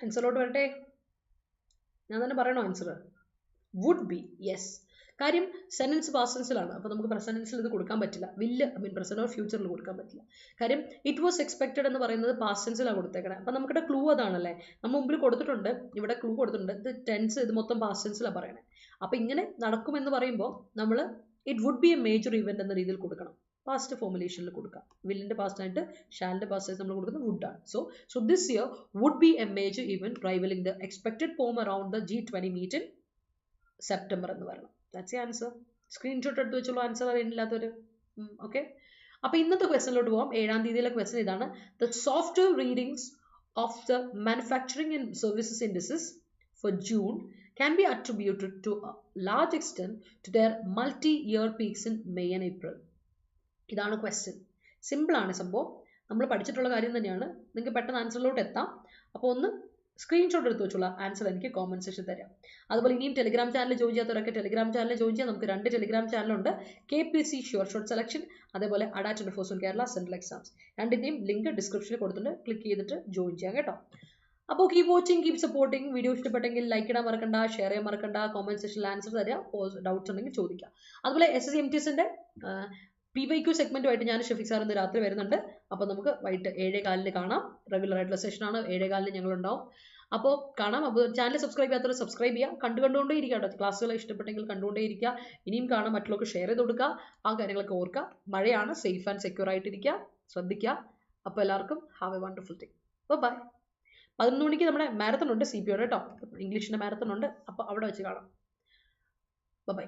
ആൻസറിലോട്ട് വരട്ടെ, ഞാൻ തന്നെ പറയണോ ആൻസർ? Would be. യെസ്, കാര്യം സെന്റൻസ് പാസ്റ്റ് ടെൻസിലാണ്. അപ്പോൾ നമുക്ക് പ്രസന്റൻസിൽ ഇത് കൊടുക്കാൻ പറ്റില്ല. പ്രസന്റ് ഓർ ഫ്യൂച്ചറിൽ കൊടുക്കാൻ പറ്റില്ല. കാര്യം ഇറ്റ് വാസ് എക്സ്പെക്റ്റഡ് എന്ന് പറയുന്നത് പാസ്റ്റ് ടെൻസിലാണ് കൊടുത്തേക്കണേ. അപ്പം നമുക്കിവിടെ ക്ലൂ അതാണല്ലേ, നമ്മൾ മുമ്പിൽ കൊടുത്തിട്ടുണ്ട്, ഇവിടെ ക്ലൂ കൊടുത്തിട്ടുണ്ട്. ഇത് ടെൻസ്, ഇത് മൊത്തം പാസ്റ്റ് ടെൻസിലാണ് പറയണേ. അപ്പം ഇങ്ങനെ നടക്കുമെന്ന് പറയുമ്പോൾ നമ്മൾ it would be a major event എന്ന രീതിയിൽ കൊടുക്കണം. പാസ്റ്റ് ഫോർമുലേഷനിൽ കൊടുക്കാം. വില്ലിന്റെ പാസ്റ്റ് ആയിട്ട് ഷാലിന്റെ പാസ്റ്റ് ആയിട്ട് നമ്മൾ കൊടുക്കുന്നത് വുഡ് ആണ്. So this year would be a major event rivalling the expected pomp around the G20 meet in September എന്ന് പറയണം. That's the answer. സ്ക്രീൻഷോട്ട് എടുത്ത് വെച്ചുള്ള ആൻസർ അറിയില്ലാത്തവർ. ഓക്കെ, അപ്പോൾ ഇന്നത്തെ ക്വസ്റ്റനിലോട്ട് പോകാം. 7ാം തീയതിയിലെ ക്വസ്റ്റൻ ഇതാണ്. The software readings of the manufacturing and services indexes for June can be attributed to a large extent to their multi-year peaks in May and April. ഇതാണ് ക്വസ്റ്റ്യൻ. സിമ്പിളാണ് സംഭവം, നമ്മൾ പഠിച്ചിട്ടുള്ള കാര്യം തന്നെയാണ്. നിങ്ങൾക്ക് പെട്ടെന്ന് ആൻസറിലോട്ട് എത്താം. അപ്പോൾ ഒന്ന് സ്ക്രീൻഷോട്ട് എടുത്ത് വെച്ചുള്ള ആൻസർ എനിക്ക് കോമന്റ് സെക്ഷൻ തരാം. അതുപോലെ ഇനിയും ടെലിഗ്രാം ചാനൽ ജോയിൻ ചെയ്യാത്തവരൊക്കെ ടെലിഗ്രാം ചാനൽ ജോയിൻ ചെയ്യാം. നമുക്ക് 2 ടെലിഗ്രാം ചാനലുണ്ട്. KPSC ഷുവർ ഷോർട്ട് സെലക്ഷൻ, അതേപോലെ Adda247 കേരള സെൻട്രൽ എക്സാംസ്. രണ്ടിൻ്റെയും ലിങ്ക് ഡിസ്ക്രിപ്ഷനിൽ കൊടുത്തിട്ടുണ്ട്. ക്ലിക്ക് ചെയ്തിട്ട് ജോയിൻ ചെയ്യാം കേട്ടോ. അപ്പോൾ keep watching, keep supporting. Video ഇഷ്ടപ്പെട്ടെങ്കിൽ ലൈക്ക് ഇടാൻ മറക്കണ്ട, ഷെയർ ചെയ്യാൻ മറക്കണ്ട, കോമന്റ് സെക്ഷനിൽ ആൻസർ തരിക, ഡൗട്ട്സ് ഉണ്ടെങ്കിൽ ചോദിക്കാം. അതുപോലെ SSC MTSന്റെ PYQ സെഗ്മെന്റുമായിട്ട് ഞാൻ ഷെഫിക് സാർ ഇന്ന് രാത്രി വരുന്നുണ്ട്. അപ്പോൾ നമുക്ക് വൈകിട്ട് 7:15 കാണാം. റെഗുലർ ആയിട്ടുള്ള സെഷനാണ്. 7:15 ഞങ്ങളുണ്ടാവും. അപ്പോൾ കാണാം. അപ്പോൾ ചാനൽ സബ്സ്ക്രൈബ് ചെയ്യാത്തവർ സബ്സ്ക്രൈബ് ചെയ്യുക. കണ്ടുകൊണ്ടേ ഇരിക്കുക കേട്ടോ. ക്ലാസ്സുകൾ ഇഷ്ടപ്പെട്ടെങ്കിൽ കണ്ടുകൊണ്ടേ ഇരിക്കുക. ഇനിയും കാണാം, മറ്റുള്ളവർക്ക് ഷെയർ ചെയ്ത് കൊടുക്കുക. ആ കാര്യങ്ങളൊക്കെ ഓർക്കുക. മഴയാണ്, സേഫ് ആൻഡ് സെക്യൂർ ആയിട്ടിരിക്കുക, ശ്രദ്ധിക്കുക. അപ്പോൾ എല്ലാവർക്കും have a wonderful day. Bye. 11 മണിക്ക് നമ്മുടെ മാരത്തൺ ഉണ്ട്, CPO കേട്ടോ. ഇംഗ്ലീഷിൻ്റെ മാരത്തൺ ഉണ്ട്. അപ്പോൾ അവിടെ വെച്ച് കാണാം. ബൈ.